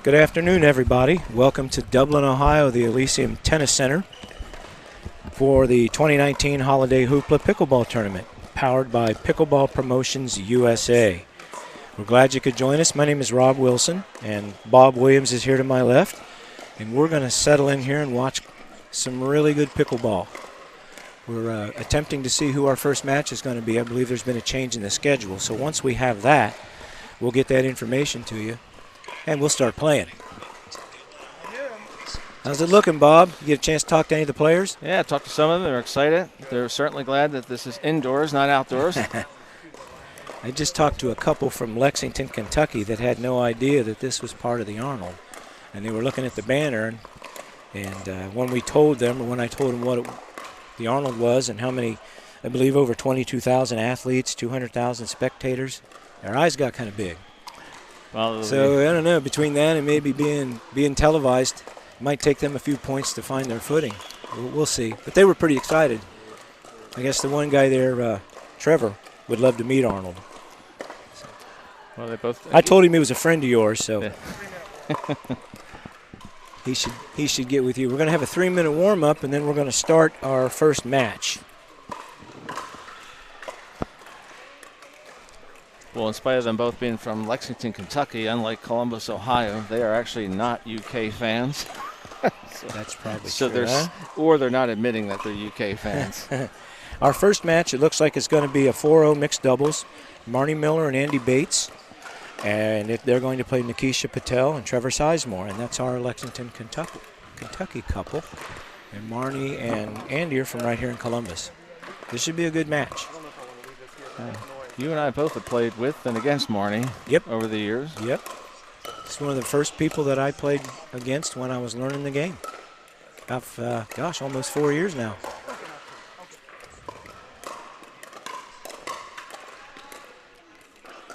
Good afternoon, everybody. Welcome to Dublin, Ohio, the Elysium Tennis Center for the 2019 Holiday Hoopla Pickleball Tournament, powered by Pickleball Promotions USA. We're glad you could join us. My name is Rob Wilson, and Bob Williams is here to my left, and we're going to settle in here and watch some really good pickleball. We're attempting to see who our first match is going to be. I believe there's been a change in the schedule, so once we have that, we'll get that information to you, and we'll start playing. How's it looking, Bob? You get a chance to talk to any of the players? Yeah, I talked to some of them. They're excited. They're certainly glad that this is indoors, not outdoors. I just talked to a couple from Lexington, Kentucky that had no idea that this was part of the Arnold. And they were looking at the banner, and when we told them, or when I told them what the Arnold was and how many, I believe over 22,000 athletes, 200,000 spectators, their eyes got kind of big. Well, so I don't know, between that and maybe being televised, it might take them a few points to find their footing. We'll see. But they were pretty excited. I guess the one guy there, Trevor, would love to meet Arnold. Well, they both. I told him he was a friend of yours, so yeah. he should get with you. We're going to have a 3-minute warm-up, and then we're going to start our first match. Well, in spite of them both being from Lexington, Kentucky, unlike Columbus, Ohio, they are actually not UK fans. That's probably so true, huh? Or they're not admitting that they're UK fans. Our first match, it looks like it's going to be a 4-0 mixed doubles. Marnie Miller and Andy Bates. And they're going to play Nikisha Patel and Trevor Sizemore. And that's our Lexington, Kentucky couple. And Marnie and Andy are from right here in Columbus. This should be a good match. You and I both have played with and against Marnie over the years. Yep. It's one of the first people that I played against when I was learning the game. Gosh, almost 4 years now.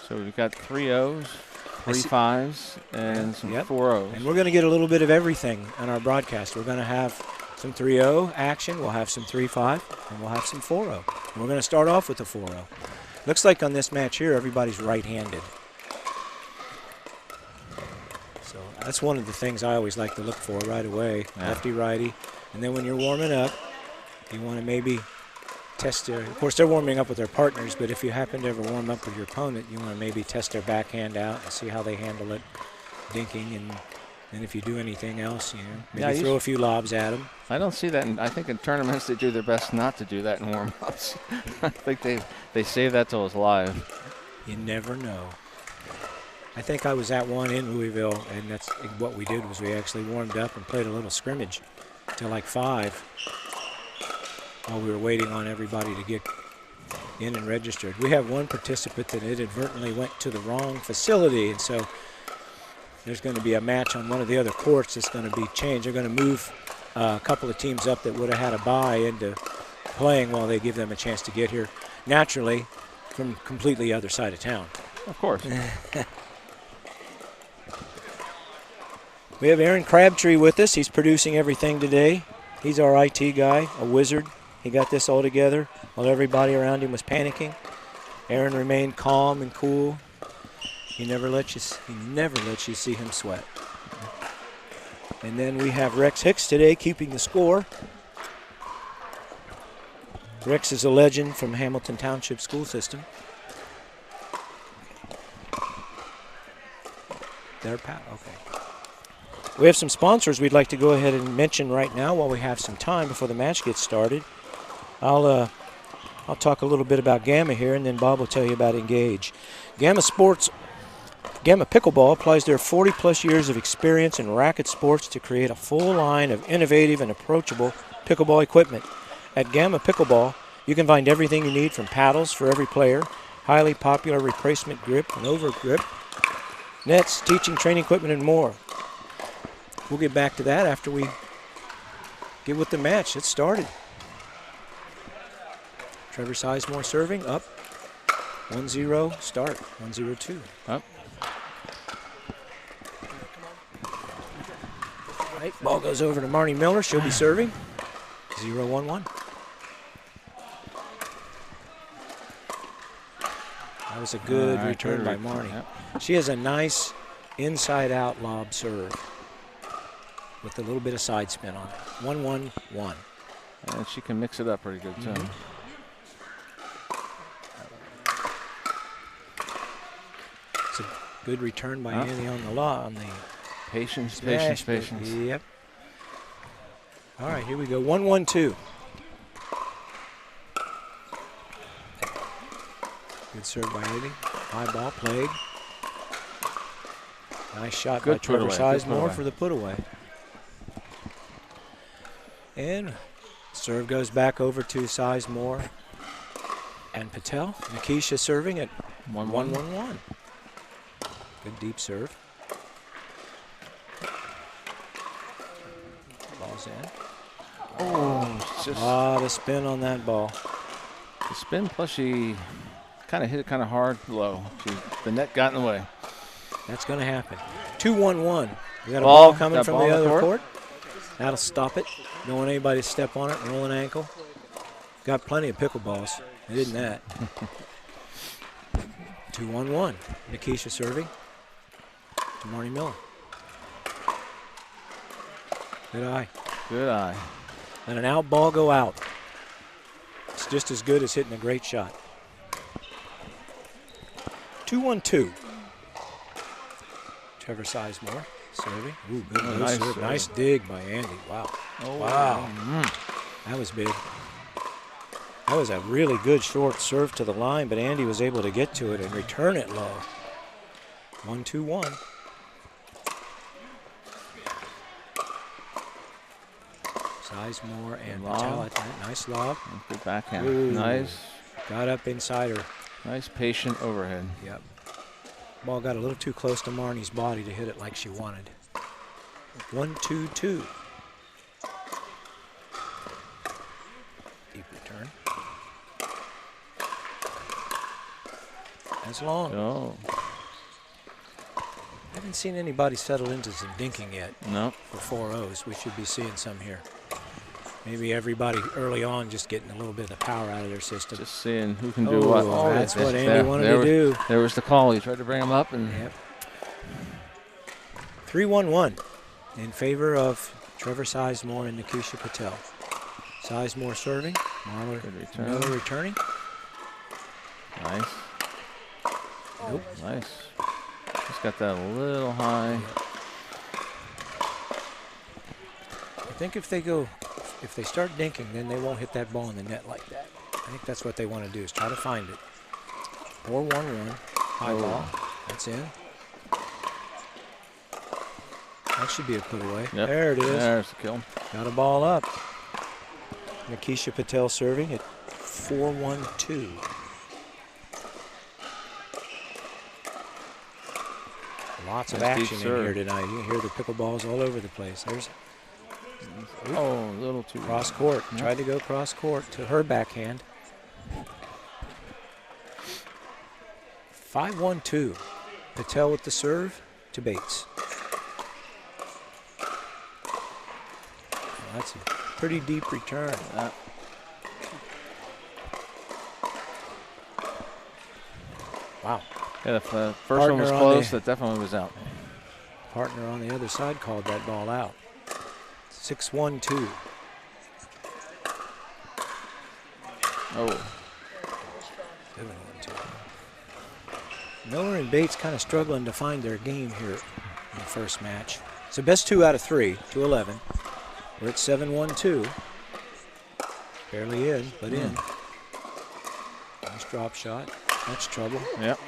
So we've got 3-0s, 3-5s, and some 4-0s. And we're going to get a little bit of everything on our broadcast. We're going to have some 3-0 action, we'll have some 3-5, and we'll have some 4-0. And we're going to start off with the 4-0. Looks like on this match here, everybody's right-handed. So that's one of the things I always like to look for right away, lefty-righty. And then when you're warming up, you want to maybe test their, of course they're warming up with their partners, but if you happen to ever warm up with your opponent, you want to maybe test their backhand out and see how they handle it, dinking, and if you do anything else, you know, maybe throw a few lobs at them. I don't see that, I think in tournaments they do their best not to do that in warm-ups. I think they save that till it's live. You never know. I think I was at one in Louisville, and that's what we did was we actually warmed up and played a little scrimmage till like 5. While we were waiting on everybody to get in and registered. We have one participant that inadvertently went to the wrong facility, and so there's going to be a match on one of the other courts that's going to be changed. They're going to move a couple of teams up that would have had a bye into playing while they give them a chance to get here, naturally, from completely other side of town. Of course. We have Aaron Crabtree with us. He's producing everything today. He's our IT guy, a wizard. He got this all together while everybody around him was panicking. Aaron remained calm and cool. He never lets you see him sweat. And then we have Rex Hicks today keeping the score. Rex is a legend from Hamilton Township School System. Okay. We have some sponsors we'd like to go ahead and mention right now while we have some time before the match gets started. I'll talk a little bit about Gamma here, and then Bob will tell you about Engage. Gamma Pickleball applies their 40-plus years of experience in racket sports to create a full line of innovative and approachable pickleball equipment. At Gamma Pickleball, you can find everything you need from paddles for every player, highly popular replacement grip and over grip, nets, teaching, training equipment, and more. We'll get back to that after we get with the match. It started. Trevor Sizemore serving, up. 1-0, start. 1-0-2. Up. Right, ball goes over to Marnie Miller. She'll be serving. 0-1-1. That was a good return by Marnie. Yep. She has a nice inside-out lob serve with a little bit of side spin on it. 1-1-1. And she can mix it up pretty good, too. It's a good return by Andy on the Patience, smash, patience. Yep. All right, here we go. 1-1-2. Good serve by Andy. High ball played. Nice shot by Trevor Sizemore for the put away. And serve goes back over to Sizemore and Patel. Nikisha serving at 1-1-1. Good deep serve. Ball's in. Oh, just the spin on that ball. the spin, plus she kind of hit it kind of hard low. The net got in the way. That's going to happen. 2-1-1. We got a ball coming from the other court. That'll stop it. Don't want anybody to step on it and roll an ankle. Got plenty of pickleballs. It isn't that. 2-1-1. Nikisha serving to Marnie Miller. Good eye. Good eye. Let an out ball go out. It's just as good as hitting a great shot. 2-1-2. Trevor Sizemore serving. Ooh, good nice serve. Nice dig by Andy. Wow. Oh, wow. That was big. That was a really good short serve to the line, but Andy was able to get to it and return it low. 1-2-1. Sizemore and Patel at that. Nice lob. Good backhand. Ooh. Nice. Got up inside her. Nice patient overhead. Yep. Ball got a little too close to Marnie's body to hit it like she wanted. 1-2-2. Deep return. That's long. Oh. I haven't seen anybody settle into some dinking yet. No. For 4-0s. We should be seeing some here. Maybe everybody early on just getting a little bit of the power out of their system. Just seeing who can do what. Oh, that's what Andy wanted to do. There was the call. He tried to bring him up. And yep. 3-1-1 in favor of Trevor Sizemore and Nikisha Patel. Sizemore serving. Miller returning. Nice. Nope. Nice. Just got that a little high. I think if they start dinking, then they won't hit that ball in the net like that. I think that's what they want to do, is try to find it. 4-1-1. High ball. That's in. That should be a put away. Yep. There it is. There's the kill. Got a ball up. Nikisha Patel serving at 4-1-2. Lots of action in here tonight. You can hear the pickleballs all over the place. There's a little too cross court. Yep. Tried to go cross court to her backhand. 5-1-2. Patel with the serve to Bates. Well, that's a pretty deep return. Wow. Yeah, the first one was close. That definitely was out. Partner on the other side called that ball out. 6-1-2. Oh. 7-1-2. Miller and Bates kind of struggling to find their game here in the first match. It's the best 2 out of 3 to 11. We're at 7-1-2. Barely in, but in. Nice drop shot. That's trouble. Yep.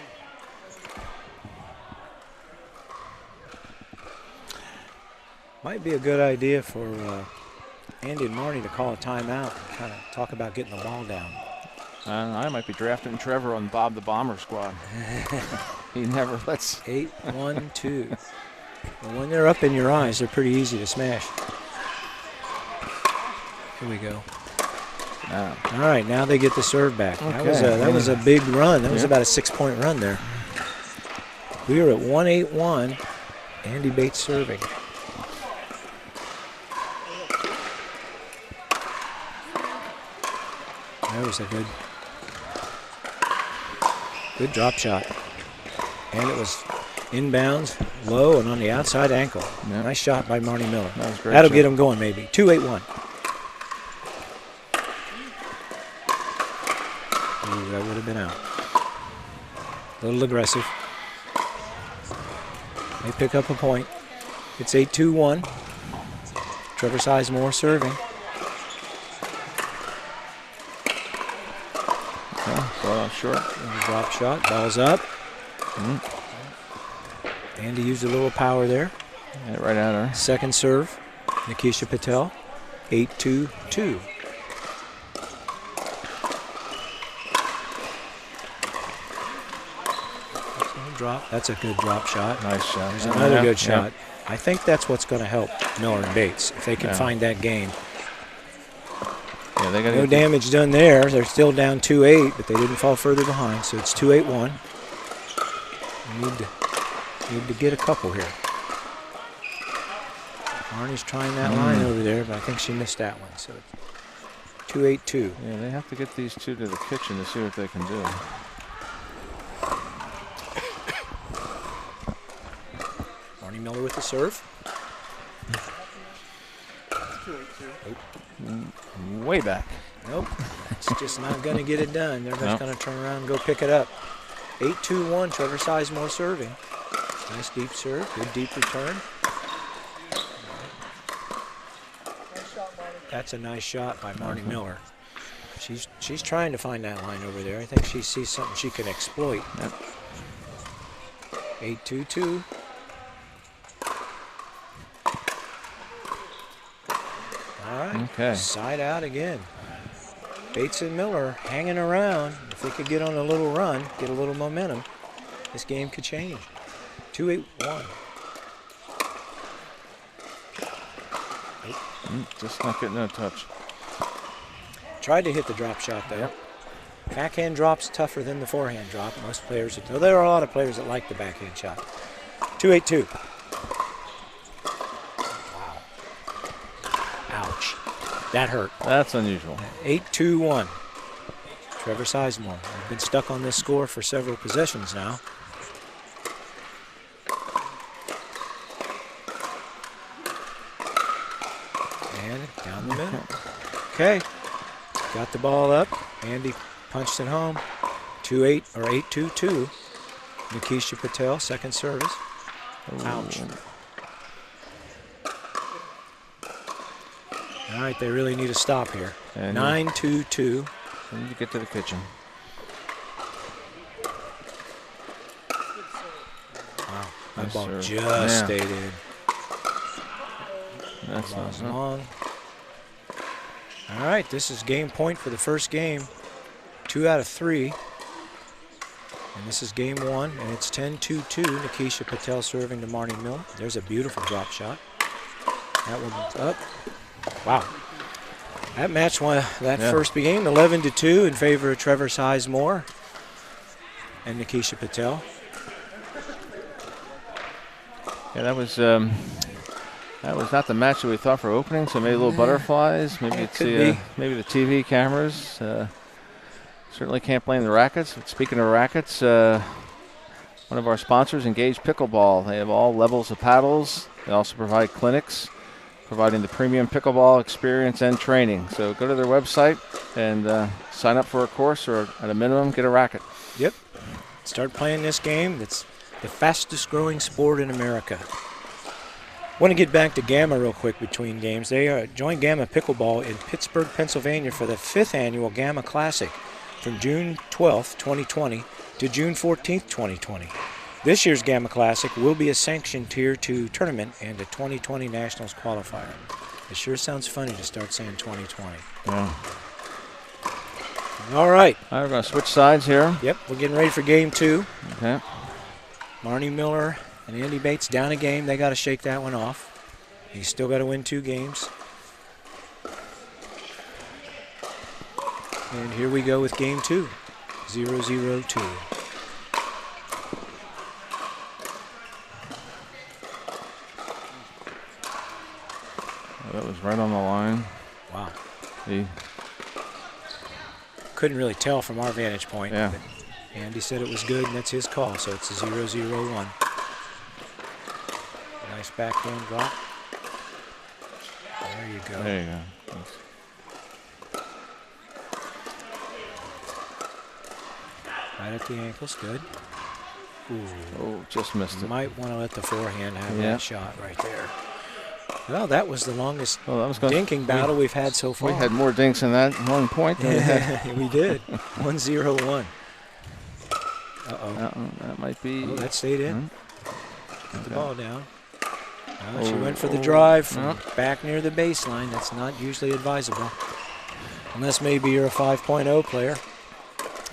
Might be a good idea for Andy and Marnie to call a timeout and kind of talk about getting the ball down. I might be drafting Trevor on Bob the Bomber squad. He never lets. 8-1-2. Well, when they're up in your eyes, they're pretty easy to smash. Here we go. All right, now they get the serve back. Okay. That was a big run. That was about a 6-point run there. We are at 1-8-1. Andy Bates serving. That was a good drop shot. And it was Inbounds, low, and on the outside ankle. Yep. Nice shot by Marnie Miller. That was great. That'll get him going, maybe. 2-8-1. Ooh, that would have been out. A little aggressive. They pick up a point. It's 8-2-1. Trevor Sizemore serving. Ball short. Drop shot. Ball's up. Andy used a little power there. Yeah, right at her. Second serve. Nikisha Patel. 8-2-2. Drop. That's a good drop shot. Nice shot. There's another good shot. I think that's what's going to help Miller and Bates if they can find that game. Yeah, they got no damage done there. They're still down 2-8, but they didn't fall further behind, so it's 2-8-1. Need to get a couple here. Arnie's trying that line over there, but I think she missed that one, so it's 2-8-2. Yeah, they have to get these two to the kitchen to see what they can do. Miller with the serve. Way back. Nope. It's just not going to get it done. They're just going to turn around and go pick it up. 8-2-1. Trevor Sizemore serving. Nice deep serve. Good deep return. That's a nice shot by Marnie Miller. She's trying to find that line over there. I think she sees something she can exploit. 8-2-2. All right, side out again. Bates and Miller hanging around. If they could get on a little run, get a little momentum, this game could change. 2-8-1. Just not getting no touch. Tried to hit the drop shot, though. Backhand drop's tougher than the forehand drop. Most players, there are a lot of players that like the backhand shot. 2-8-2. Ouch. That hurt. That's unusual. 8-2-1. Trevor Sizemore. They've been stuck on this score for several possessions now. And down the middle. Okay. Got the ball up. Andy punched it home. 2-8 or 8-2-2. Nikisha Patel, second service. Ouch. All right, they really need a stop here. 9-2-2. They need to get to the kitchen. Wow, that ball just stayed in. That's not long. All right, this is game point for the first game. 2 out of 3. And this is game 1, and it's 10-2-2. Nikisha Patel serving to Marnie Miller. There's a beautiful drop shot. That one's up. Wow. That match first game 11-2 in favor of Trevor Sizemore and Nikisha Patel. Yeah, that was not the match that we thought for opening. So maybe a little butterflies. Maybe it's maybe the TV cameras. Certainly can't blame the rackets. But speaking of rackets, one of our sponsors, Engage Pickleball. They have all levels of paddles. They also provide clinics, providing the premium pickleball experience and training. So go to their website and sign up for a course, or at a minimum, get a racket. Yep. Start playing this game. It's the fastest growing sport in America. Want to get back to Gamma real quick between games. They joined Gamma Pickleball in Pittsburgh, Pennsylvania for the 5th annual Gamma Classic from June 12th, 2020 to June 14th, 2020. This year's Gamma Classic will be a sanctioned Tier 2 tournament and a 2020 Nationals qualifier. It sure sounds funny to start saying 2020. Yeah. All right. We're going to switch sides here. Yep, we're getting ready for game 2. Okay. Marnie Miller and Andy Bates down a game. They got to shake that one off. He's still got to win 2 games. And here we go with game 2. 0-0-2. That was right on the line. Wow. He couldn't really tell from our vantage point. Yeah. But Andy said it was good, and that's his call, so it's a 0-0-1. Nice backhand drop. There you go. There you go. Thanks. Right at the ankles, good. Ooh. Oh, just missed You it. might want to let the forehand have Yeah. that shot right there. Well, that was the longest Well, dinking battle we've had so far. We had more dinks in that one point than we had. We did. 1-0-1. Uh-oh. That might be. Oh, that stayed in. Put the ball down. She went for the Oh. drive from back near the baseline. That's not usually advisable. Unless maybe you're a 5.0 player.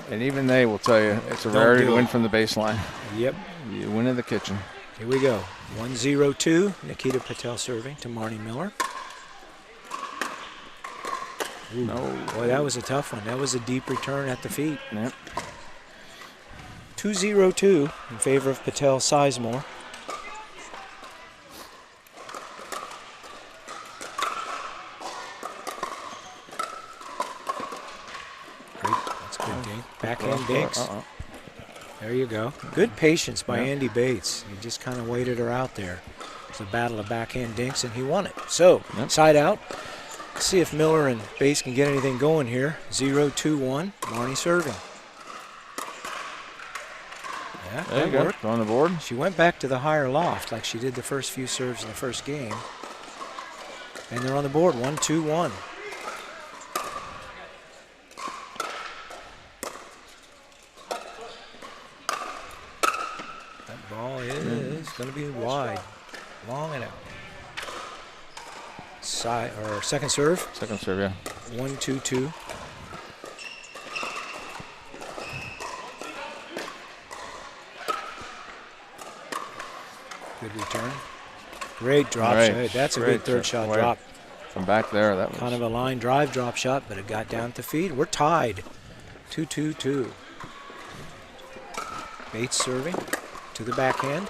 And even they will tell you it's a Don't rarity do to win it. from the baseline. Yep. You win in the kitchen. Here we go. 1-0-2. Nikita Patel serving to Marnie Miller. Ooh. No. Boy, that was a tough one. That was a deep return at the feet. Yep. 2-0-2 in favor of Patel Sizemore. Great. That's a good dink. Backhand dinks. There you go. Good patience by Andy Bates. He just kind of waited her out there. It's a battle of backhand dinks, and he won it. So, side out. Let's see if Miller and Bates can get anything going here. 0-2-1. Marnie serving. Yeah, There you go. worked. On the board. She went back to the higher loft like she did the first few serves in the first game. And they're on the board, 1-2-1. That ball is going to be wide, long and out. Second serve. Second serve, yeah. 1-2-2. Good return. Great drop shot. That's a good third shot drop. From back there, that was Kind of a line drive drop shot, but it got down at the feet. We're tied. 2-2-2. Bates serving to the backhand.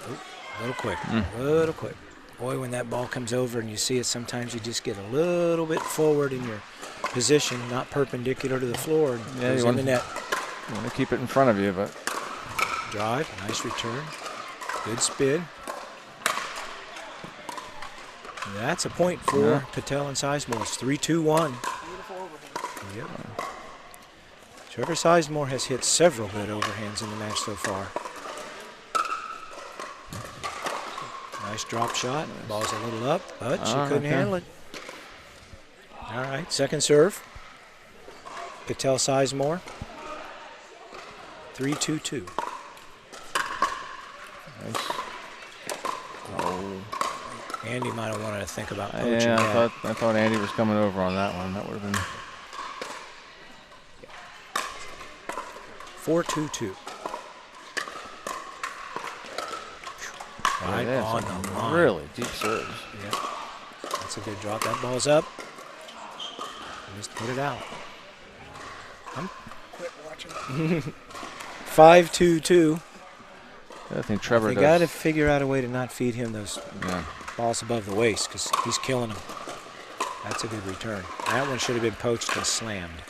Ooh, a little quick. A little quick. Boy, when that ball comes over and you see it, sometimes you just get a little bit forward in your position, not perpendicular to the floor, and goes in the net. You want to keep it in front of you, but Drive, nice return. Good spin. And that's a point for Patel and Sizemore. It's 3-2-1. Yep. Trevor Sizemore has hit several good overhands in the match so far. Nice drop shot. Ball's a little up, but she couldn't handle it. All right, second serve. Patel Sizemore. 3-2-2. nice. Oh. Andy might have wanted to think about poaching Yeah, that. I thought Andy was coming over on that one. That would have been 4-2-2. Right on the line. Really deep serves. Yeah. That's a good drop. That ball's up. Just put it out. Quit watching. 5-2-2. I think Trevor They does. got to figure out a way to not feed him those Yeah. balls above the waist because he's killing them. That's a good return. That one should have been poached and slammed.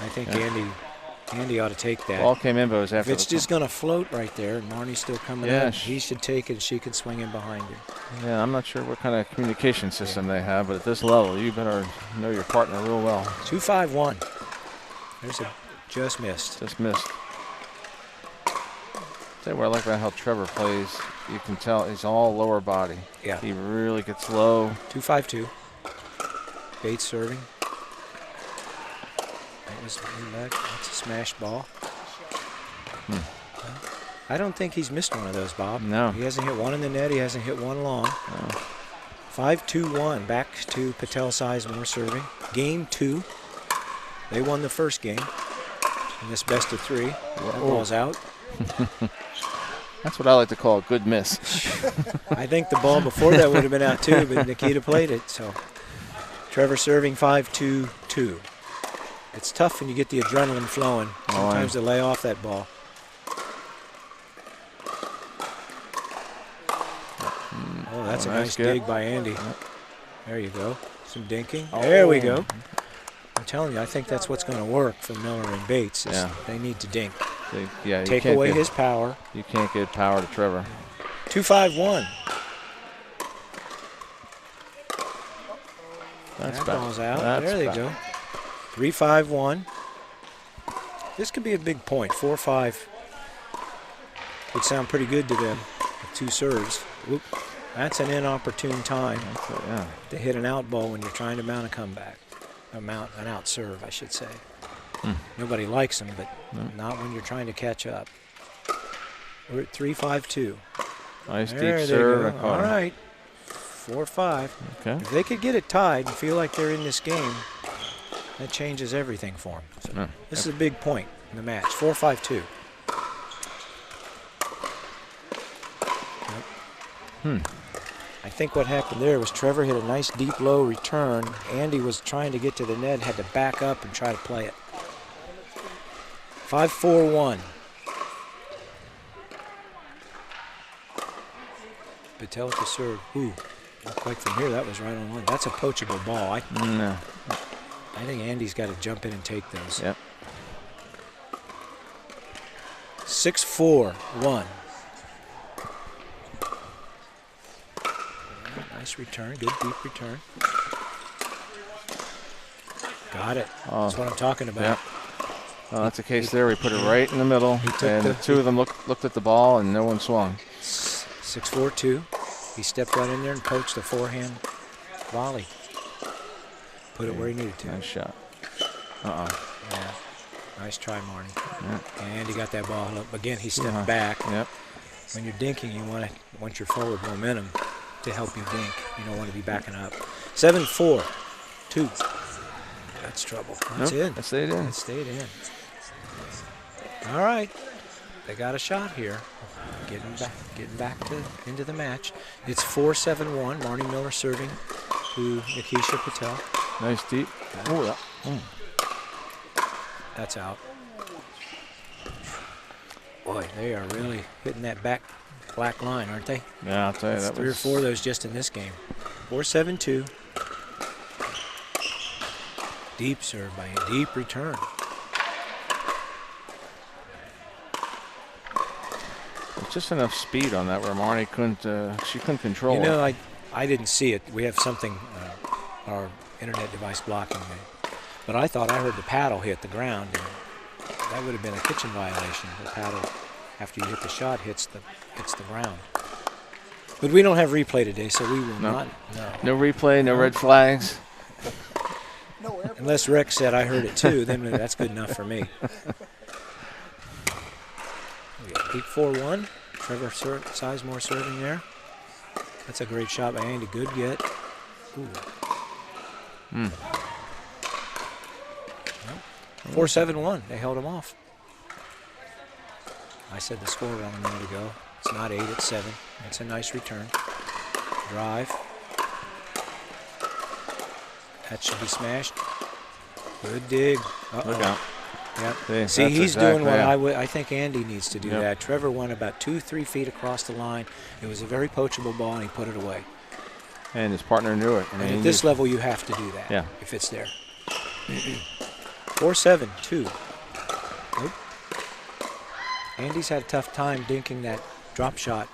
I think Andy ought to take that. Ball came in, but it was If after it's the just going to float right there and Marnie's still coming Yeah, up, he should take it and she can swing in behind him. Yeah, I'm not sure what kind of communication system they have, but at this level, you better know your partner real well. 2-5-1. There's a just missed. Just missed. Tell you what I like about how Trevor plays, you can tell he's all lower body. Yeah. He really gets low. 2-5-2. Bates serving. That's a smash ball. I don't think he's missed one of those, Bob. No. He hasn't hit one in the net. He hasn't hit one long. 5-2-1. Back to Patel Sizemore serving. Game 2. They won the first game in this best of 3. That ball's out. That's what I like to call a good miss. I think the ball before that would have been out too, but Nikita played it. So Trevor serving 5-2-2. It's tough when you get the adrenaline flowing. Sometimes to lay off that ball. Oh, that's a nice dig by Andy. There you go. Some dinking. There we go. telling you, I think that's what's going to work for Miller and Bates. Is they need to dink. Take away his power. You can't get power to Trevor. 2-5-1. That's that back. ball's out. That's there they back. go. 3-5-1. This could be a big point. 4-5 would sound pretty good to them with 2 serves. Whoop. That's an inopportune time to hit an out ball when you're trying to mount a comeback. An out serve, I should say. Nobody likes them, but not when you're trying to catch up. We're at 3-5-2. Nice there deep serve. All right. 4-5. Okay. If they could get it tied and feel like they're in this game, that changes everything for them. So this is a big point in the match. 4-5-2. I think what happened there was Trevor hit a nice deep low return. Andy was trying to get to the net, had to back up and try to play it. 5-4-1. Patel with the serve. Ooh, looked like from here that was right on line. That's a poachable ball. I think Andy's got to jump in and take those. Yep. 6-4-1. Nice return, good deep return. Got it. That's what I'm talking about. Yep. Well, that's the case there. We put it right in the middle, and the 2 of them looked at the ball, and no one swung. 6-4-2. He stepped right in there and poached a forehand volley. Put it where he needed to. Nice shot. Yeah. Nice try, Marnie. And he got that ball up. Again, he stepped back. Yep. When you're dinking, you want your forward momentum to help you dink. You don't want to be backing up. 7-4-2. That's trouble. That's in. That stayed in. It stayed in. All right. They got a shot here. Getting back into the match. It's 4-7-1. Marnie Miller serving to Nikisha Patel. Nice deep. That's out. Boy, they are really hitting that black line, aren't they? Yeah, I'll tell you. That's 3 or 4 of those just in this game. 4-7-2. Deep serve by a deep return. It's just enough speed on that where Marnie couldn't control it. You know, I didn't see it. We have something, our internet device blocking me. But I thought I heard the paddle hit the ground, and that would have been a kitchen violation. The paddle, after you hit the shot, hits the ground. But we don't have replay today, so we will not know. No replay, no red flags. Unless Rick said I heard it too, then that's good enough for me. 8-4-1. Trevor Sizemore serving there. That's a great shot by Andy. Good get. Ooh. 4-7-1. They held him off. I said the score wrong a minute ago. It's not 8, it's 7. It's a nice return. Drive. That should be smashed. Good dig. Look out. Yep. See, he's doing what I think Andy needs to do that. Trevor went about 2-3 feet across the line. It was a very poachable ball, and he put it away. And his partner knew it. And at this level, you have to do that if it's there. 4-7-2. Nope. Andy's had a tough time dinking that drop shot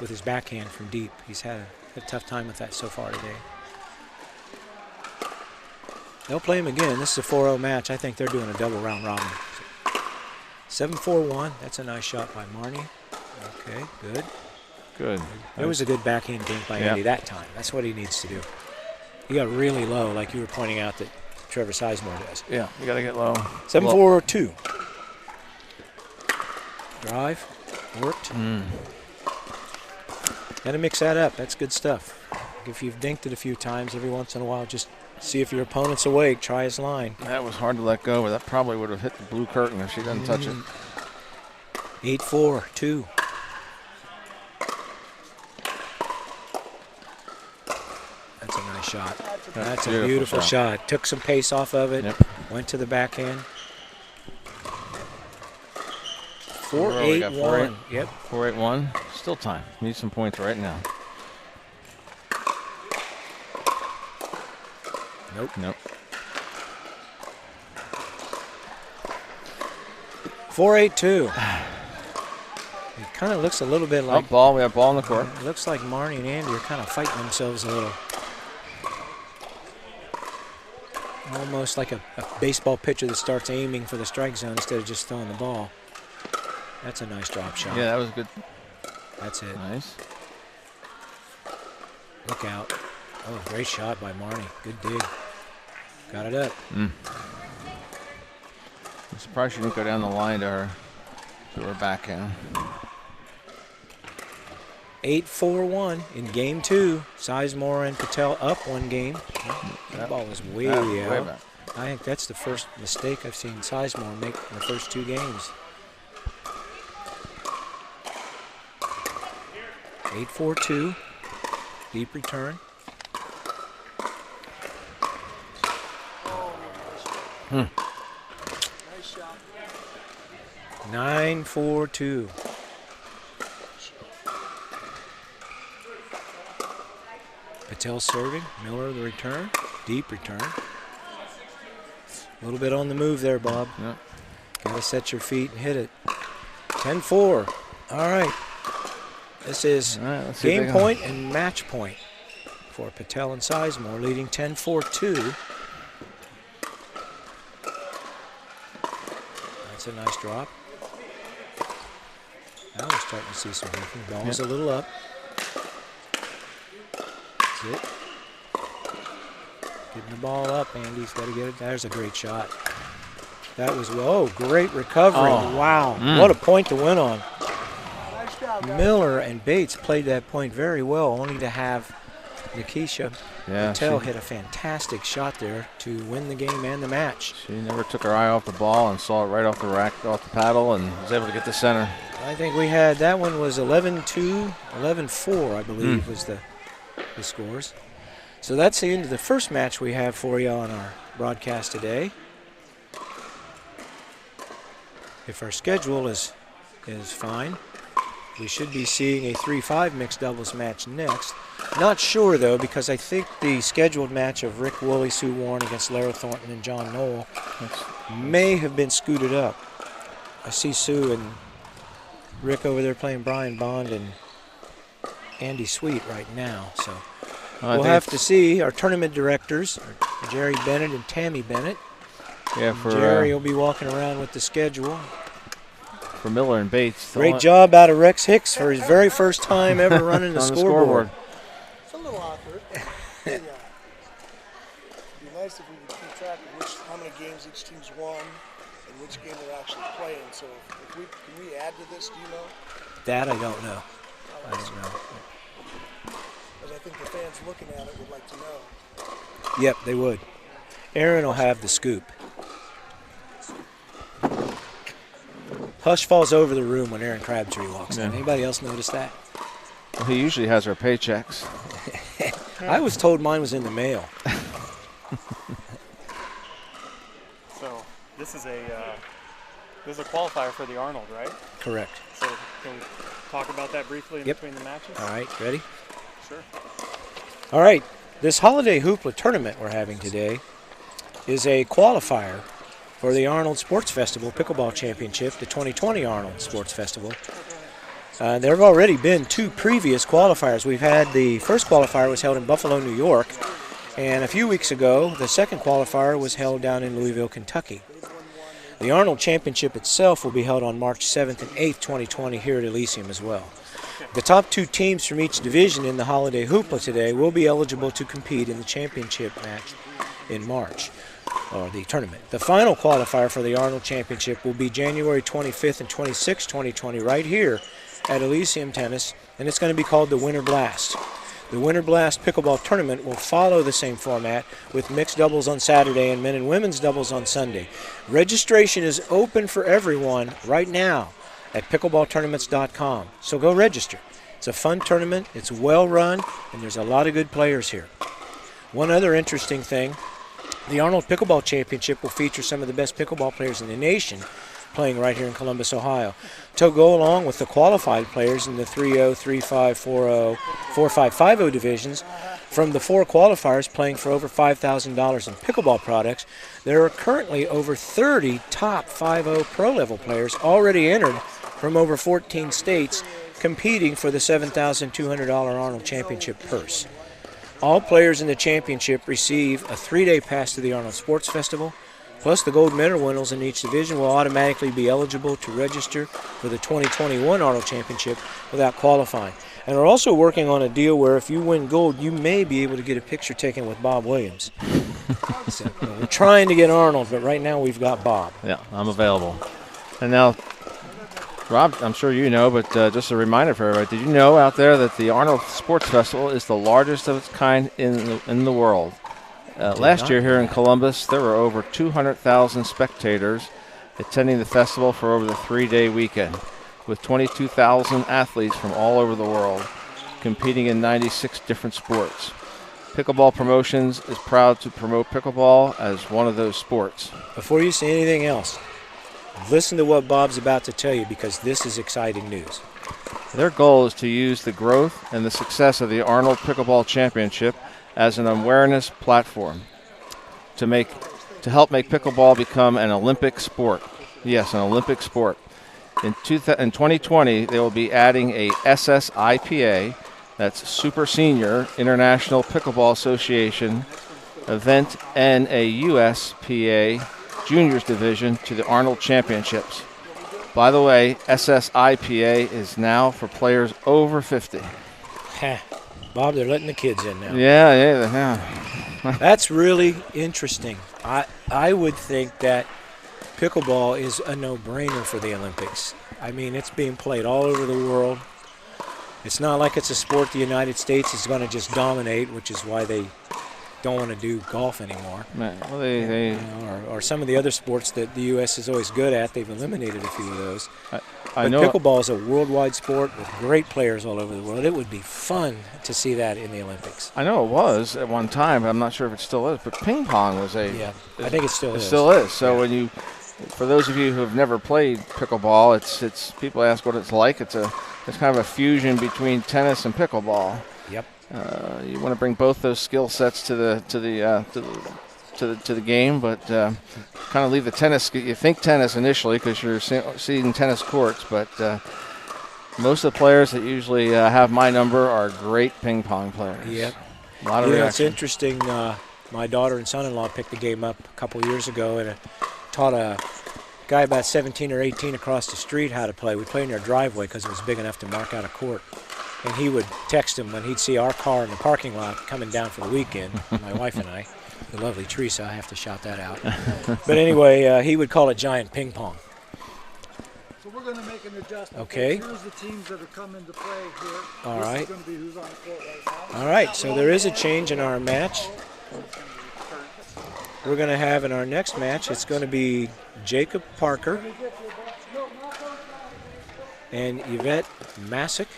with his backhand from deep. He's had a tough time with that so far today. They'll play him again. This is a 4-0 match. I think they're doing a double round robin. 7-4-1. That's a nice shot by Marnie. Okay, good. Good. There was a good backhand dink by Andy that time. That's what he needs to do. He got really low, like you were pointing out that Trevor Sizemore does. Yeah, you got to get low. 7-4-2. Drive. Worked. Got to mix that up. That's good stuff. If you've dinked it a few times, every once in a while, just see if your opponent's awake. Try his line. That was hard to let go, but that probably would have hit the blue curtain if she doesn't touch it. 8-4-2. That's a nice shot. That's a beautiful shot. Took some pace off of it. Went to the backhand. 4-8-1. Yep. 4-8-1. Still time. Need some points right now. Nope. 4-8-2. It kind of looks a little bit like ball. We have ball on the court. It looks like Marnie and Andy are kind of fighting themselves a little. Almost like a baseball pitcher that starts aiming for the strike zone instead of just throwing the ball. That's a nice drop shot. Yeah, that was good. That's it. Nice. Look out. Oh, great shot by Marnie. Good dig. Got it up. I'm surprised she didn't go down the line to her backhand. 8-4-1 in game 2. Sizemore and Patel up 1 game. That ball is way out. I think that's the first mistake I've seen Sizemore make in the first 2 games. 8-4-2. Deep return. 9-4-2. Patel serving. Miller the return. Deep return. A little bit on the move there, Bob. Yep. Got to set your feet and hit it. 10-4. All right. This is game point and match point for Patel and Sizemore, leading 10-4-2. That's a nice drop. Now we're starting to see some movement. Ball's a little up. That's it. Getting the ball up. Andy's got to get it. There's a great shot. That was, great recovery. Wow. What a point to win on. Nice job, guys. Miller and Bates played that point very well, only to have Nikisha Patel hit a fantastic shot there to win the game and the match. She never took her eye off the ball and saw it right off the rack, off the paddle, and was able to get the center. I think we had, that one was 11-2, 11-4, I believe, was the scores. So that's the end of the first match we have for you on our broadcast today. If our schedule is fine, we should be seeing a 3-5 mixed doubles match next. Not sure, though, because I think the scheduled match of Rick Woolley, Sue Warren against Lara Thornton and John Knoll may have been scooted up. I see Sue and Rick over there playing Brian Bond and Andy Sweet right now. So we'll have to see. Our tournament directors are Jerry Bennett and Tammy Bennett. Yeah, Jerry will be walking around with the schedule. For Miller and Bates. Great job out of Rex Hicks for his very first time ever running the scoreboard. It's a little awkward. It'd be nice if we could keep track of how many games each team's won and which game they're actually playing. So can we add to this, do you know? That I don't know. I don't know. Because I think the fans looking at it would like to know. Yep, they would. Aaron will have the scoop. Hush falls over the room when Aaron Crabtree walks in. Anybody else notice that? Well, he usually has our paychecks. I was told mine was in the mail. So this is a qualifier for the Arnold, right? Correct. So can we talk about that briefly in between the matches? All right, ready? Sure. All right, this Holiday Hoopla tournament we're having today is a qualifier for the Arnold Sports Festival Pickleball Championship, the 2020 Arnold Sports Festival. There have already been 2 previous qualifiers. We've had the first qualifier was held in Buffalo, New York, and a few weeks ago, the second qualifier was held down in Louisville, Kentucky. The Arnold Championship itself will be held on March 7th and 8th, 2020 here at Elysium as well. The top 2 teams from each division in the Holiday Hoopla today will be eligible to compete in the championship match in March, or the tournament. The final qualifier for the Arnold Championship will be January 25th and 26th, 2020, right here at Elysium Tennis, and it's going to be called the Winter Blast. The Winter Blast Pickleball Tournament will follow the same format with mixed doubles on Saturday and men and women's doubles on Sunday. Registration is open for everyone right now at pickleballtournaments.com, so go register. It's a fun tournament, it's well run, and there's a lot of good players here. One other interesting thing, the Arnold Pickleball Championship will feature some of the best pickleball players in the nation playing right here in Columbus, Ohio. To go along with the qualified players in the 3-0, 3-5, 4-0, 4-5, 5-0 divisions, From the 4 qualifiers playing for over $5,000 in pickleball products, there are currently over 30 top 5-0 pro-level players already entered from over 14 states competing for the $7,200 Arnold Championship purse. All players in the championship receive a 3-day pass to the Arnold Sports Festival, plus the gold medal winners in each division will automatically be eligible to register for the 2021 Arnold Championship without qualifying. And we're also working on a deal where if you win gold, you may be able to get a picture taken with Bob Williams. So, we're trying to get Arnold, but right now we've got Bob. Yeah, I'm available. And now, Rob, I'm sure you know, but just a reminder for everybody, did you know out there that the Arnold Sports Festival is the largest of its kind in the world? Last year here in Columbus, there were over 200,000 spectators attending the festival for over the 3-day weekend, with 22,000 athletes from all over the world competing in 96 different sports. Pickleball Promotions is proud to promote pickleball as one of those sports. Before you say anything else, listen to what Bob's about to tell you, because this is exciting news. Their goal is to use the growth and the success of the Arnold Pickleball Championship as an awareness platform to help make pickleball become an Olympic sport. Yes, an Olympic sport. In 2020, they will be adding a SSIPA, that's Super Senior International Pickleball Association event, and a USPA Juniors Division to the Arnold Championships. By the way, SSIPA is now for players over 50. Bob, they're letting the kids in now. Yeah. That's really interesting. I would think that pickleball is a no-brainer for the Olympics. I mean, it's being played all over the world. It's not like it's a sport the United States is going to just dominate, which is why they don't want to do golf anymore. Well, or some of the other sports that the U.S. is always good at. They've eliminated a few of those. I but know pickleball is a worldwide sport with great players all over the world. It would be fun to see that in the Olympics. I know it was at one time, but I'm not sure if it still is. But ping pong was I think it still is. It still is. So when for those of you who have never played pickleball, it's people ask what it's like. It's kind of a fusion between tennis and pickleball. Yep. You want to bring both those skill sets to the game, but kind of leave the tennis. You think tennis initially because you're seeing tennis courts, but most of the players that usually have my number are great ping pong players. Yep. A lot of reaction. It's interesting. My daughter and son-in-law picked the game up a couple years ago and taught a guy about 17 or 18 across the street how to play. We played in our driveway because it was big enough to mark out a court. And he would text him when he'd see our car in the parking lot coming down for the weekend, my wife and I, the lovely Teresa, I have to shout that out. But anyway, he would call it giant ping pong. So we're going to make an adjustment. Okay. Here's the teams that are coming to play here. All this right. is going to be who's on the court right now. All right, so there is a change in our match. We're going to have in our next match, it's going to be Jacob Parker and Yvette Masick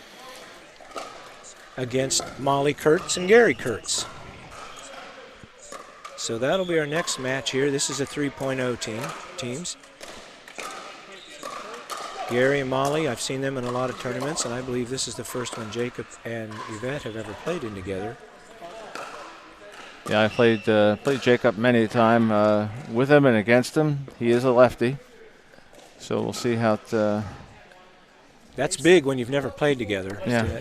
against Molly Kurtz and Gary Kurtz. So that'll be our next match here. This is a 3.0 teams. Gary and Molly, I've seen them in a lot of tournaments, and I believe this is the first one Jacob and Yvette have ever played in together. Yeah, I played Jacob many a time with him and against him. He is a lefty, so we'll see how it. That's big when you've never played together. Yeah.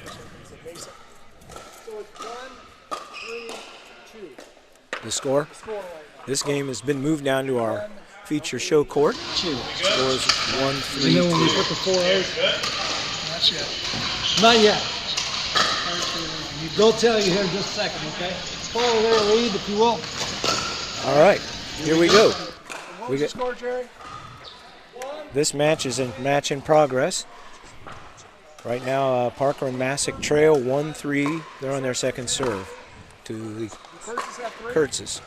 The score? This game has been moved down to our feature show court. Scores 1-3. You know when we put the 4 Not yet. Not yet. They'll tell you here in just a second, okay? Follow their lead, if you will. All right, here we go. What was the score, Jerry? This match is a match in progress. Right now, Parker and Masick trail 1-3. They're on their second serve to the Kurtzes.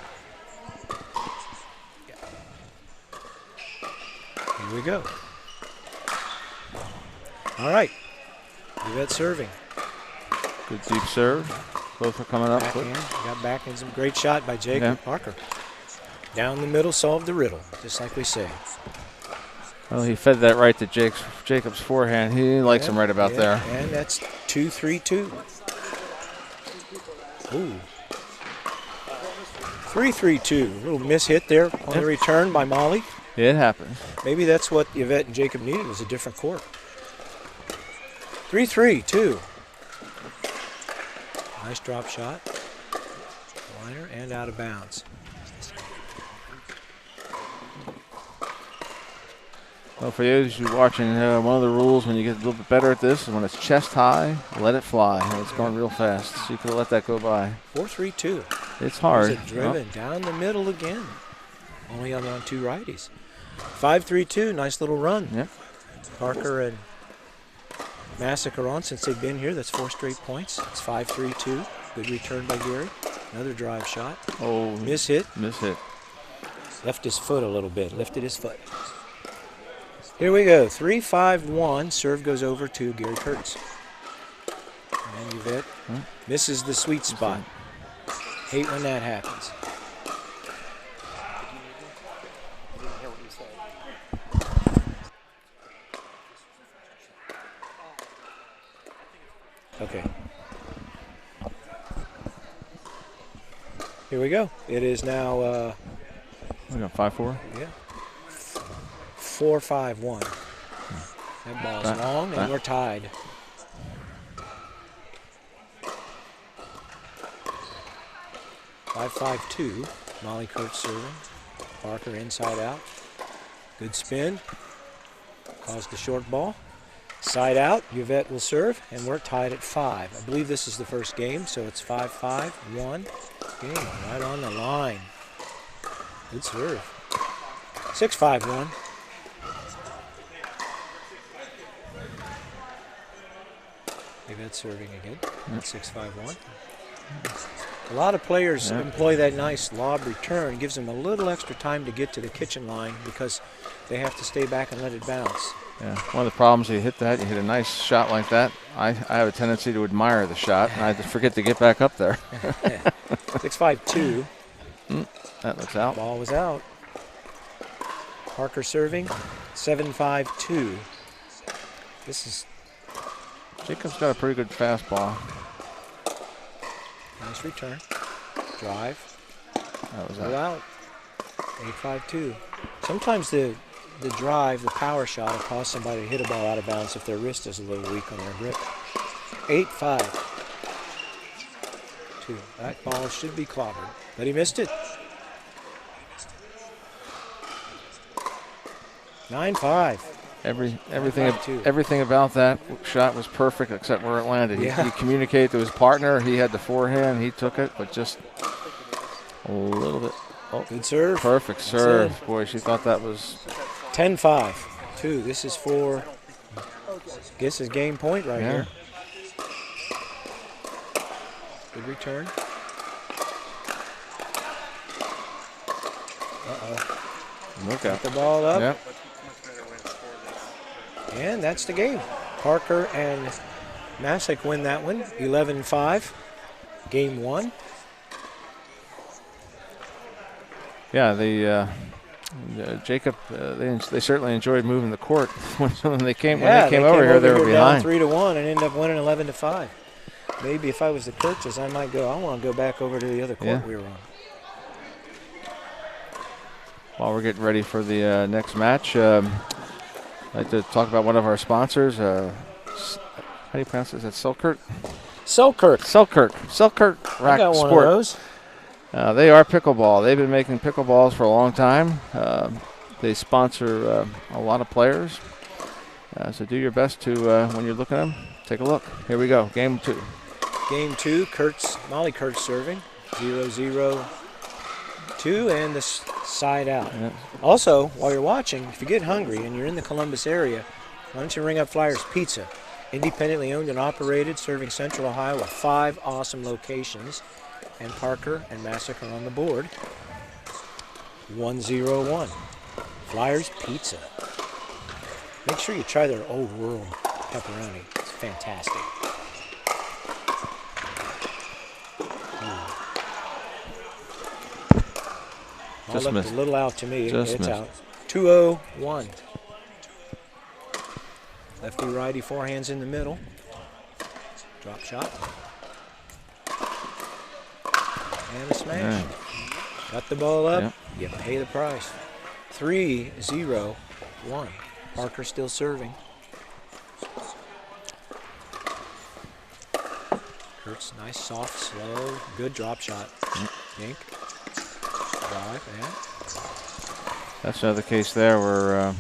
Here we go. All right. Yvette serving. Good deep serve. Both are coming up. Backhand. Got backhand. Some great shot by Jacob Parker. Down the middle, solved the riddle, just like we say. Well, he fed that right to Jacob's forehand. He likes him right about there. And that's 2-3-2. Ooh. 3-3-2. A little miss hit there on the return by Molly. It happens. Maybe that's what Yvette and Jacob needed, was a different court. 3-3-2. Nice drop shot. Liner and out of bounds. Well, for those who are watching, one of the rules when you get a little bit better at this is when it's chest high, let it fly. And it's going real fast, so you could have let that go by. 4-3-2. It's hard. There's a driven down the middle again. Only on 2 righties. 5-3-2. Nice little run. Yep. Parker and Massacre on since they've been here. That's 4 straight points. It's 5-3-2. Good return by Gary. Another drive shot. Oh, miss hit. Miss hit. Left his foot a little bit. Lifted his foot. Here we go. 3-5-1. Serve goes over to Gary Kurtz. And Yvette misses the sweet spot. Hate when that happens. Okay. Here we go. It is now We got 5-4. yeah. 4-5-1. That ball's long and we're tied. Five, 5-2. Molly Kurtz serving. Parker inside out. Good spin. Caused the short ball. Side out. Yvette will serve, and we're tied at 5. I believe this is the first game, so it's 5-5-1. Game right on the line. Good serve. 6-5-1. Yvette serving again. 6-5-1. A lot of players employ that nice lob return. Gives them a little extra time to get to the kitchen line because they have to stay back and let it bounce. Yeah, one of the problems you hit a nice shot like that. I have a tendency to admire the shot, and I just forget to get back up there. 6-5-2. That looks out. Ball was out. Parker serving. 7-5-2. This is Jacob's got a pretty good fastball. nice return. Drive. That was Go out. out. 8-5-2. Sometimes the drive, the power shot will cause somebody to hit a ball out of bounds if their wrist is a little weak on their grip. 8-5-2. That ball should be clobbered, but he missed it. 9-5. Everything about that shot was perfect except where it landed. He communicated to his partner. He had the forehand. He took it, but just a little bit. Oh, good serve. Perfect serve. Boy, she thought that was 10-5-2. This is for, guess his game point right here. Good return. Look out. Put the ball up. Yep. And that's the game. Parker and Masick win that one, 11-5. Game 1. Yeah, Jacob, they certainly enjoyed moving the court when they came over here. They were behind 3-1 and ended up winning 11-5. Maybe if I was the Kurtzes, I might go. I want to go back over to the other court we were on. While we're getting ready for the next match, I'd like to talk about one of our sponsors. How do you pronounce it? Is that Selkirk? Selkirk Rack I got one Sport. of those. They are pickleball. They've been making pickleballs for a long time. They sponsor a lot of players. So do your best to, when you're looking at them, take a look. Here we go, game 2. Game 2, Molly Kurtz serving, 0-0-2, and the side out. Yeah. Also, while you're watching, if you get hungry and you're in the Columbus area, why don't you ring up Flyers Pizza? Independently owned and operated, serving Central Ohio with 5 awesome locations. And Parker and Massacre on the board. 1-0-1. Flyers Pizza. Make sure you try their Old World pepperoni. It's fantastic. Just Looked missed. a little out to me. Just it's missed. out. 2-0-1. Lefty righty forehands in the middle. Drop shot. And a smash. Got the ball up. Yep. You pay the price. 3-0-1. Parker still serving. Kurtz, nice, soft, slow, good drop shot. Dink. Drive, and That's another case there where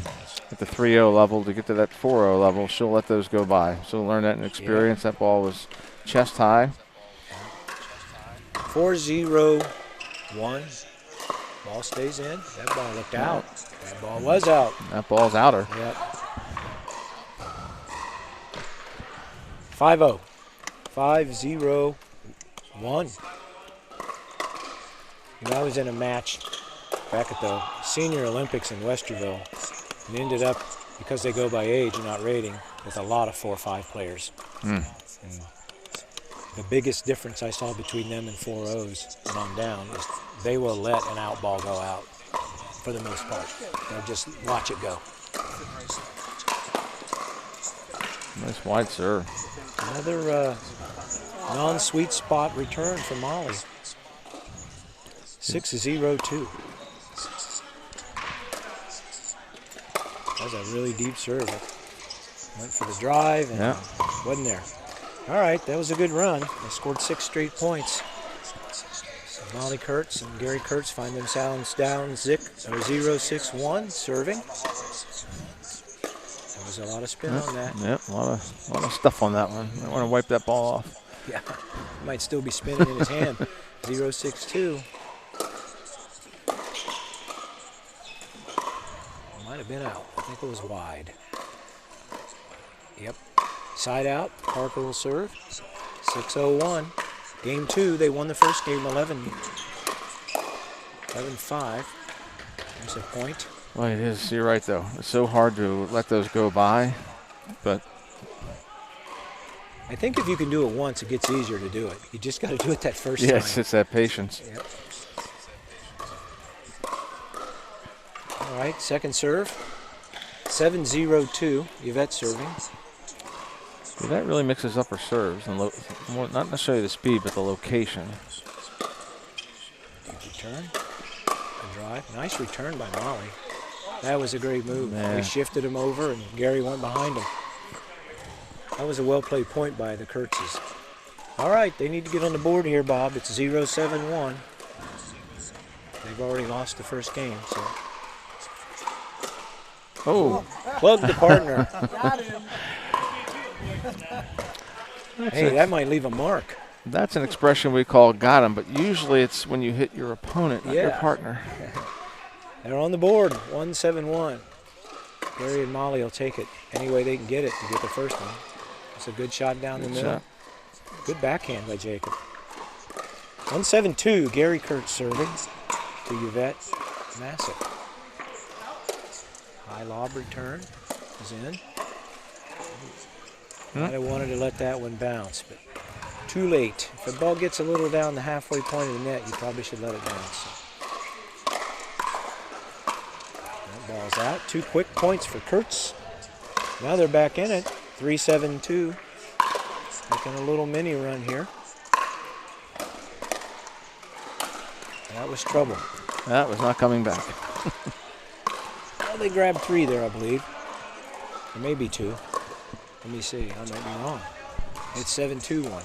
at the 3-0 level, to get to that 4-0 level, she'll let those go by. She'll learn that in experience. That ball was chest high. 4-0-1. Ball stays in. That ball looked out. That ball was out. That ball's outer. Yep. 5-0. 5-0-1. You know, I was in a match back at the Senior Olympics in Westerville and ended up, because they go by age and not rating, with a lot of 4 or 5 players. And the biggest difference I saw between them and 4-0s and on down is they will let an out ball go out for the most part. They'll just watch it go. Nice wide serve. Another non-sweet spot return for Molly. 6-0-2. That was a really deep serve. Went for the drive and wasn't there. All right, that was a good run. They scored 6 straight points. So Molly Kurtz and Gary Kurtz find themselves down 0-6-1 serving. There was a lot of spin on that. Yep, a lot of stuff on that one. I want to wipe that ball off. Yeah, might still be spinning in his hand. 0-6-2. Might have been out. I think it was wide. Yep. Side out. Parker will serve. 6-0-1. Game 2. They won the first game 11-5. There's a point. Well, it is. You're right, though. It's so hard to let those go by, but I think if you can do it once, it gets easier to do it. You just got to do it that first time. yes, it's that patience. Yep. All right, second serve. 7-0-2. Yvette serving. Yeah, that really mixes up her serves, and more, not necessarily the speed, but the location. Deep return. A drive. Nice return by Molly. That was a great move. Yeah. They shifted him over, and Gary went behind him. That was a well-played point by the Kurtzes. All right, they need to get on the board here, Bob. It's 0-7-1. They've already lost the first game, so. Oh, Plug the partner. Got him. Hey, that might leave a mark. that's an expression we call got him, but usually it's when you hit your opponent, not your Yeah. partner. They're on the board, 1-7-1. Gary and Molly will take it any way they can get it to get the first one. It's a good shot down the Good middle. shot. Good backhand by Jacob. 1-7-2, Gary Kurtz serving to Yvette Massett. High lob return is in. Might have wanted to let that one bounce, but too late. If the ball gets a little down the halfway point of the net, you probably should let it bounce. That ball's out. 2 quick points for Kurtz. Now they're back in it. 3-7-2. Making a little mini run here. That was trouble. That was not coming back. Well, they grabbed 3 there, I believe. Or maybe 2. Let me see. I might be wrong. It's 7-2-1.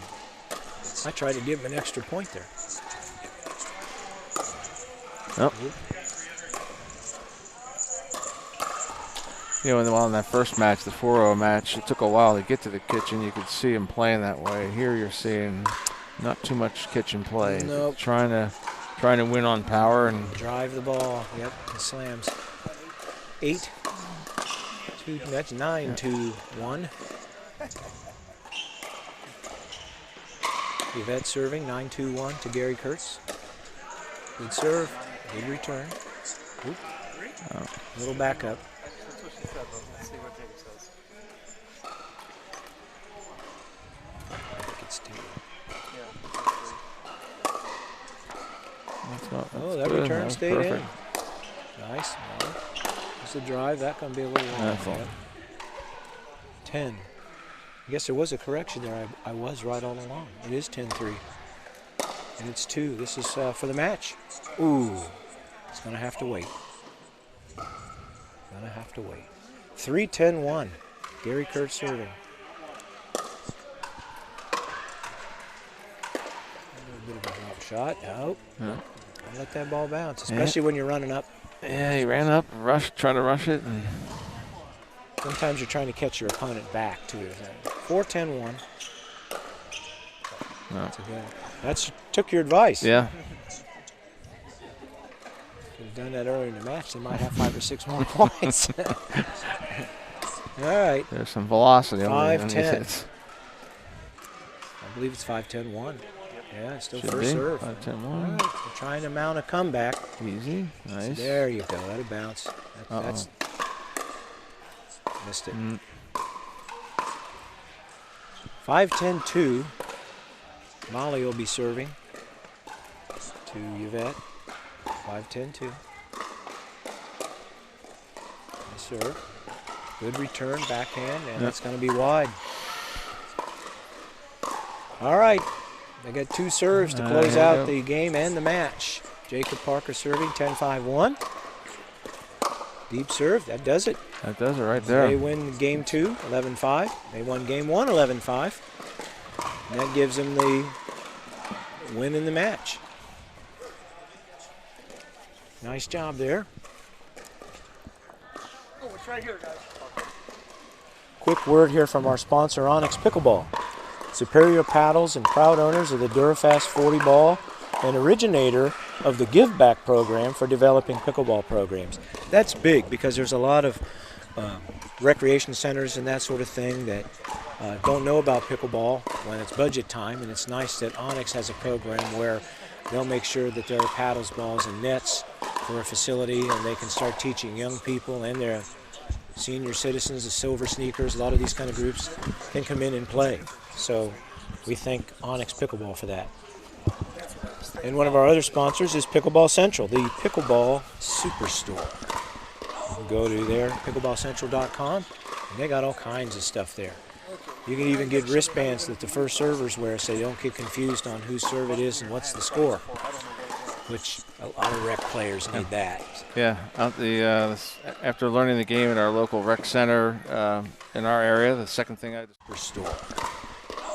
I tried to give him an extra point there. Nope. You know, in that first match, the 4-0 match, it took a while to get to the kitchen. You could see him playing that way. Here you're seeing not too much kitchen play. Nope. Trying to win on power and Drive the ball. Yep, and slams. 8. 2. That's 9-2-1. Yvette serving 9-2-1 to Gary Kurtz. Good serve. Good return. Oop. Little backup. That's what she said, but let's see what Jacob says. I think it's 2. Yeah. that's not, Oh, that's that good. return was stayed perfect. in. Nice. It's a drive. That can be a little long. That's all. Yep. 10. I guess there was a correction there. I was right all along. It is 10-3. And it's 2. This is for the match. Ooh, it's going to have to wait. Going to have to wait. 3-10-1. Gary Kurtz serving. A little bit of a drop shot. Nope. Don't let that ball bounce, especially when you're running up. Yeah, he ran up, trying to rush it. And sometimes you're trying to catch your opponent back, too. 4-10-1. no. That's took your advice. Yeah. Could have done that earlier in the match. They might have 5 or 6 more points. All right. There's some velocity. 5-10. I believe it's 5-10-1. Yeah, it's still first serve. 5-10-1. Right. We're trying to mount a comeback. Easy. Nice. So there you go. That'll bounce. That's missed it. 5-10-2. Molly will be serving to Yvette. 5-10-2. Nice serve. Good return, backhand, and that's going to be wide. All right. They got 2 serves to close out the game and the match. Jacob Parker serving 10-5-1. Deep serve. That does it. That does it right there. They win game 2, 11-5. They won game 1, 11-5. And that gives them the win in the match. Nice job there. Oh, it's right here, guys. Quick word here from our sponsor, Onyx Pickleball. Superior paddles and proud owners of the Durafast 40 ball and originator of the Give Back program for developing pickleball programs. That's big because there's a lot of recreation centers and that sort of thing that don't know about pickleball when it's budget time, and it's nice that Onyx has a program where they'll make sure that there are paddles, balls, and nets for a facility, and they can start teaching young people and their senior citizens, the Silver Sneakers, a lot of these kind of groups can come in and play. So we thank Onyx Pickleball for that. And one of our other sponsors is Pickleball Central, the Pickleball Superstore. You can go to there, pickleballcentral.com, and they got all kinds of stuff there. You can even get wristbands that the first servers wear so they don't get confused on whose serve it is and what's the score, which a lot of rec players need that. Yeah, after learning the game at our local rec center in our area, the second thing I just store.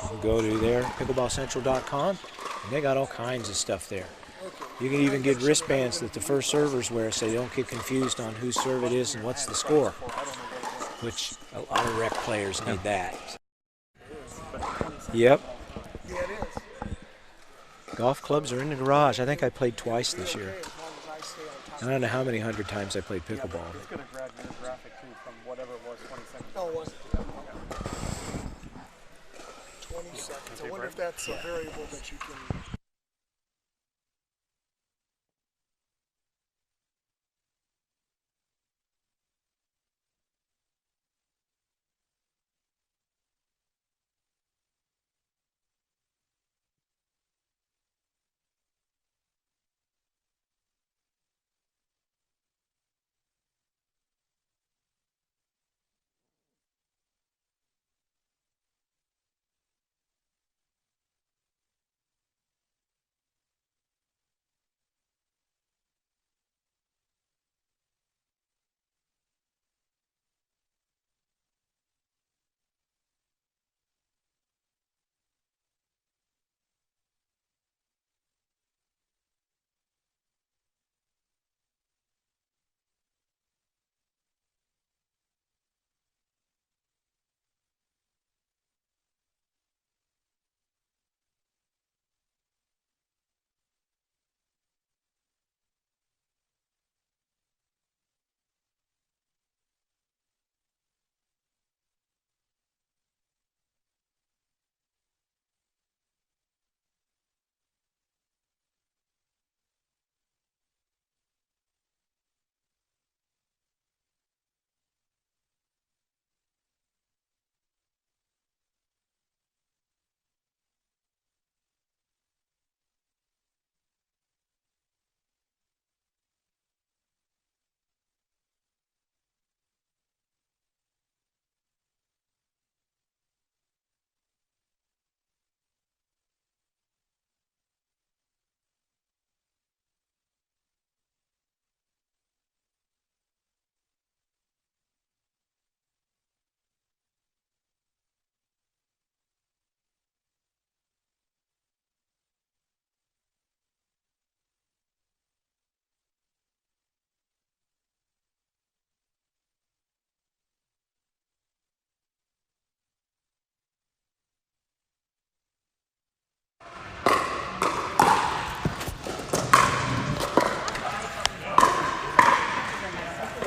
You can go to there, pickleballcentral.com, and they got all kinds of stuff there. You can even get wristbands that the first servers wear so they don't get confused on whose serve it is and what's the score, which a lot of rec players need that. Yep. Yeah, it is. Golf clubs are in the garage. I think I played twice this year. As long as I stay on top. I don't know how many 100 times I played pickleball. It's going to grab your graphic too from whatever it was 20 seconds. Oh, was it? 20 seconds. I wonder if that's a variable that you can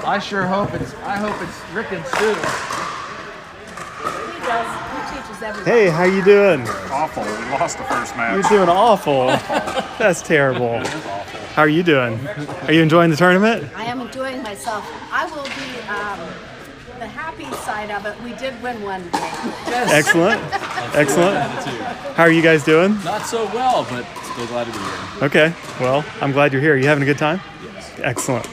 I sure hope it's Rick and Sue. He does. He teaches everybody. Hey, how you doing? Awful. We lost the first match. You're doing awful. That's terrible. How are you doing? Are you enjoying the tournament? I am enjoying myself. I will be the happy side of it. We did win one game. Excellent. Excellent. How are you guys doing? Not so well, but still glad to be here. Okay. Well, I'm glad you're here. You having a good time? Yes. Excellent.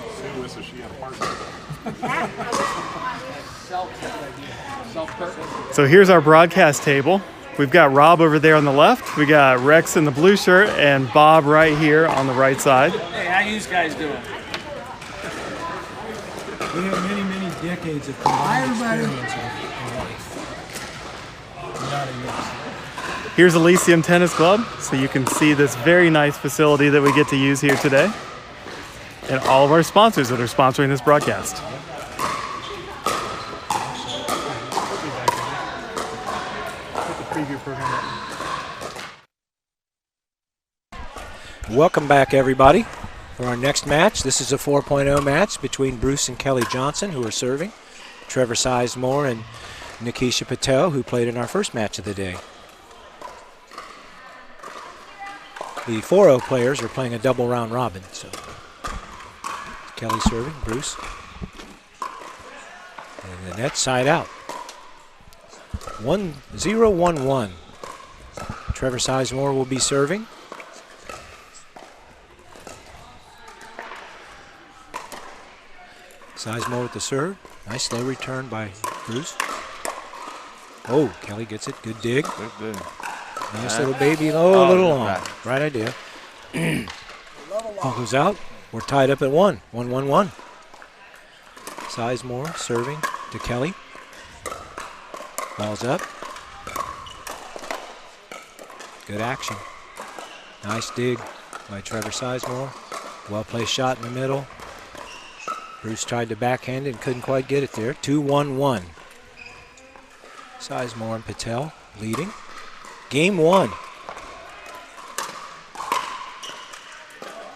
So here's our broadcast table. We've got Rob over there on the left. We got Rex in the blue shirt and Bob right here on the right side. Hey, how you guys doing? We have many, many decades of combined experience in life. Here's Elysium Tennis Club, so you can see this very nice facility that we get to use here today, and all of our sponsors that are sponsoring this broadcast. Welcome back, everybody, for our next match. This is a 4.0 match between Bruce and Kelly Johnson, who are serving, Trevor Sizemore and Nikisha Patel, who played in our first match of the day. The 4-0 players are playing a double round robin. So Kelly serving, Bruce. And the net side out. 1-0-1-1. Trevor Sizemore will be serving. Sizemore with the serve. Nice slow return by Bruce. Oh, Kelly gets it. Good dig. Good. Nice little baby. Oh, a little long. Right idea. Ball goes out. We're tied up at 1. 1-1-1. Sizemore serving to Kelly. Ball's up. Good action. Nice dig by Trevor Sizemore. Well-placed shot in the middle. Bruce tried to backhand it and couldn't quite get it there. 2-1-1. Sizemore and Patel leading. Game 1.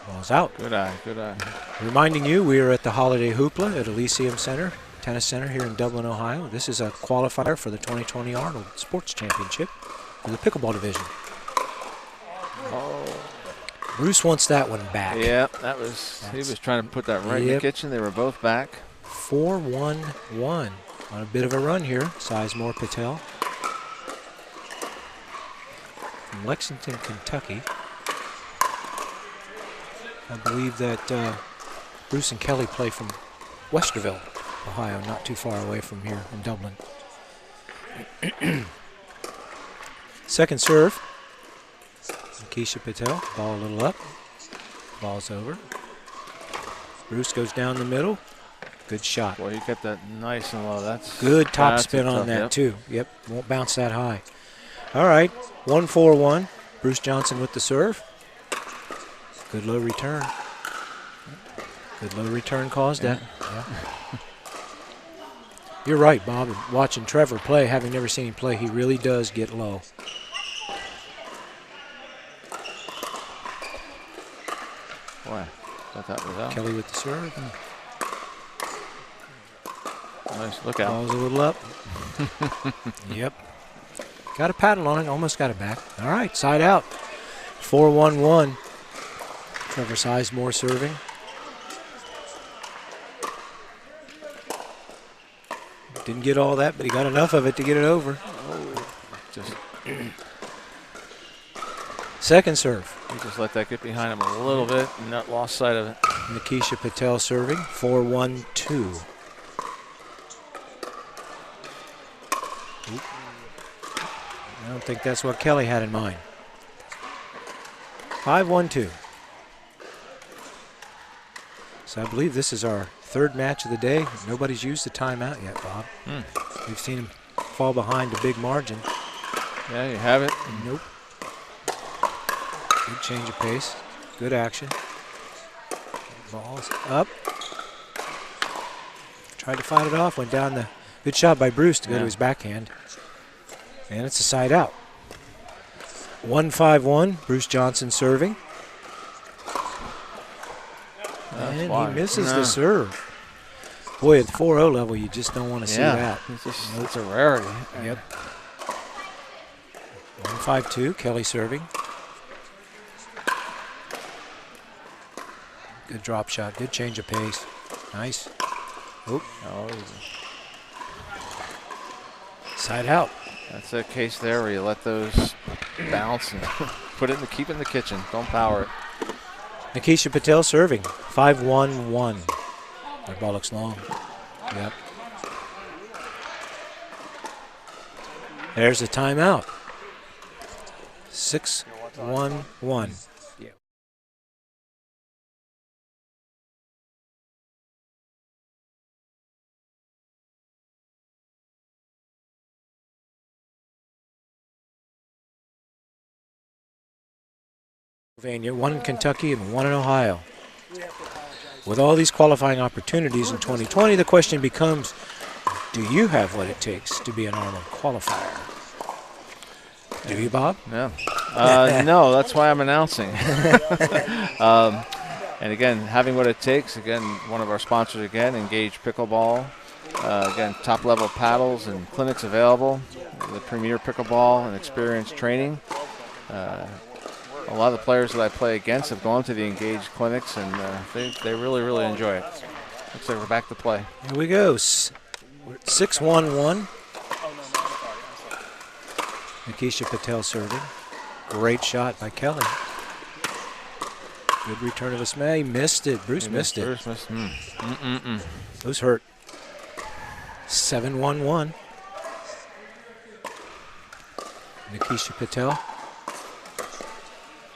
Ball's out. Good eye. Reminding you, we are at the Holiday Hoopla at Elysium Tennis Center here in Dublin, Ohio. This is a qualifier for the 2020 Arnold Sports Championship for the Pickleball Division. Bruce wants that one back. Yeah, he was trying to put that right in the kitchen. They were both back. 4-1-1. On a bit of a run here, Sizemore Patel. From Lexington, Kentucky. I believe that Bruce and Kelly play from Westerville, Ohio, not too far away from here in Dublin. Second serve. Nikisha Patel, ball a little up. Ball's over. Bruce goes down the middle. Good shot. Boy, you got that nice and low. That's good top spin on that too. Yep, won't bounce that high. All right, 1-4-1. Bruce Johnson with the serve. Good low return. Good low return caused that. Yeah. You're right, Bob. Watching Trevor play, having never seen him play, he really does get low. Boy, thought that was out. Kelly with the serve. Nice, look out. Ball's a little up. Yep. Got a paddle on it, almost got it back. All right, side out. 4-1-1. Trevor Sizemore serving. Didn't get all that, but he got enough of it to get it over. Second serve. He just let that get behind him a little bit and not lost sight of it. Nikisha Patel serving. 4-1-2. I don't think that's what Kelly had in mind. 5-1-2. So I believe this is our third match of the day. Nobody's used the timeout yet, Bob. We've seen him fall behind a big margin. Yeah, you have it. Nope. Good change of pace. Good action. Ball's up. Tried to fight it off. Went down the... Good shot by Bruce to go to his backhand. And it's a side out. 1-5-1. Bruce Johnson serving. And he misses the serve. Boy, at the 4-0 level, you just don't want to see that. It's a rarity. Yep. 1-5-2, Kelly serving. Good drop shot, good change of pace. Nice. Oop. Oh. Side out. That's a case there where you let those bounce and keep it in the kitchen. Don't power it. Nikisha Patel serving. 5-1-1. That ball looks long. Yep. There's a timeout. 6-1-1. Yeah. Pennsylvania, one in Kentucky and one in Ohio. With all these qualifying opportunities in 2020, the question becomes, do you have what it takes to be an Arnold qualifier? Do you, Bob? No. No, that's why I'm announcing. And again, having what it takes, again, one of our sponsors again, Engage Pickleball. Again, top-level paddles and clinics available. The premier pickleball and experience training. A lot of the players that I play against have gone to the Engage clinics, and they really, really enjoy it. Looks like we're back to play. Here we go. 6-1-1. Nikisha Patel serving. Great shot by Kelly. Good return of a smash. He missed it. Bruce missed it. Bruce missed. Those hurt. 7-1-1. Nikisha Patel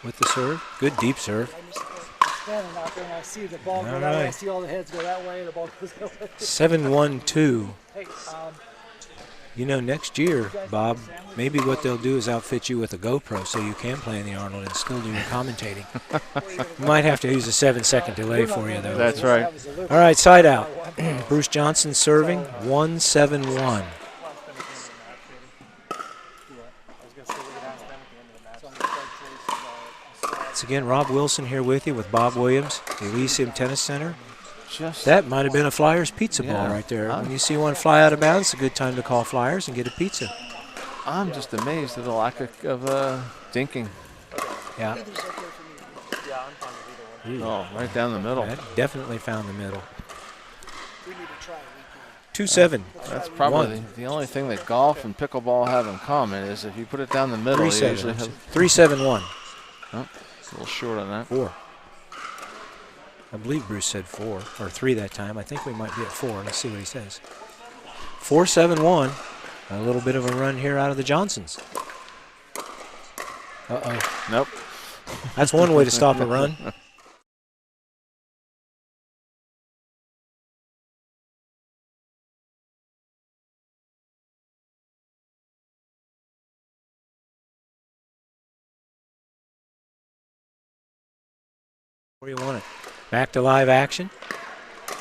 with the serve. Good deep serve. Standing out there and I see the ball go that way. I see all the heads go that way and the ball goes that way. 7-1-2. Hey, you know, next year, Bob, maybe what they'll do is outfit you with a GoPro so you can play in the Arnold and still do your commentating. You might have to use a 7-second delay for you, though. That's right. All right, side out. Bruce Johnson serving, 1-7-1. Once again, Rob Wilson here with you with Bob Williams, the Elysium Tennis Center. That might have been a Flyers pizza ball right there. When you see one fly out of bounds, it's a good time to call Flyers and get a pizza. I'm just amazed at the lack of dinking. Yeah. Oh, right down the middle. That definitely found the middle. 2-7. That's probably the only thing that golf and pickleball have in common is if you put it down the middle, you usually have 3-7-1. Oh, a little short on that. 4. I believe Bruce said 4 or 3 that time. I think we might be at 4. Let's see what he says. 4-7-1. A little bit of a run here out of the Johnsons. Uh-oh. Nope. That's one way to stop a run. Where do you want it? Back to live action.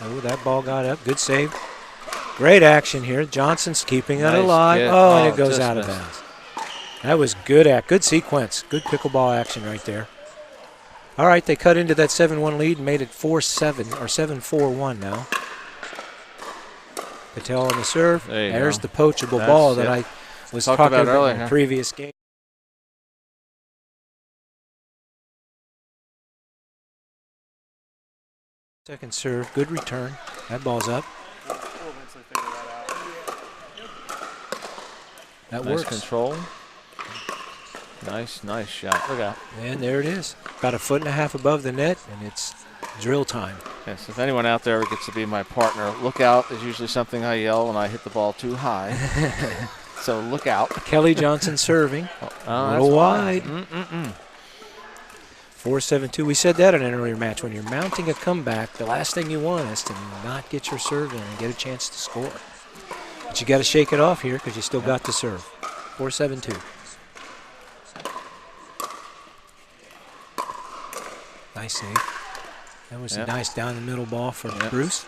Oh, that ball got up. Good save. Great action here. Johnson's keeping it alive. Oh, and it goes out of bounds. That was good good sequence. Good pickleball action right there. All right, they cut into that 7-1 lead and made it 4-7 or 7-4-1 now. Patel on the serve. There's the poachable ball that I was talking about earlier in the previous game. Second serve, good return. That ball's up. That nice works. Control. Nice shot. Look out. And there it is. About 1.5 feet above the net, and it's drill time. Yes, if anyone out there gets to be my partner, look out is usually something I yell when I hit the ball too high. So look out. Kelly Johnson serving. A little wide. 4-7-2. We said that in an earlier match. When you're mounting a comeback, the last thing you want is to not get your serve in and get a chance to score. But you got to shake it off here because you still got the serve. 4-7-2. Nice save. That was a nice down the middle ball for Bruce.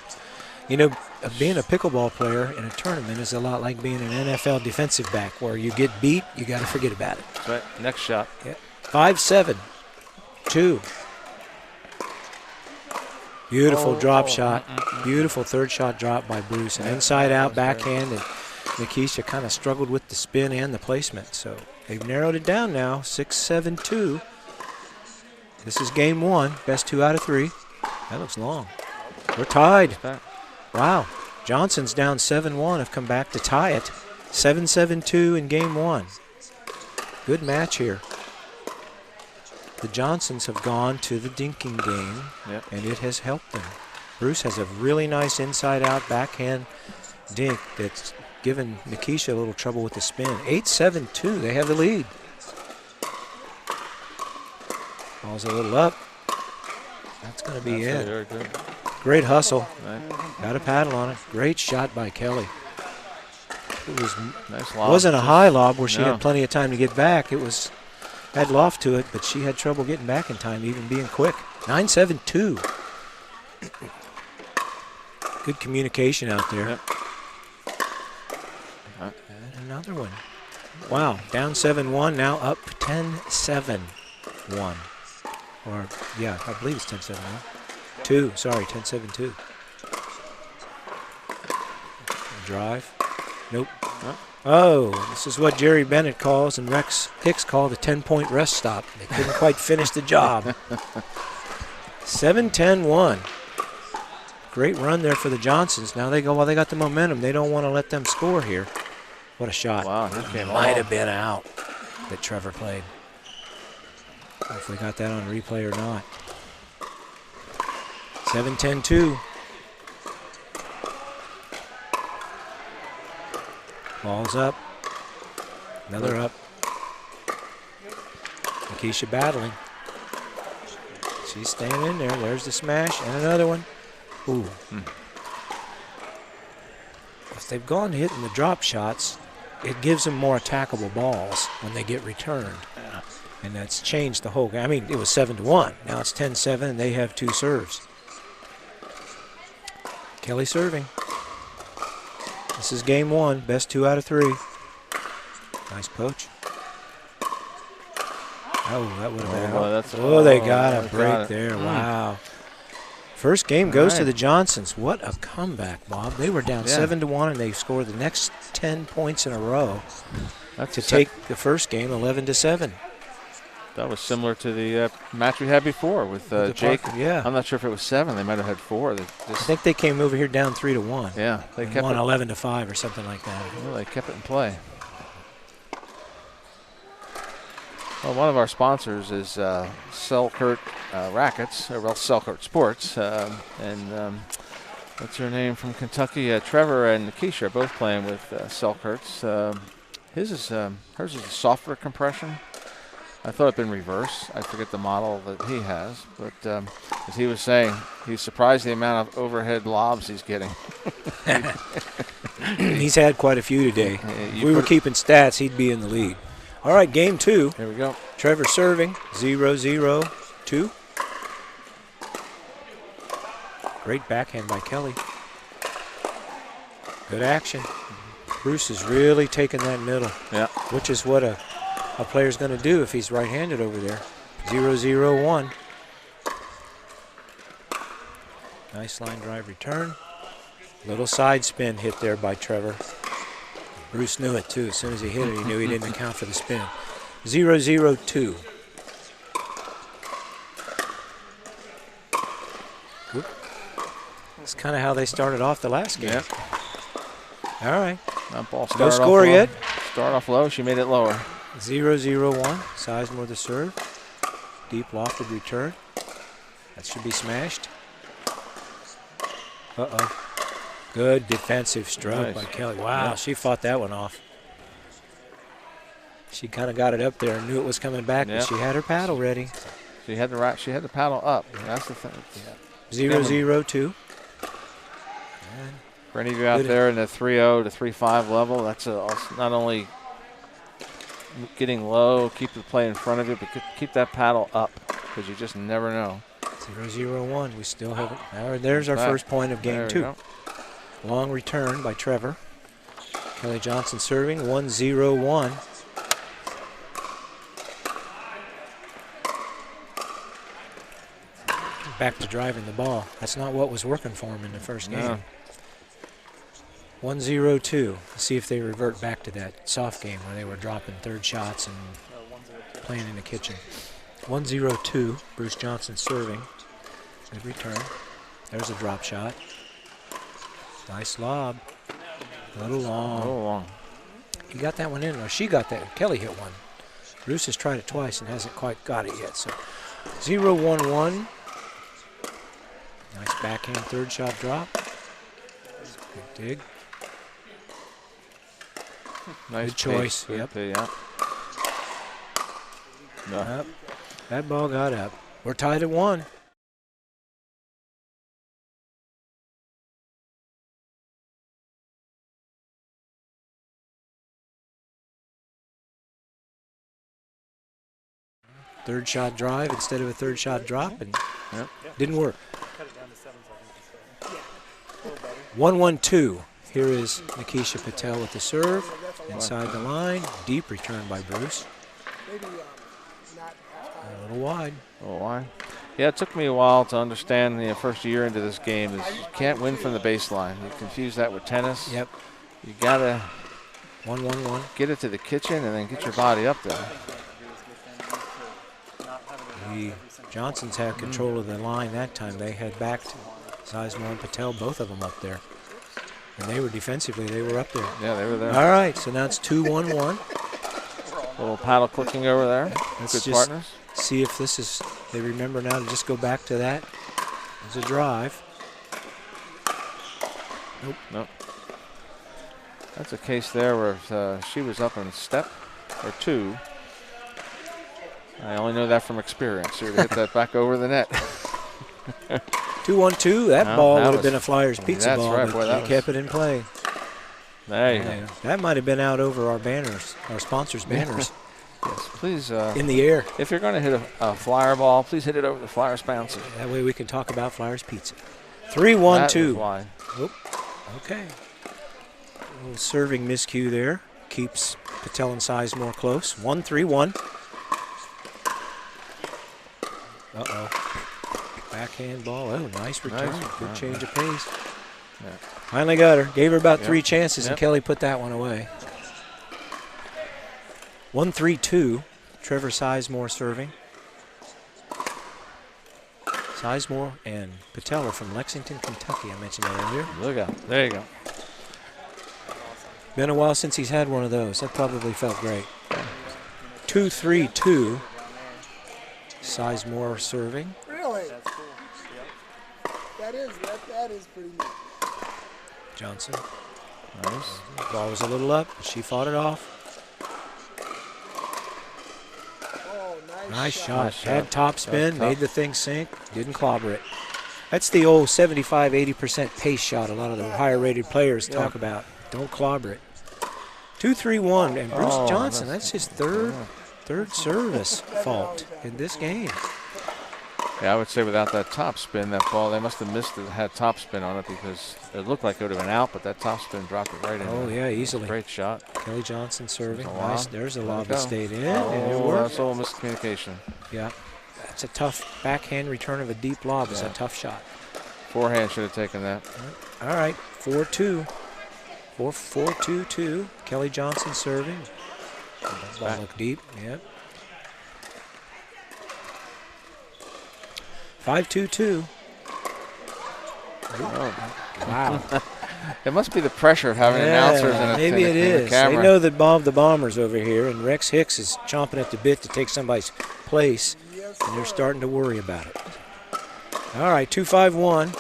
You know, being a pickleball player in a tournament is a lot like being an NFL defensive back, where you get beat, you got to forget about it. That's right. Next shot. 5-7-2. Beautiful drop shot. Beautiful third shot drop by Bruce. An inside out backhand, and Nikisha kind of struggled with the spin and the placement. So they've narrowed it down now, 6-7-2. This is game 1, best 2 out of 3. That looks long. We're tied. Wow. Johnson's down 7-1, have come back to tie it. 7-7-2 in game 1. Good match here. The Johnsons have gone to the dinking game, and it has helped them. Bruce has a really nice inside-out backhand dink that's given Nikisha a little trouble with the spin. 8-7-2, they have the lead. Ball's a little up. That's going to be it. Very good. Great hustle. Right. Got a paddle on it. Great shot by Kelly. It was Nice lob. wasn't a high lob where she No. had plenty of time to get back. It was had loft to it, but she had trouble getting back in time, even being quick. 9-7-2. Good communication out there. Yep. And another one. Wow, down 7-1, now up 10-7-1. Or, yeah, I believe it's 10-7-1. 2, sorry, 10-7-2. Drive. Nope. Oh, this is what Jerry Bennett calls and Rex Hicks called a 10-point rest stop. They couldn't quite finish the job. 7-10-1. Great run there for the Johnsons. Now they go, well, they got the momentum. They don't want to let them score here. What a shot. Wow, that came Might off. have been out that Trevor played. If we got that on replay or not. 7-10-2. Ball's up. Another up. Nikisha battling. She's staying in there. There's the smash and another one. Ooh. If they've gone hitting the drop shots, it gives them more attackable balls when they get returned. And that's changed the whole game. I mean, it was 7-1. Now it's 10-7, and they have 2 serves. Kelly serving. This is game 1, best 2 out of 3. Nice poach. Oh, that would have been out. Oh, they got a break there. Wow. First game goes to the Johnsons. What a comeback, Bob. They were down 7-1, and they scored the next 10 points in a row to take the first game 11-7. That was similar to the match we had before with Jake. Yeah. I'm not sure if it was 7. They might have had 4. I think they came over here down 3-1. Yeah, they kept won it 11-5 or something like that. Well, they kept it in play. Well, one of our sponsors is Selkirk Rackets, or well, Selkirk Sports, and what's her name from Kentucky? Trevor and Nikisha are both playing with Selkirk's. Hers is a software compression. I thought it'd been reverse. I forget the model that he has, but as he was saying, he's surprised the amount of overhead lobs he's getting. He's had quite a few today. If we were keeping stats, he'd be in the lead. All right, game 2. Here we go. Trevor serving, 0-0-2. Great backhand by Kelly. Good action. Bruce is really taking that middle. Yeah. Which is what a player's going to do if he's right-handed over there. 0-0-1. Nice line drive return. Little side spin hit there by Trevor. Bruce knew it too. As soon as he hit it, he knew he didn't account for the spin. 0-0-2. That's kind of how they started off the last game. Yep. All right. That ball No started score off low. yet. Started off low. She made it lower. 0-0-1. Sizemore the serve. Deep lofted return. That should be smashed. Uh-oh. Good defensive stroke by Kelly. Wow, Yeah. she fought that one off. She kind of got it up there and knew it was coming back, but she had her paddle ready. She had the paddle up. That's the thing. 0-0-2. For any of you out there in the 3-0 to 3-5 level, that's not only getting low, keep the play in front of you, but keep that paddle up because you just never know. 0-0-1. We still have it. There's our first point of game 2. Long return by Trevor. Kelly Johnson serving. 1-0-1. back to driving the ball. That's not what was working for him in the first game. 1-0-2. See if they revert back to that soft game where they were dropping third shots and playing in the kitchen. 1-0-2. Bruce Johnson serving. Good return. There's a drop shot. Nice lob. A little long. He got that one in, or she got that. Kelly hit one. Bruce has tried it twice and hasn't quite got it yet. So 0-1-1. Nice backhand third shot drop. Good dig. Nice good choice. Yep. Yep. That ball got up. We're tied at 1. Third shot drive instead of a third shot drop, and didn't work. 1-1-2. Here is Nikisha Patel with the serve. Inside the line. Deep return by Bruce. A little wide. Yeah, it took me a while to understand the first year into this game is you can't win from the baseline. You confuse that with tennis. Yep. You got to 1-1-1. get it to the kitchen and then get your body up there. The Johnsons had control of the line that time. They had backed Sizemore and Patel, both of them up there. And they were defensively, they were up there. Yeah, they were there. All right, so now it's 2-1-1. Little paddle clicking over there. Let's Good just partners. see if this is, they remember now to just go back to that. There's a drive. Nope. That's a case there where she was up in step or 2. I only know that from experience. She would hit that back over the net. 2-1-2. That ball would have been a Flyers pizza ball, right, but boy, they kept it in play. There you go. That might have been out over our banners, our sponsors' banners. Yes, please. In the air. If you're going to hit a Flyer ball, please hit it over the Flyer sponsor. That way we can talk about Flyers pizza. 3-1-2. Wide. Okay. A little serving miscue there. Keeps Patel and Sizemore close. 1-3-1. Backhand ball. Oh, nice return. Good change of pace. Yeah. Finally got her. Gave her about 3 chances, and Kelly put that one away. 1-3-2. Trevor Sizemore serving. Sizemore and Patel are from Lexington, Kentucky. I mentioned that earlier. Look out. There you go. Been a while since he's had one of those. That probably felt great. 2-3-2. Sizemore serving. Really? That is pretty neat. Johnson. Nice. Ball was a little up, but she fought it off. Oh, nice shot. Had top spin, made the thing sink, didn't clobber it. That's the old 75-80% pace shot a lot of the higher rated players talk about. Don't clobber it. 2-3-1, and Bruce Johnson, that's his third service fault in this game. Yeah, I would say without that top spin, that ball, they must have missed it, had top spin on it because it looked like it would have been out, but that top spin dropped it right in. Oh, yeah, easily. Great shot. Kelly Johnson serving. Nice. There's a lob that stayed in. And it worked. That's all miscommunication. Yeah. That's a tough backhand return of a deep lob. Is a tough shot. Forehand should have taken that. All right, 4-2. 4-2-2. Kelly Johnson serving. Ball look deep. Yep. 5-2-2. Oh. Wow. It must be the pressure of having announcers and maybe it is. They know that Bob the Bomber's over here, and Rex Hicks is chomping at the bit to take somebody's place, and they're starting to worry about it. All right, 2-5-1.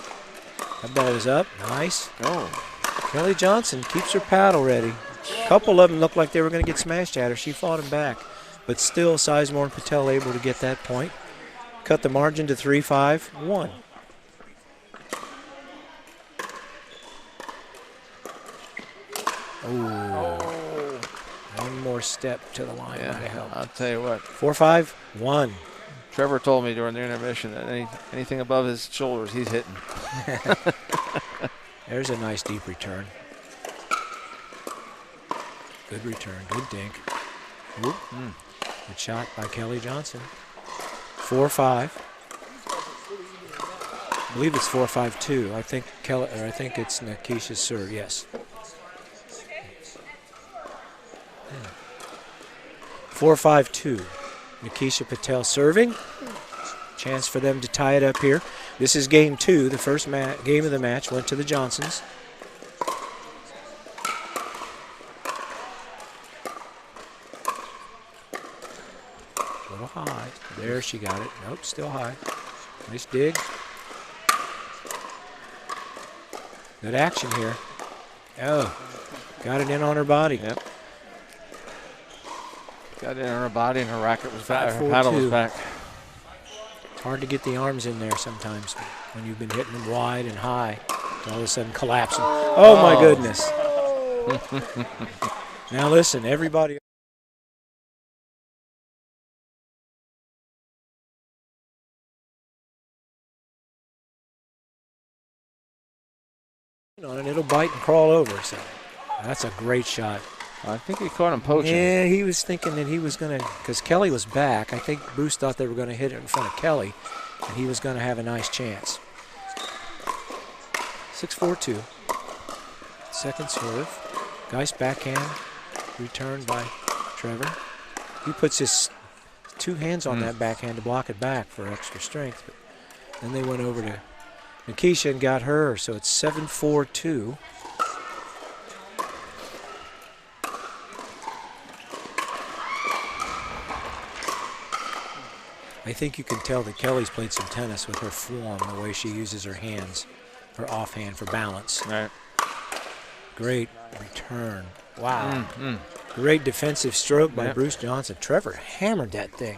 That ball is up. Nice. Kelly Johnson keeps her paddle ready. A couple of them looked like they were going to get smashed at her. She fought him back. But still, Sizemore and Patel able to get that point. Cut the margin to 3-5-1. One more step to the line might have helped. I'll tell you what. 4-5-1. Trevor told me during the intermission that anything above his shoulders, he's hitting. There's a nice deep return. Good return, good dink. Good shot by Kelly Johnson. 4-5. I believe it's 4-5-2. I think I think it's Nikisha's serve. Yes. 4-5-2. Nikisha Patel serving. Chance for them to tie it up here. This is game 2. The first game of the match went to the Johnsons. A little high. There, she got it. Nope, still high. Nice dig. Good action here. Oh, got it in on her body. Yep. Got it on her body and her racket was back. 5-4-2. Her paddle was back. Hard to get the arms in there sometimes when you've been hitting them wide and high. All of a sudden collapsing. Oh my goodness. Now listen, everybody. On it, it'll bite and crawl over. So that's a great shot. I think he caught him poaching. Yeah, he was thinking that he was going to, because Kelly was back. I think Bruce thought they were going to hit it in front of Kelly, and he was going to have a nice chance. 6-4-2. Second serve. Nice backhand. Returned by Trevor. He puts his 2 hands on that backhand to block it back for extra strength. But then they went over to Nikisha and got her, so it's 7-4-2. I think you can tell that Kelly's played some tennis with her form, the way she uses her hands, her offhand for balance. Right. Great return. Wow. Great defensive stroke by Bruce Johnson. Trevor hammered that thing.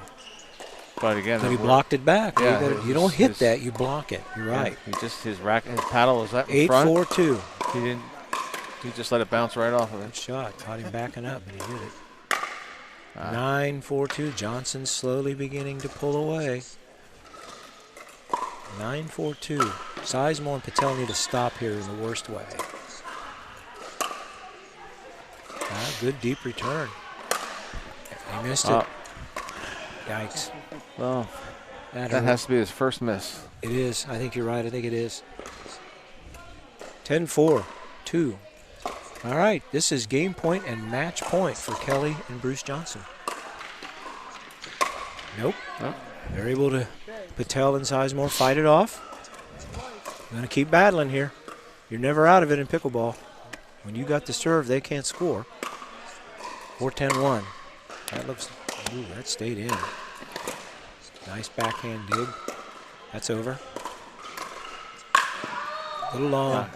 But again, But he blocked it back. Yeah, you don't hit that, you block it. You're right. He just his paddle was up in front. 8-4-2. He just let it bounce right off of Good it. shot. Caught him backing up, but he did it. 9-4-2. Johnson slowly beginning to pull away. 9-4-2. Sizemore and Patel need to stop here in the worst way. Good deep return. He missed it. Yikes. Well, that has to be his first miss. It is. I think you're right. I think it is. 10-4-2. All right. This is game point and match point for Kelly and Bruce Johnson. Nope. They're able to, Patel and Sizemore, fight it off. Going to keep battling here. You're never out of it in pickleball. When you got the serve, they can't score. 4-10-1. That looks, ooh, that stayed in. Nice backhand dig. That's over. A little long.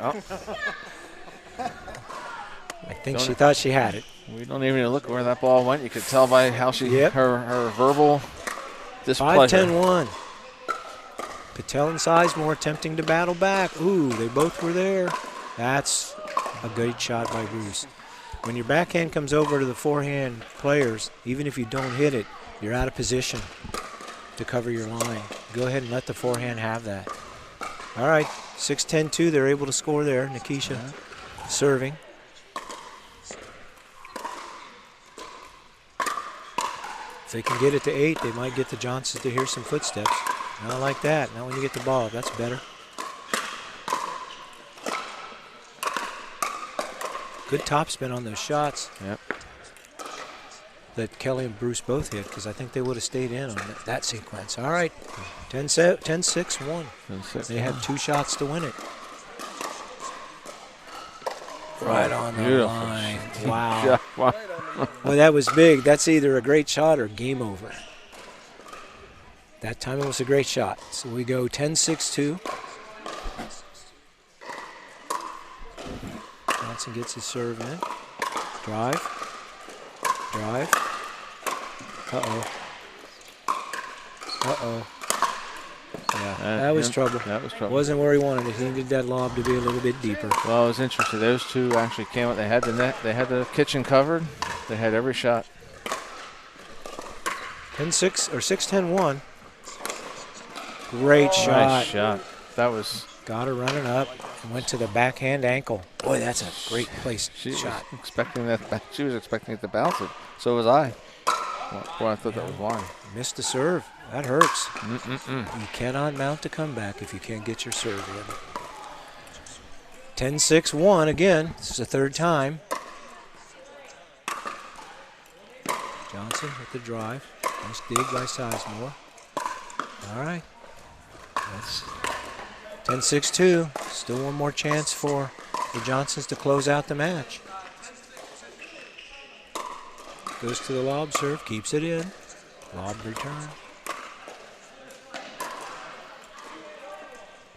I think she thought she had it. We don't even look where that ball went. You could tell by how she her verbal displeasure. 5-10-1. Patel and Sizemore attempting to battle back. Ooh, they both were there. That's a great shot by Bruce. When your backhand comes over to the forehand players, even if you don't hit it, you're out of position to cover your line. Go ahead and let the forehand have that. All right, 6-10-2. They're able to score there. Nikisha serving. If they can get it to 8, they might get the Johnsons to hear some footsteps. Not like that. Not when you get the ball. That's better. Good topspin on those shots. Yep. That Kelly and Bruce both hit, because I think they would have stayed in on that sequence. All right, 10-6-1. They had 2 shots to win it. Right on the line. Wow. Wow. Well, that was big. That's either a great shot or game over. That time it was a great shot. So we go 10-6-2. Johnson gets his serve in. Drive. Yeah, that was trouble. That was trouble. Wasn't where he wanted it. He needed that lob to be a little bit deeper. Well, it was interesting. Those two actually came out. They had the net. They had the kitchen covered. They had every shot. 10-6 or 6-10-1. Great shot. Nice shot. That was. Got her running up and went to the backhand ankle. Boy, that's a great place shot. Expecting that. She was expecting it to bounce it. So was I. Well, I thought that was wide. Missed the serve. That hurts. You cannot mount a comeback if you can't get your serve in. 10-6-1 again. This is the third time. Johnson with the drive. Nice dig by Sizemore. All right. That's 10-6-2. Still one more chance for the Johnsons to close out the match. Goes to the lob serve, keeps it in. Lob return.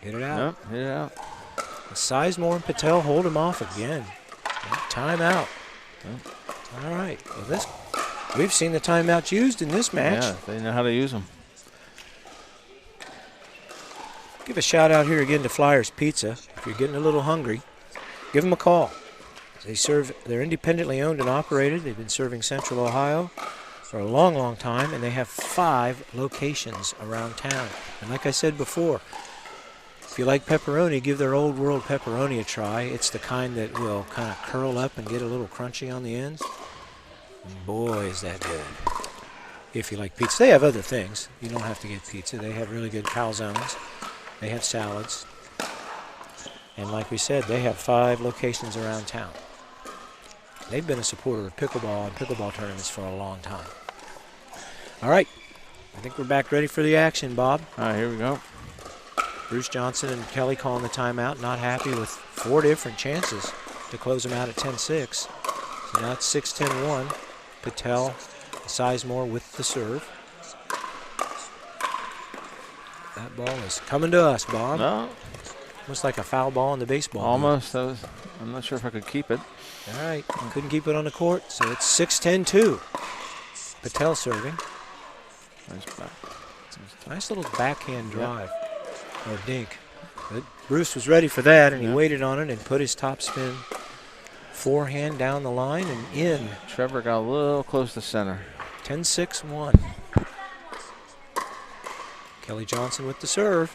Hit it out. Yep, hit it out. Sizemore and Patel hold him off again. Timeout. Yep. All right. Well, we've seen the timeouts used in this match. Yeah, they know how to use them. Give a shout out here again to Flyers Pizza. If you're getting a little hungry, give them a call. They're independently owned and operated. They've been serving Central Ohio for a long, long time, and they have 5 locations around town. And like I said before, if you like pepperoni, give their Old World pepperoni a try. It's the kind that will kind of curl up and get a little crunchy on the ends. Boy, is that good. If you like pizza. They have other things. You don't have to get pizza. They have really good calzones. They have salads. And like we said, they have 5 locations around town. They've been a supporter of pickleball and pickleball tournaments for a long time. All right. I think we're back ready for the action, Bob. All right, here we go. Bruce Johnson and Kelly calling the timeout. Not happy with 4 different chances to close them out at 10-6. So now it's 6-10-1. Patel, Sizemore with the serve. That ball is coming to us, Bob. No. Looks like a foul ball in the baseball. Almost. I'm not sure if I could keep it. All right. Couldn't keep it on the court, so it's 6-10-2. Patel serving. Nice little backhand drive. Or dink. But Bruce was ready for that, and he waited on it and put his topspin forehand down the line and in. Trevor got a little close to center. 10-6-1. Kelly Johnson with the serve.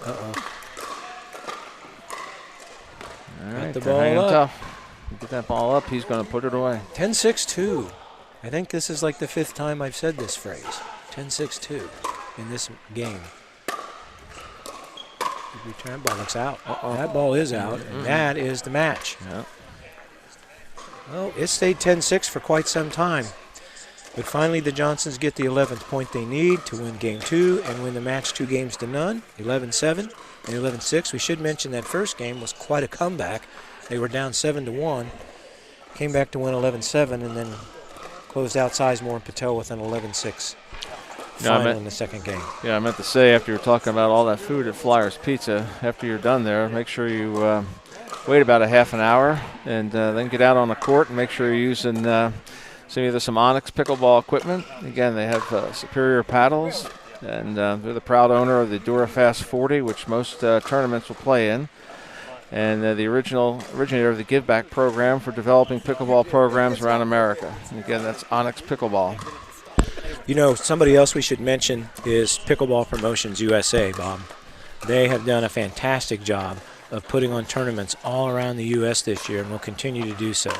Uh-oh. All right, the ball up. Tough. Get that ball up, he's going to put it away. 10-6-2. I think this is like the 5th time I've said this phrase. 10-6-2 in this game. Return ball looks out. That ball is out, and that is the match. Yep. Well, it stayed 10-6 for quite some time. But finally, the Johnsons get the 11th point they need to win Game 2 and win the match 2-0, 11-7 and 11-6. We should mention that first game was quite a comeback. They were down 7-1, came back to win 11-7, and then closed out Sizemore and Patel with an 11-6 final in the second game. Yeah, I meant to say, after you're talking about all that food at Flyers Pizza, after you're done there, make sure you wait about a half an hour and then get out on the court and make sure you're using either some Onyx pickleball equipment. Again, they have superior paddles, and they're the proud owner of the DuraFast 40, which most tournaments will play in. And the originator of the Give Back program for developing pickleball programs around America. And again, that's Onyx Pickleball. You know, somebody else we should mention is Pickleball Promotions USA, Bob. They have done a fantastic job of putting on tournaments all around the U.S. this year and will continue to do so.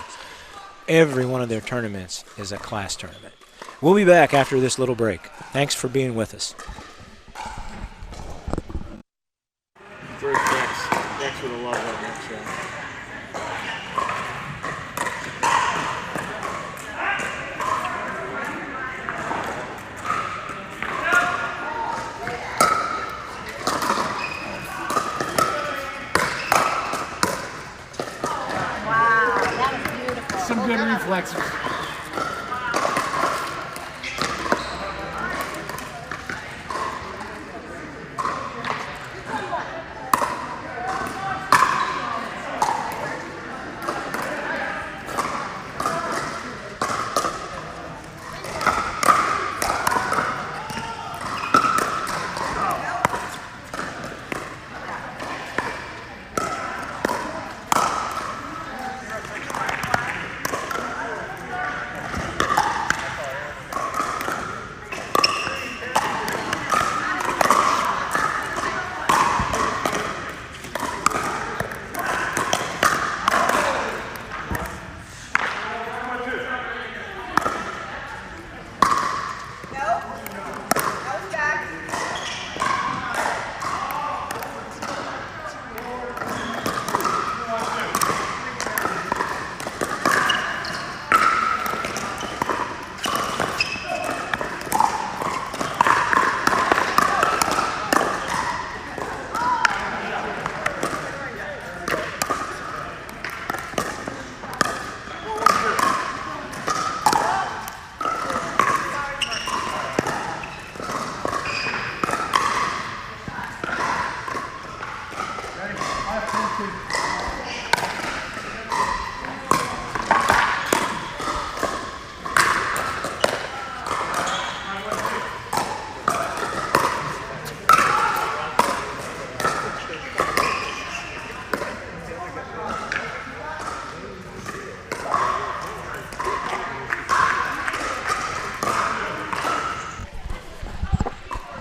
Every one of their tournaments is a class tournament. We'll be back after this little break. Thanks for being with us. Rex would have loved that next show. Wow, that was beautiful. Some good reflexes.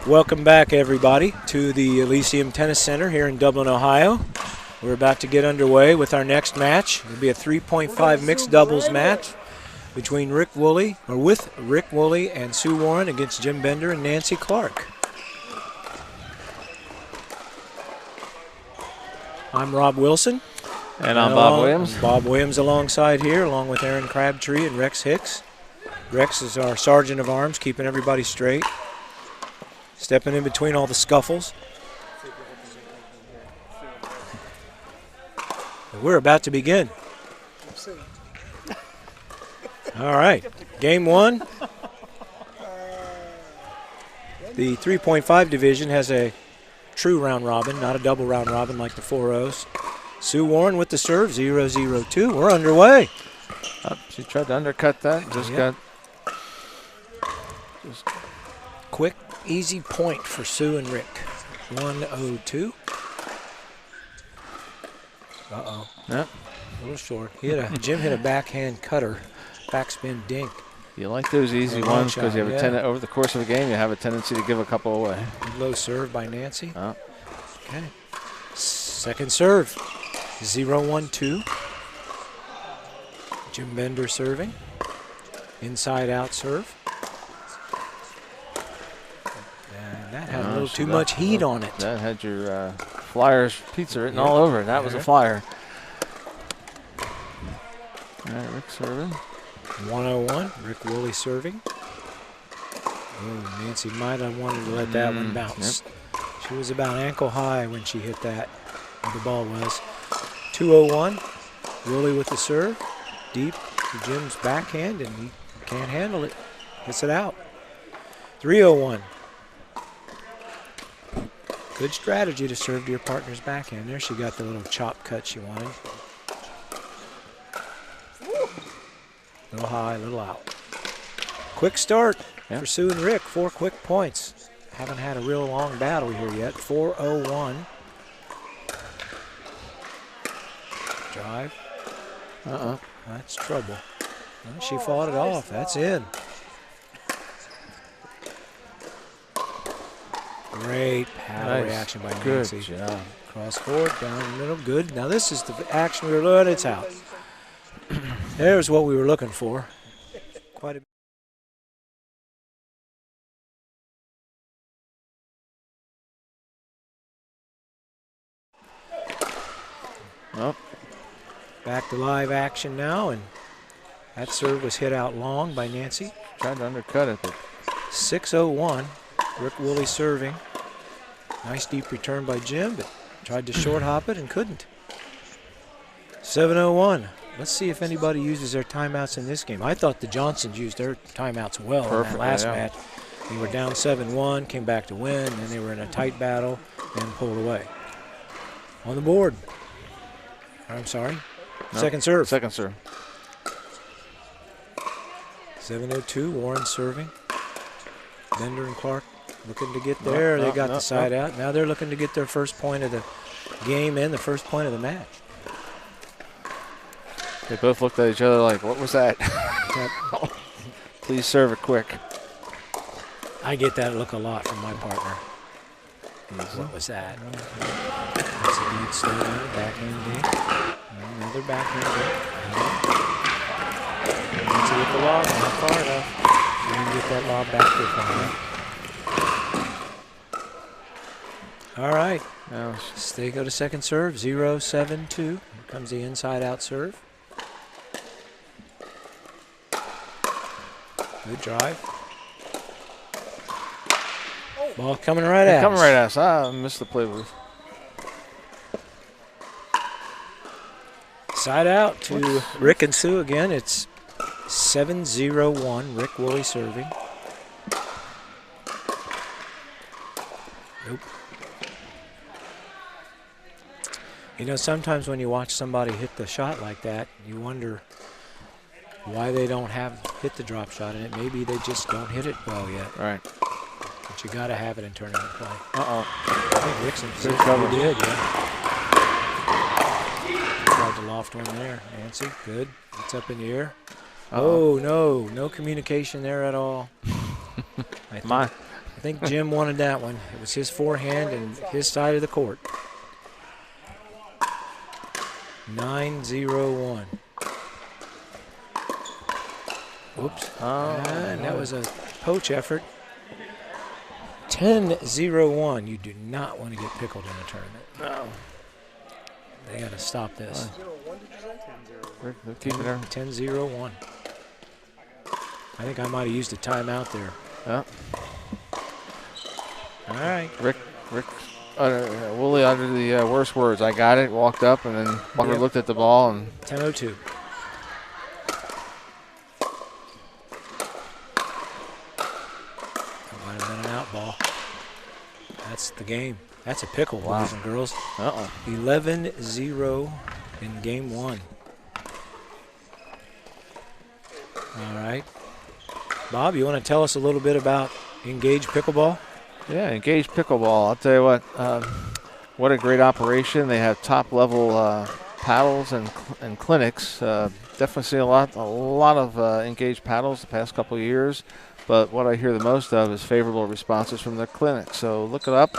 Welcome back, everybody, to the Elysium Tennis Center here in Dublin, Ohio. We're about to get underway with our next match. It'll be a 3.5 mixed doubles match between with Rick Woolley and Sue Warren against Jim Bender and Nancy Clark. I'm Rob Wilson. And I'm Bob Williams. Bob Williams alongside here, along with Aaron Crabtree and Rex Hicks. Rex is our sergeant of arms, keeping everybody straight, stepping in between all the scuffles. We're about to begin. All right, game one. The 3.5 division has a true round robin, not a double round robin like the 4-0s. Sue Warren with the serve, 0-0-2. We're underway. She tried to undercut that. Just got quick, easy point for Sue and Rick. 1-0-2. Uh-oh. Yep. A little short. Jim hit a backhand cutter, backspin dink. You like those easy ones because you have over the course of a game, you have a tendency to give a couple away. Low serve by Nancy. Oh. Okay. Second serve. 0-1-2. Jim Bender serving. Inside out serve. And that had a little too much heat on it. That had your Flyers pizza written all over it. That was a Flyer. All right, Rick serving. 1-0-1. Rick Woolley serving. Oh, Nancy might have wanted to let that one bounce. Yep. She was about ankle high when she hit that, where the ball was. 2-0-1. Woolley with the serve. Deep to Jim's backhand, and he can't handle it. Gets it out. 3-0-1. Good strategy to serve to your partner's backhand. There she got the little chop cut she wanted. A little high, a little out. Quick start for Sue and Rick. 4 quick points. Haven't had a real long battle here yet. 4-0-1. Drive. That's trouble. Well, she fought it off. That's in. Great paddle reaction by Nancy. Good job. Cross court, down the middle. Good. Now this is the action we were looking at. It's out. There's what we were looking for. Quite a bit. Oh. Back to live action now, and that serve was hit out long by Nancy. Tried to undercut it. 6-0-1. Rick Woolley serving. Nice deep return by Jim, but tried to short hop it and couldn't. 7-0-1. Let's see if anybody uses their timeouts in this game. I thought the Johnsons used their timeouts well in that last match. They were down 7-1, came back to win, and they were in a tight battle and pulled away. On the board. I'm sorry. Second serve. Second serve. 7-0-2. Warren serving. Bender and Clark looking to get there. They got the side out. Now they're looking to get their first point of the game and the first point of the match. They both looked at each other like, what was that? Please serve it quick. I get that look a lot from my partner. What was that? That's a good slow down, backhand dink. Another backhand dink. Once you get the lob, not far enough. You can get that lob back there far enough. All right. Now they go to second serve, 0-7-2. Here comes the inside out serve. Good drive. Ball coming right at us. Coming right at us. I missed the play move. Side out to Rick and Sue again. It's 7-0-1. Rick Woolley serving. Nope. You know, sometimes when you watch somebody hit the shot like that, you wonder why they don't hit the drop shot in it. Maybe they just don't hit it well yet. Right. But you got to have it in tournament play. Uh-oh. I think Rickson probably did, Tried to loft one there. Nancy, good. It's up in the air. Oh, no. No communication there at all. I think Jim wanted that one. It was his forehand and his side of the court. 9-0-1. Oops. And that was a poach effort. 10-0-1. You do not want to get pickled in a tournament. No. They got to stop this. 10-0-1. I think I might have used a timeout there. Yeah. All right. Rick, Woolley under the worst words. I got it, walked up, and then Walker looked at the ball. And 10-0-2. That might have been an out ball. That's the game. That's a pickle, boys and girls. 11-0 in game one. All right. Bob, you want to tell us a little bit about Engage Pickleball? Yeah, Engage Pickleball. I'll tell you what a great operation. They have top-level paddles and clinics. Definitely see a lot of Engage paddles the past couple of years. But what I hear the most of is favorable responses from their clinics. So look it up.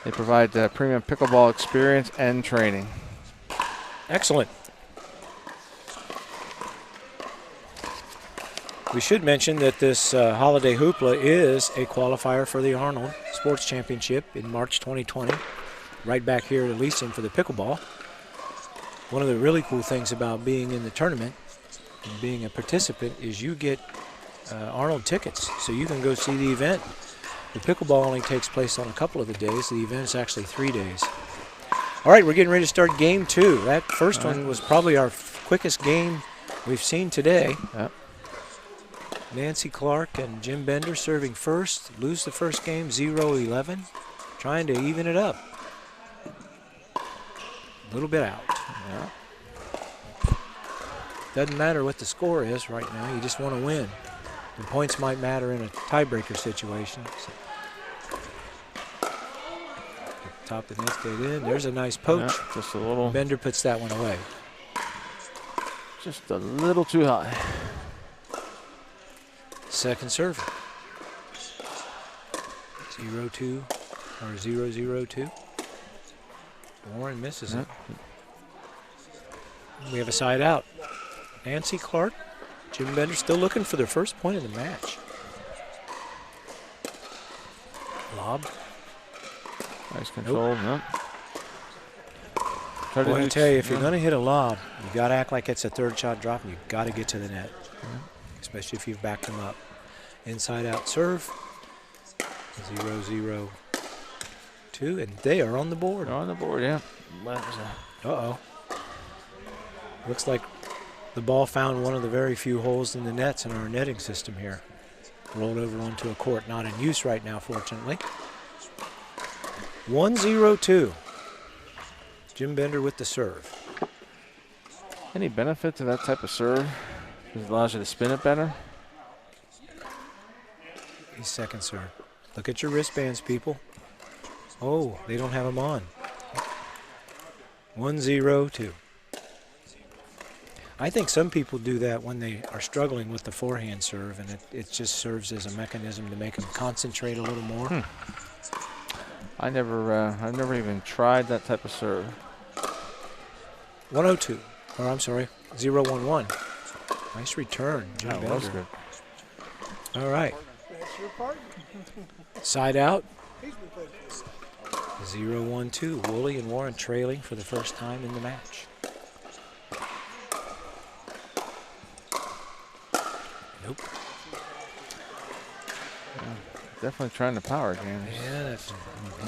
They provide premium pickleball experience and training. Excellent. We should mention that this Holiday Hoopla is a qualifier for the Arnold Sports Championship in March 2020, right back here at Elysium for the pickleball. One of the really cool things about being in the tournament and being a participant is you get Arnold tickets, so you can go see the event. The pickleball only takes place on a couple of the days. The event's actually 3 days. All right, we're getting ready to start game two. That first one was probably our quickest game we've seen today. Yep. Nancy Clark and Jim Bender serving first. Lose the first game, 0-11. Trying to even it up. A little bit out. Yeah. Doesn't matter what the score is right now. You just want to win. The points might matter in a tiebreaker situation. So. Top of the net stayed in. There's a nice poach. Yeah, just a little. Bender puts that one away. Just a little too high. Second serve. 0-2 or 0-0-2. Warren misses it. We have a side out. Nancy Clark, Jim Bender still looking for their first point of the match. Lob. Nice control. Nope. I want to tell you, if you're going to hit a lob, you got to act like it's a third shot drop, and you got to get to the net, especially if you've backed them up. Inside out serve. 0-0-2, and they are on the board. They're on the board, yeah. Uh-oh. Looks like the ball found one of the very few holes in the nets in our netting system here. Rolled over onto a court not in use right now, fortunately. 1-0-2. Jim Bender with the serve. Any benefit to that type of serve? It allows you to spin it better. He's second serve. Look at your wristbands, people. Oh, they don't have them on. 1-0-2. I think some people do that when they are struggling with the forehand serve, and it just serves as a mechanism to make them concentrate a little more. I've never even tried that type of serve. 1-0-2. Or I'm sorry, 0-1-1. Nice return, Jim Bender. That was good. All right. That's your part. Side out. He's been playing this. 0-1-2. Woolley and Warren trailing for the first time in the match. Nope. Definitely trying the power game. Yeah, that's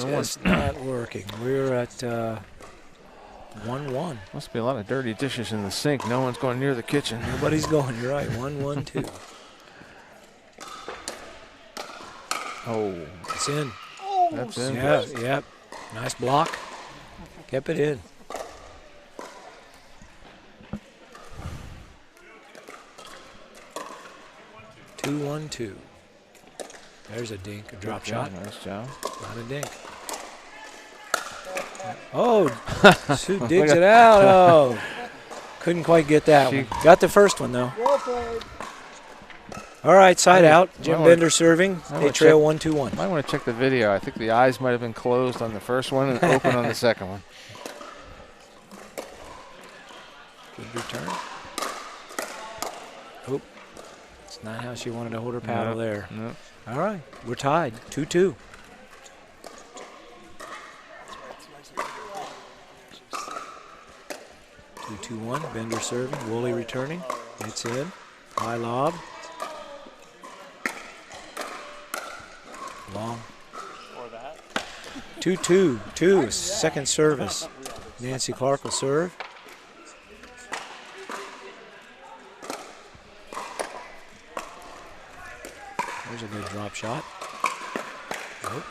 just not working. We're at 1-1. Must be a lot of dirty dishes in the sink. No one's going near the kitchen. Nobody's going. You're right. 1-1-2. Oh, It's in. that's in. Yeah, yep. Nice block. Kept it in. Two, 1-2. There's a dink, a drop shot. Nice job. Not a dink. Oh, Sue digs it out. Oh, couldn't quite get that one. Got the first one, though. Well played. All right, side out. I Jim wanna- Bender serving. I They wanna trail check- 1-2-1. I want to check the video. I think the eyes might have been closed on the first one and open on the second one. Good return. Oh, it's not how she wanted to hold her paddle there. No. All right, we're tied, 2-2. Two, 2-1. Bender serving. Woolley returning. It's in. High lob. Long. 2-2. Second service. Nancy Clark will serve. There's a good drop shot. Nope.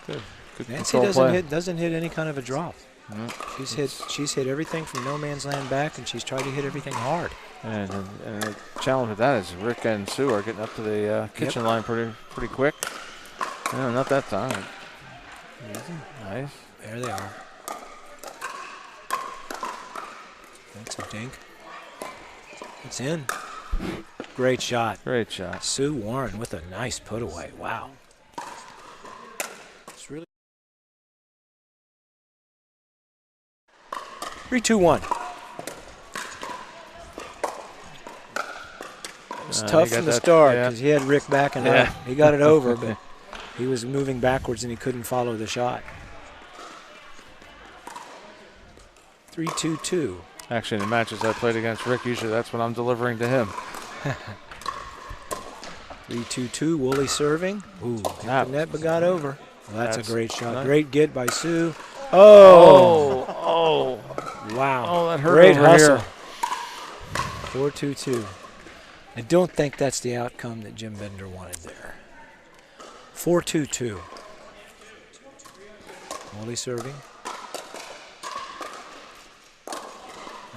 Good Nancy control play. doesn't hit any kind of a drop. No. She's hit everything from no man's land back, and she's tried to hit everything hard. And the challenge with that is Rick and Sue are getting up to the kitchen line pretty quick. No, not that time. Easy. Nice. There they are. That's a dink. It's in. Great shot. Great shot. Sue Warren with a nice put away. Wow. It's really 3-2-1. It was tough from the start because he had Rick backing up. He got it over, but he was moving backwards and he couldn't follow the shot. 3-2-2. Actually, in the matches I played against Rick, usually that's what I'm delivering to him. 3-2-2. Woolley serving. Ooh, hit the net but got over. Well, that's a great shot. Nice. Great get by Sue. Oh! Wow. Oh, that hurt Great over hustle. here. 4-2-2. I don't think that's the outcome that Jim Bender wanted there. 4-2-2. Woolley serving.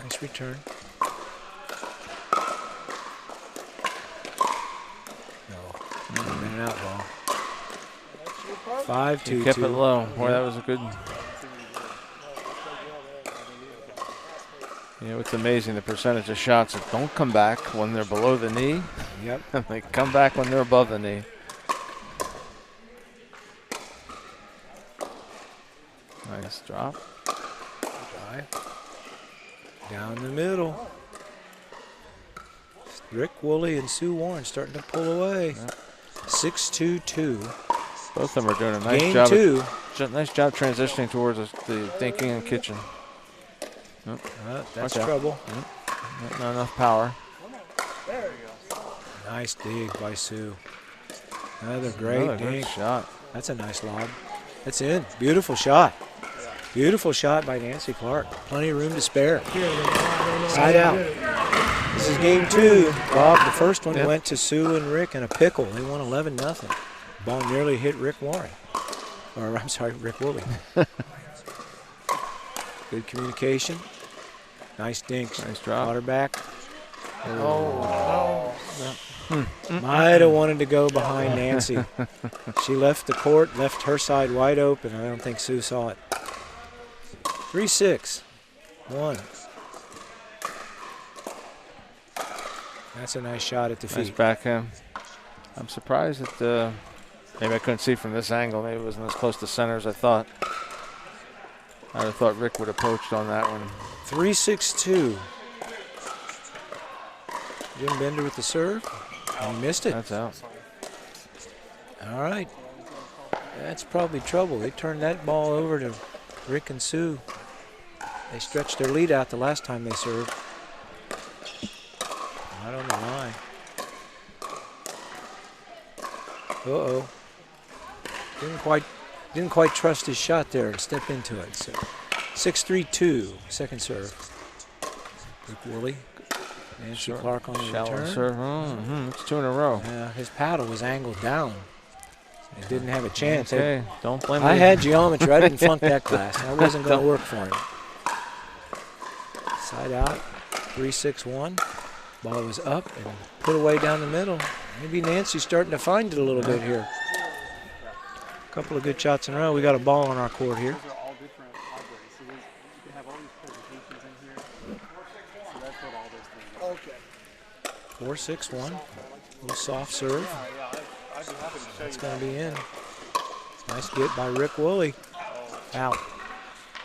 Nice return. No, been an outlaw. 5-2-2. He kept it low. Boy, that was a good. You know, it's amazing the percentage of shots that don't come back when they're below the knee. Yep. And they come back when they're above the knee. Nice drop. Drive. Down the middle. Rick Woolley and Sue Warren starting to pull away. 6-2-2. Both of them are doing a nice Game job. two. Nice job transitioning towards the thinking and kitchen. That's trouble. Not enough power. Nice dig by Sue. Another great dig. Shot. That's a nice lob. That's in. Beautiful shot. Beautiful shot by Nancy Clark. Plenty of room to spare. Side out. This is game two. Bob, the first one went to Sue and Rick in a pickle. They won 11-0. Ball nearly hit Rick Warren. Or, I'm sorry, Rick Woolley. Good communication. Nice dinks. Nice drop. Water back. Might have wanted to go behind Nancy. She left the court, left her side wide open. I don't think Sue saw it. 3-6. 1. That's a nice shot at the Nice feet. backhand. I'm surprised that maybe I couldn't see from this angle. Maybe it wasn't as close to center as I thought. I would have thought Rick would have poached on that one. 3-6-2. Jim Bender with the serve. And he missed it. That's out. All right. That's probably trouble. They turned that ball over to Rick and Sue. They stretched their lead out the last time they served. Right on the line. Uh-oh. Didn't quite trust his shot there and step into it. So 6-3-2, second serve. Rick Woolley. Nancy Clark on the Shallow return. serve. It's 2 in a row. Yeah, his paddle was angled down. It didn't have a chance. Okay, don't blame me. I had geometry. I didn't flunk that class. That wasn't going to work for him. Side out. 3-6-1. Ball was up and put away down the middle. Maybe Nancy's starting to find it a little bit here. A couple of good shots in a row. We got a ball on our court here. Those are all different libraries. So you have all these presentations in here. So that's what all those things are. Okay. 4-6-1. Little soft serve. I'd be happy to show It's you going that. to be in. Nice get by Rick Woolley. Out.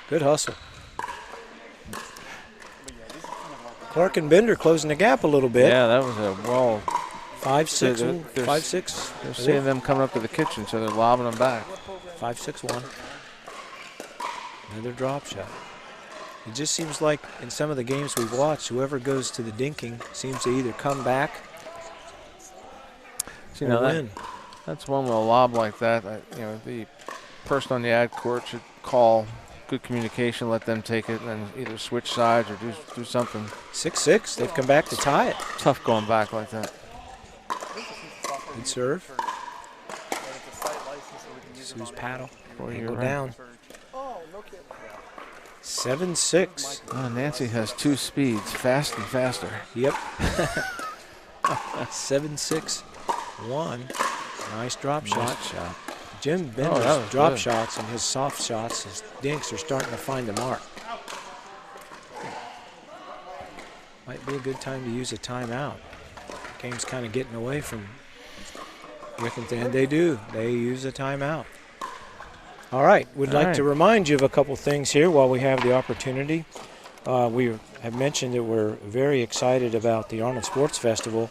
Good hustle. Clark and Bender closing the gap a little bit. Yeah, that was a well. 5-6, They're 5-6. They're seeing them coming up to the kitchen, so they're lobbing them back. 5-6-1. Another drop shot. It just seems like in some of the games we've watched, whoever goes to the dinking seems to either come back So, or win. That's one with a lob like that. The person on the ad court should call good communication, let them take it, and either switch sides or do something. 6-6. They've come back to tie it. Tough going back like that. Good serve. Sue's paddle. Angle down. 7-6. Oh, Nancy has two speeds, fast and faster. Yep. 7-6-1. Nice drop shot. Jim Bender's drop good. shots and his soft shots, his dinks are starting to find the mark. Might be a good time to use a timeout. Game's kind of getting away from Rick and Dan. They do. They use a timeout. All right. We'd like to remind you of a couple things here while we have the opportunity. We have mentioned that we're very excited about the Arnold Sports Festival.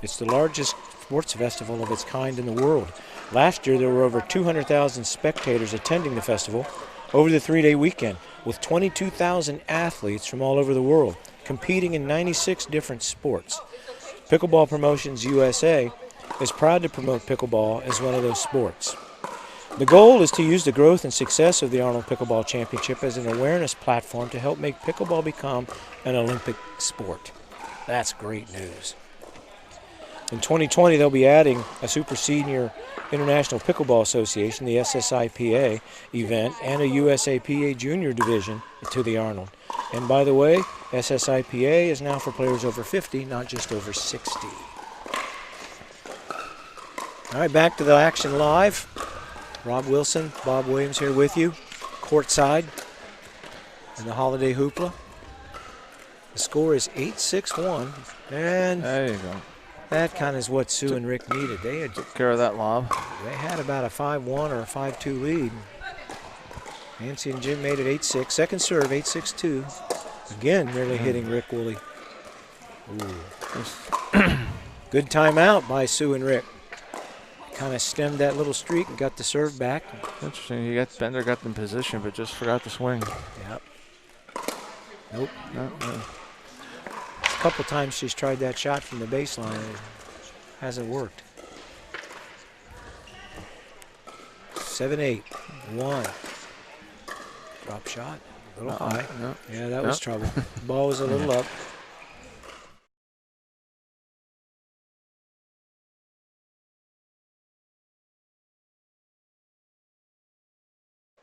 It's the largest sports festival of its kind in the world. Last year, there were over 200,000 spectators attending the festival over the 3-day weekend, with 22,000 athletes from all over the world competing in 96 different sports. Pickleball Promotions USA is proud to promote pickleball as one of those sports. The goal is to use the growth and success of the Arnold Pickleball Championship as an awareness platform to help make pickleball become an Olympic sport. That's great news. In 2020, they'll be adding a Super Senior International Pickleball Association, the SSIPA event, and a USAPA Junior Division to the Arnold. And by the way, SSIPA is now for players over 50, not just over 60. All right, back to the action live. Rob Wilson, Bob Williams here with you, courtside in the Holiday Hoopla. The score is 8-6-1, and there you go. That kind of is what Sue and Rick needed. They had took care of that lob. They had about a 5-1 or a 5-2 lead. Nancy and Jim made it 8-6. Second serve, 8-6-2. Again, nearly hitting Rick Woolley. Good timeout by Sue and Rick. Kind of stemmed that little streak and got the serve back. Interesting. Bender got in position, but just forgot to swing. Yep. Nope. No. A couple times she's tried that shot from the baseline. It hasn't worked. 7-8. 1. Drop shot. A little high. No. Yeah, that was trouble. Ball was a little up.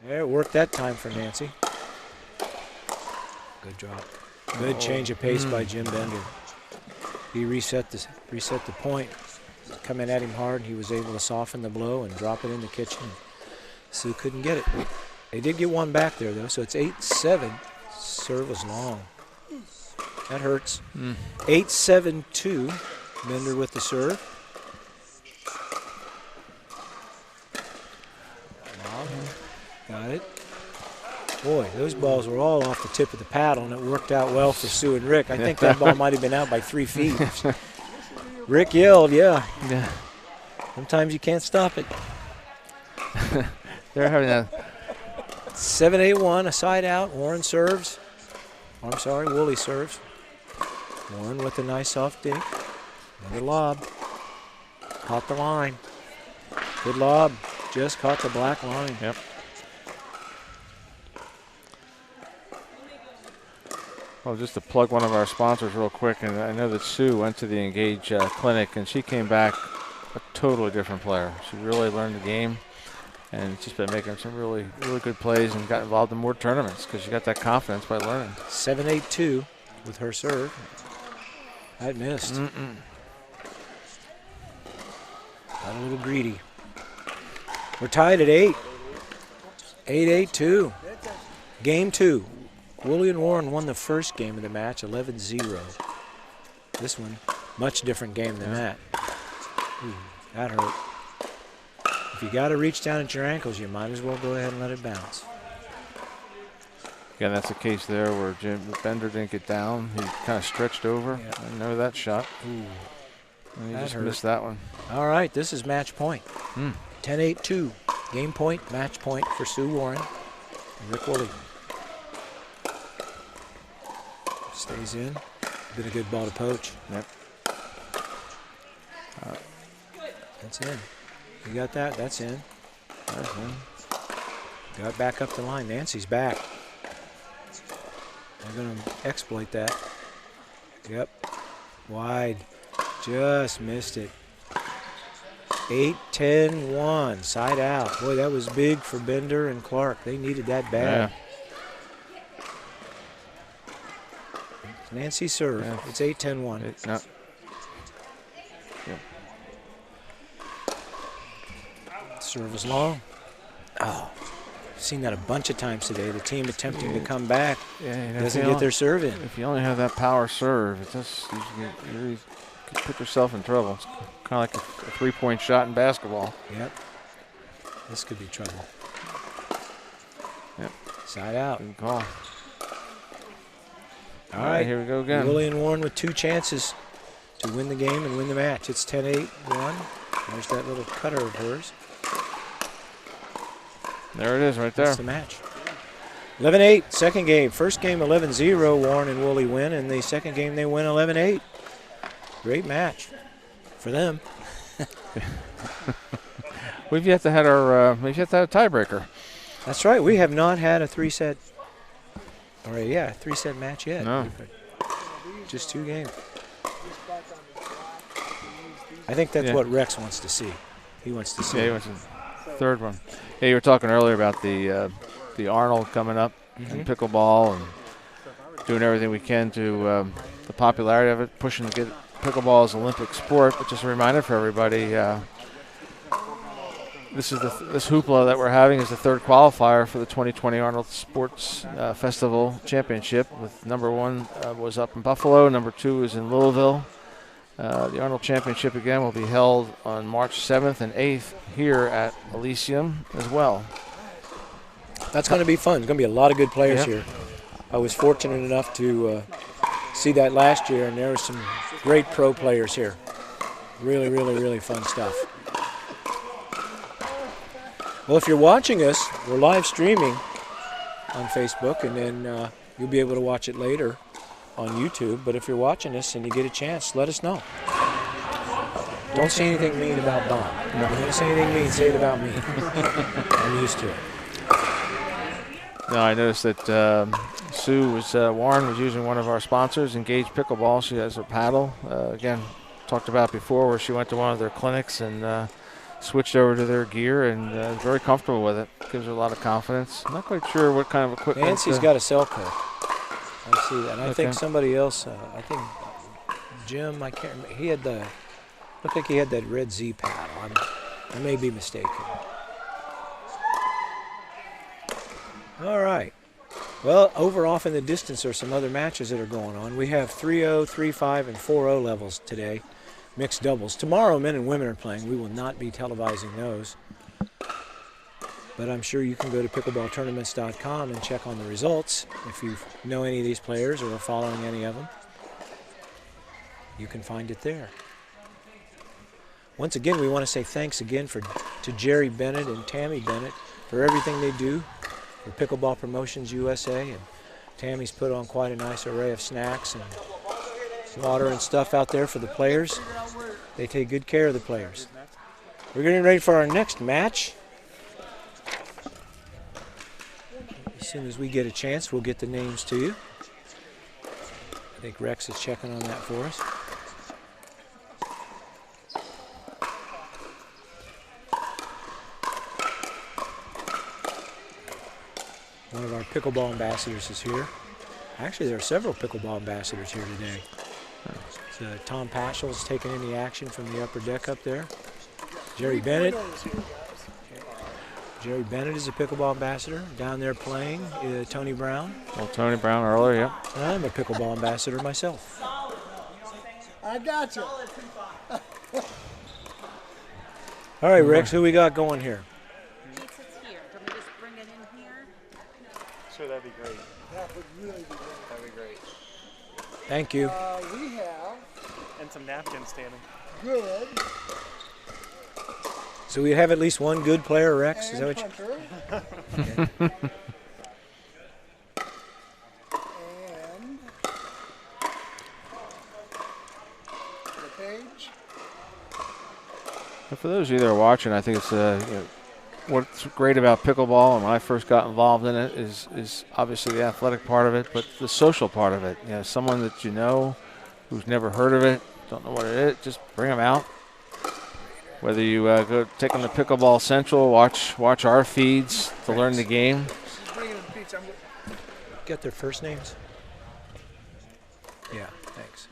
Yeah, it worked that time for Nancy. Good drop. Good change of pace by Jim Bender. He reset the point. Coming at him hard, he was able to soften the blow and drop it in the kitchen. Sue couldn't get it. They did get one back there, though, so it's 8-7. Serve was long. That hurts. 8-7-2. Bender with the serve. Got it. Boy, those balls were all off the tip of the paddle, and it worked out well for Sue and Rick. I think that ball might have been out by 3 feet. Rick yelled, yeah. Sometimes you can't stop it. They're having a 7-8-1, a side out. Warren serves. Oh, I'm sorry, Woolley serves. Warren with a nice soft dink. Another lob. Caught the line. Good lob. Just caught the black line. Yep. Well, just to plug one of our sponsors real quick, and I know that Sue went to the Engage clinic, and she came back a totally different player. She really learned the game, and she's been making some really, really good plays and got involved in more tournaments because she got that confidence by learning. 7-8-2 with her serve. That missed. Got a little greedy. We're tied at 8. 8-8-2. Game 2. Woolley and Warren won the first game of the match, 11-0. This one, much different game than that. Ooh, that hurt. If you got to reach down at your ankles, you might as well go ahead and let it bounce. Again, that's the case there where Jim Bender didn't get down. He kind of stretched over. Yeah. I know that shot. Ooh, And he that just hurt. missed that one. All right, this is match point. Hmm. 10-8-2. Game point, match point for Sue Warren and Rick Woolley. Stays in. Been a good ball to poach. Yep. That's in. You got that? That's in. That's in. Got back up the line. Nancy's back. They're going to exploit that. Yep. Wide. Just missed it. 8-10-1. Side out. Boy, that was big for Bender and Clark. They needed that bad. Yeah. Nancy serve. Yeah. It's 8-10-1. No. Serve was long. Oh, seen that a bunch of times today. The team attempting to come back doesn't get their serve in. If you only have that power serve, it just you could put yourself in trouble. It's kind of like a three-point shot in basketball. Yep. This could be trouble. Yep. Side out. Good call. All right, here we go again. Willie and Warren with 2 chances to win the game and win the match. It's 10-8-1. There's that little cutter of hers. There it is right there. That's the match. 11-8, second game. First game 11-0, Warren and Woolley win, and the second game they win 11-8. Great match for them. We've yet to have a tiebreaker. That's right. We have not had a 3-set, or a 3-set match yet. No. Just 2 games. I think that's what Rex wants to see. He wants to see. Yeah, he wants a third one. Yeah, you were talking earlier about the Arnold coming up in pickleball and doing everything we can to the popularity of it, pushing to get pickleball as an Olympic sport. But just a reminder for everybody, this hoopla that we're having is the third qualifier for the 2020 Arnold Sports Festival Championship. With number 1 was up in Buffalo, number 2 is in Louisville. The Arnold Championship again will be held on March 7th and 8th here at Elysium as well. That's going to be fun. There's going to be a lot of good players here. I was fortunate enough to see that last year, and there were some great pro players here. Really, really, really fun stuff. Well, if you're watching us, we're live streaming on Facebook, and then you'll be able to watch it later on YouTube. But if you're watching us and you get a chance, let us know. Don't say anything mean about Bob. No. If you're going to say anything mean, say it about me. I'm used to it. No, I noticed that Warren was using one of our sponsors, Engage Pickleball. She has a paddle. Again, talked about before where she went to one of their clinics and switched over to their gear and very comfortable with it. Gives her a lot of confidence. I'm not quite sure what kind of equipment. Nancy's got a Selco. I see that. And I think somebody else, I think Jim, I can't remember. He had looked like he had that red Z paddle. I may be mistaken. All right. Well, over off in the distance are some other matches that are going on. We have 3-0, 3-5, and 4-0 levels today, mixed doubles. Tomorrow, men and women are playing. We will not be televising those. But I'm sure you can go to pickleballtournaments.com and check on the results. If you know any of these players or are following any of them, you can find it there. Once again, we want to say thanks again to Jerry Bennett and Tammy Bennett for everything they do for Pickleball Promotions USA. And Tammy's put on quite a nice array of snacks and water and stuff out there for the players. They take good care of the players. We're getting ready for our next match. As soon as we get a chance, we'll get the names to you. I think Rex is checking on that for us. One of our pickleball ambassadors is here. Actually, there are several pickleball ambassadors here today. So Tom Paschal's taking in the action from the upper deck up there. Jerry Bennett. Jerry Bennett is a pickleball ambassador down there playing. Tony Brown. Well, Tony Brown earlier, yeah. I'm a pickleball ambassador myself. I got you. All right, Rex, who we got going here? It's here. Do we just bring it in here? Sure, that'd be great. That would really be great. That'd be great. Thank you. We have And some napkins standing. Good So we have at least one good player, Rex? Is that and what you... Hunter. And the page. And for those of you that are watching, I think it's what's great about pickleball, and when I first got involved in it, is obviously the athletic part of it, but the social part of it. You know, someone that you know who's never heard of it, don't know what it is, just bring them out. Whether you go take them to Pickleball Central, watch our feeds to learn the game. She's bringing in pizza. Get their first names? Yeah, thanks.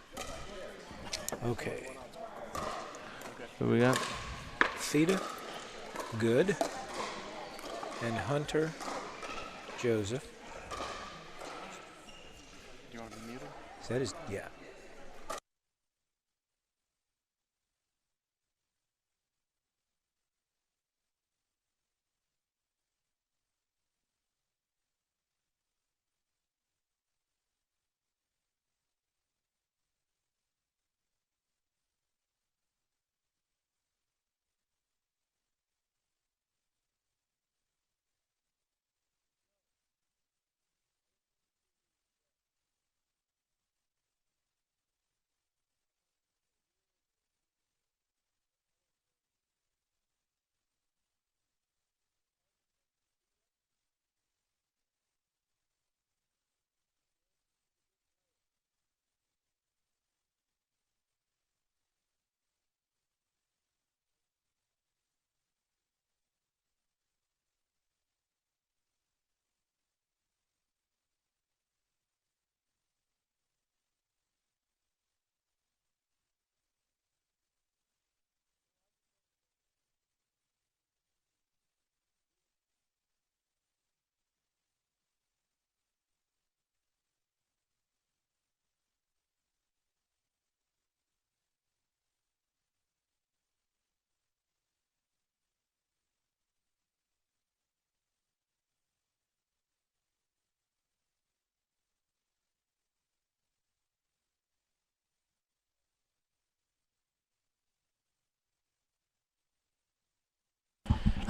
Okay. Who we got? Theta, Good, and Hunter, Joseph. You want to be muted? Is that his? Yeah.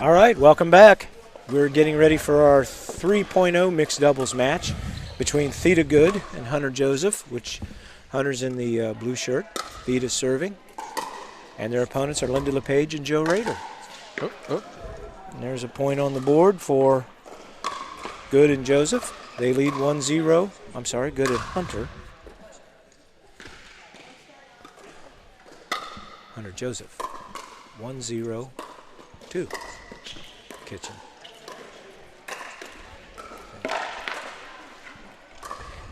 All right, welcome back. We're getting ready for our 3.0 mixed doubles match between Theta Good and Hunter Joseph, which Hunter's in the blue shirt, Theta's serving, and their opponents are Linda LePage and Joe Rader. And there's a point on the board for Good and Joseph. They lead 1-0. I'm sorry, Good and Hunter. Hunter Joseph, 1-0-2. Kitchen.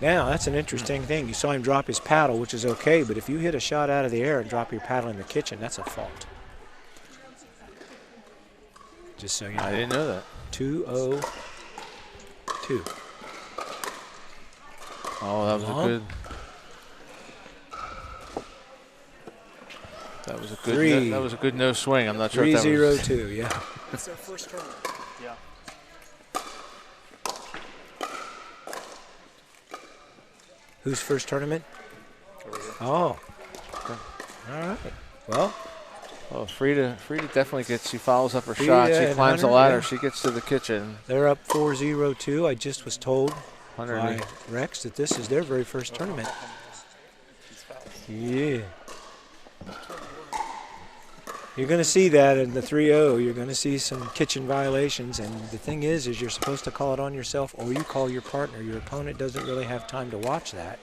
Now, that's an interesting thing. You saw him drop his paddle, which is okay, but if you hit a shot out of the air and drop your paddle in the kitchen, that's a fault. Just so you know. I didn't know that. 2-0-2. Oh, that was Long. a good. That was a good. Three. That was a good no swing. I'm not sure if that was. 3-0-2, yeah. It's their first tournament. Yeah. Whose first tournament? Over here. Oh. All right. Well, Oh, Frida definitely gets. She follows up her Frida shot. She and climbs the Hunter, ladder. yeah. She gets to the kitchen. they're up 4-0-2. I just was told Hunter by needs- Rex that this is their very first tournament. Yeah. You're going to see that in the 3-0. You're going to see some kitchen violations. And the thing is you're supposed to call it on yourself or you call your partner. Your opponent doesn't really have time to watch that.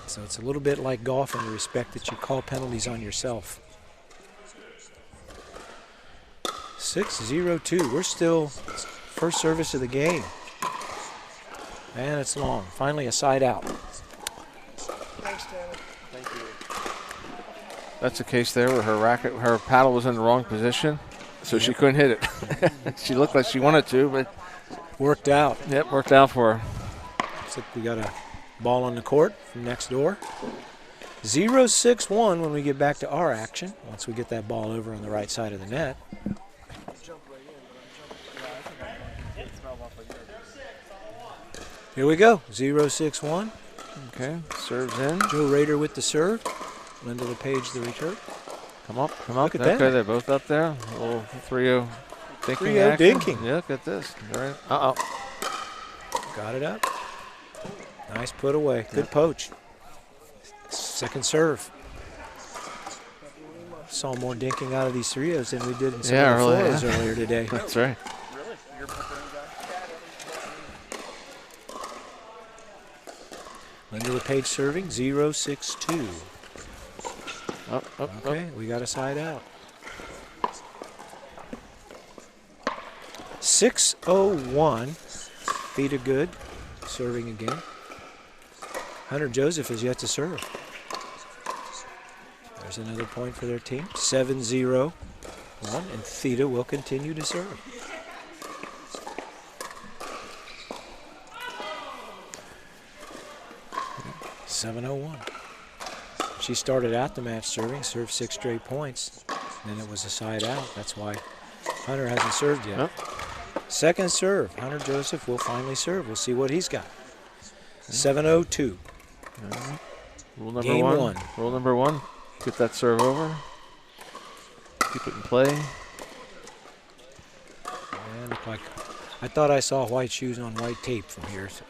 So it's a little bit like golf in the respect that you call penalties on yourself. 6-0-2. We're still first service of the game. Man, it's long. Finally a side out. Thanks, Tanner. Thank you. That's a case there where her paddle was in the wrong position, so she couldn't hit it. She looked like she wanted to, but Worked out. yep, worked out for her. Looks like we got a ball on the court from next door. 0-6-1 when we get back to our action, once we get that ball over on the right side of the net. Here we go, 0-6-1. Okay, serves in. Joe Rader with the serve. Linda LePage the return. Come up, come up. Look at Okay, that. they're both up there. A little 3-0 dinking 3-0 action. dinking. Yeah, look at this. All right. Uh-oh. Got it up. Nice put away. Good poach. Second serve. Saw more dinking out of these 3-0s than we did in some of the 4-0s earlier today. That's right. Really? You're preferring guys? Linda LePage serving, 0-6-2. Okay, we got a side out. 6-0-1. Feet are good. Serving again. Hunter Joseph is yet to serve. There's another point for their team. 7-0-1, and Theta will continue to serve. $7-0-1. She started out the match serving, served 6 straight points. Then it was a side out. That's why Hunter hasn't served yet. Second serve. Hunter Joseph will finally serve. We'll see what he's got. 7-0-2. Rule number Game one. Rule number 1. Get that serve over. Keep it in play. Yeah, look like I thought I saw white shoes on white tape from here. So.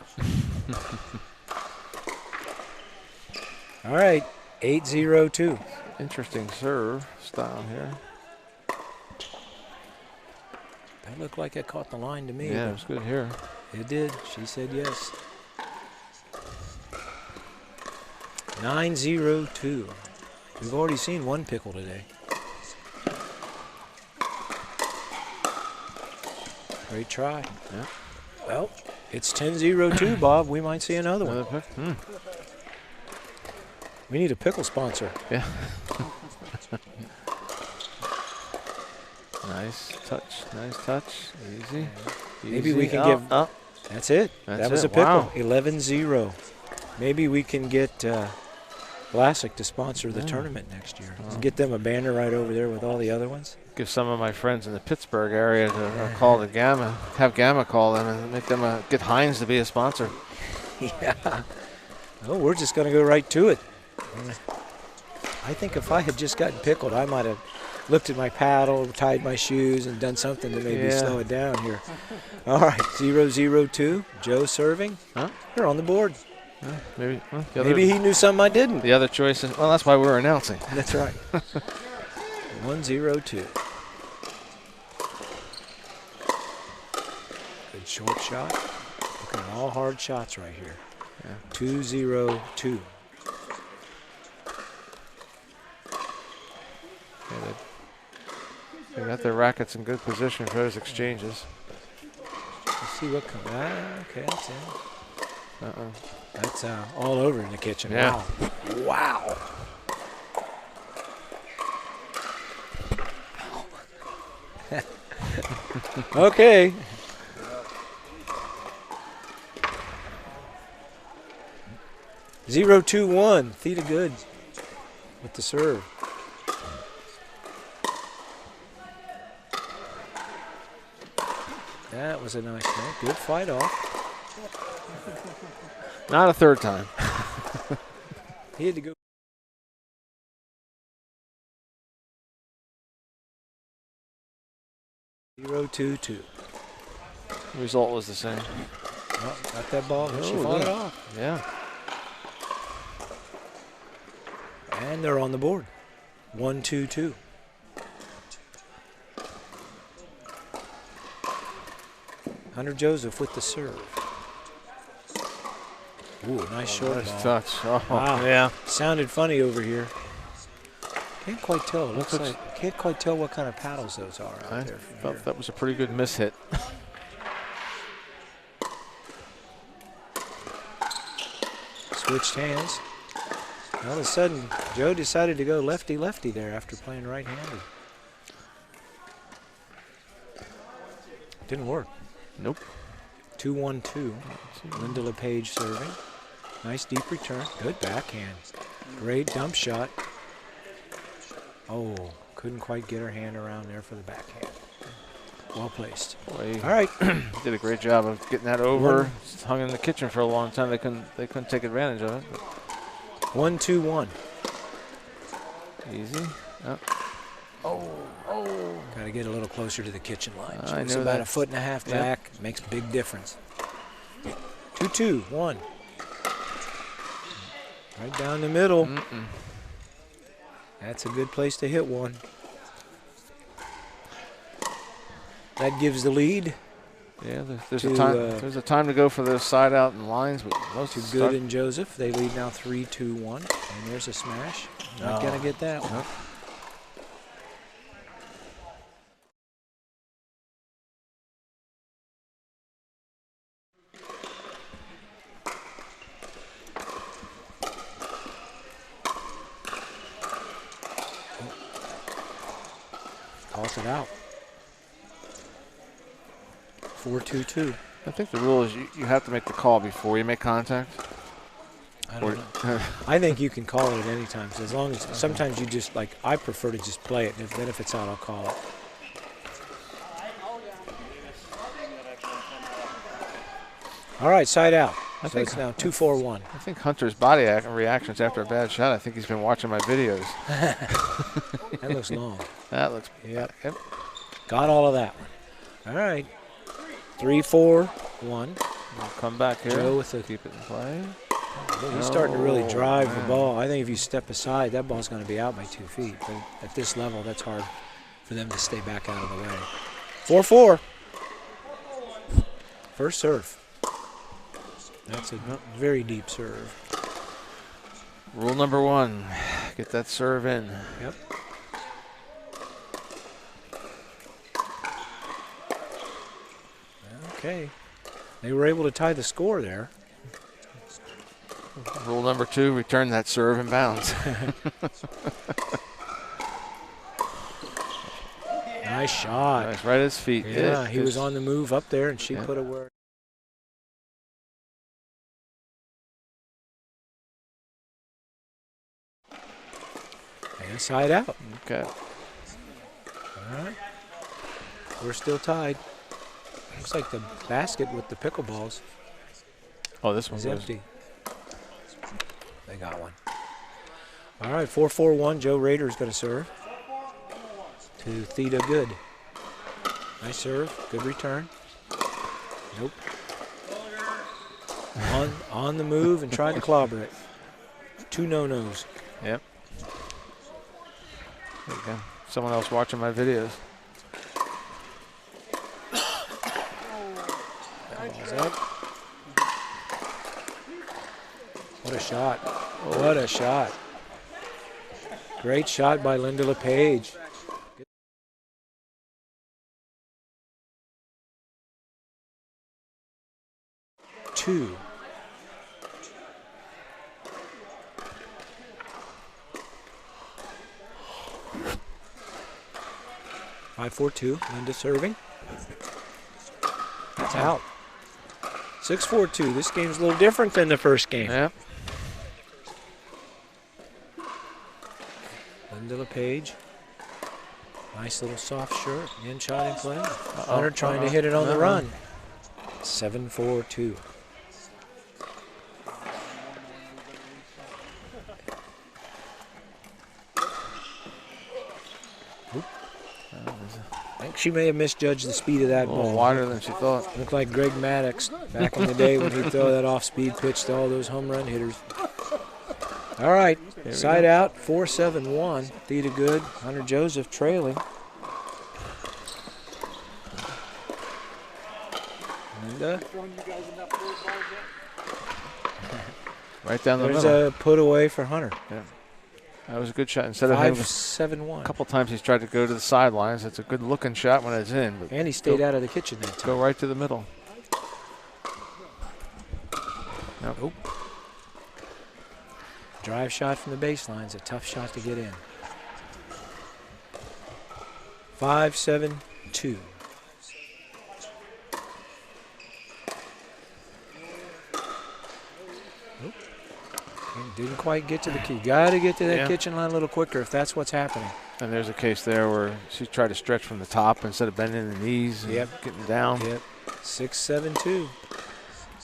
All right, 8-0-2. Interesting serve style here. That looked like it caught the line to me. Yeah, it was good here. It did. She said yes. 9-0-2. We've already seen one pickle today. Great try. Yeah. Well, it's 10-0-2, Bob. We might see another one. Another pick. We need a pickle sponsor. Yeah. Nice touch. Nice touch. Easy. Maybe Easy. we can give. That's it. That's that was it. a pickle. Wow. 11-0. Maybe we can get Vlasic to sponsor the tournament next year. Get them a banner right over there with all the other ones. Give some of my friends in the Pittsburgh area to call the Gamma. Have Gamma call them and make them get Heinz to be a sponsor. Yeah. Oh, we're just going to go right to it. I think if I had just gotten pickled, I might have looked at my paddle, tied my shoes, and done something to maybe slow it down here. All right, 0-0-2. Joe serving. You're on the board. Maybe Maybe he knew something I didn't. The other choice is, well, that's why we're announcing. That's right. 1-0-2. Good short shot. Looking at all hard shots right here. 2-0-2. They got their rackets in good position for those exchanges. Let's see what comes out. Okay, that's in. That's all over in the kitchen. Yeah. Wow. Okay. Zero, 2-1. Theta good with the serve. That was a nice thing. Good fight off. Not a third time. He had to go. Zero, 2-2. The result was the same. Well, got that ball. She fought it off. Yeah. And they're on the board. 1-2-2. Hunter Joseph with the serve. Ooh, nice short Nice ball. touch. Oh, Wow. yeah. Sounded funny over here. Can't quite tell. Looks like can't quite tell what kind of paddles those are out I there. thought that was a pretty good miss hit. Switched hands. All of a sudden, Joe decided to go lefty-lefty there after playing right-handed. Didn't work. Nope. 2-1-2. Linda LePage serving. Nice deep return. Good backhand. Great dump shot. Oh, couldn't quite get her hand around there for the backhand. Well placed. Boy, All right. did a great job of getting that over. It's hung in the kitchen for a long time. They couldn't take advantage of it. 1-2-1. Easy. Oh. Got to get a little closer to the kitchen line. I It's know about that. a foot and a half back. Makes a big difference. 2-2-1. Right down the middle. That's a good place to hit one. That gives the lead. Yeah, there's a time to go for those side out and lines, but most To Good and Joseph. They lead now 3-2-1. And there's a smash. Not going to get that one. Nope. Calls it out. 4-2-2. I think the rule is you have to make the call before you make contact. I don't know. I think you can call it at any time. So as long as sometimes you just like, I prefer to just play it. And then if it's out, I'll call it. All right, side out. I So think it's now 2-4-1. I think Hunter's body reactions after a bad shot. I think he's been watching my videos. That looks long. That looks. Yep. Yep. Got all of that one. All right. 3-4-1. We'll come back here. Joe with the keep it in play. He's starting to really drive man. the ball. I think if you step aside, that ball's going to be out by 2 feet. But at this level, that's hard for them to stay back out of the way. 4-4. First serve. That's a very deep serve. Rule number 1, get that serve in. Yep. Okay. They were able to tie the score there. Rule number 2, return that serve in bounds. Nice shot. Nice, right at his feet. Yeah, he was on the move up there, and she put it where. And side out. Okay. All right. We're still tied. Looks like the basket with the pickleballs Oh, this one is was empty. They got one. All right, 4-4-1. Joe Rader's going to serve to Theta Good. Nice serve. Good return. Nope. On the move and tried to clobber it. 2 no-nos. Yep. There you go. Someone else watching my videos. What a shot. What a shot. Great shot by Linda LePage. Two. 5-4-2. Linda serving. That's out. 6-4-2. This game's a little different than the first game. Yep. Linda LePage. Nice little soft shirt. In shot in play. Hunter trying to hit it on the run. 7-4-2. I think she may have misjudged the speed of that A little ball. wider than she thought. Looked like Greg Maddox back in the day when he'd throw that off-speed pitch to all those home run hitters. All right, side out, 4-7-1. Theta Good, Hunter Joseph trailing. Linda. Right down the There's middle. a put away for Hunter. Yeah. That was a good shot. Instead of having 5-7-1. a couple times he's tried to go to the sidelines. It's a good looking shot when it's in. But And he stayed out of the kitchen that time. go right to the middle. Nope. Drive shot from the baseline is a tough shot to get in. 5-7-2. Didn't quite get to the key. Got to get to that kitchen line a little quicker if that's what's happening. And there's a case there where she tried to stretch from the top instead of bending the knees and getting down. Yep. 6-7-2.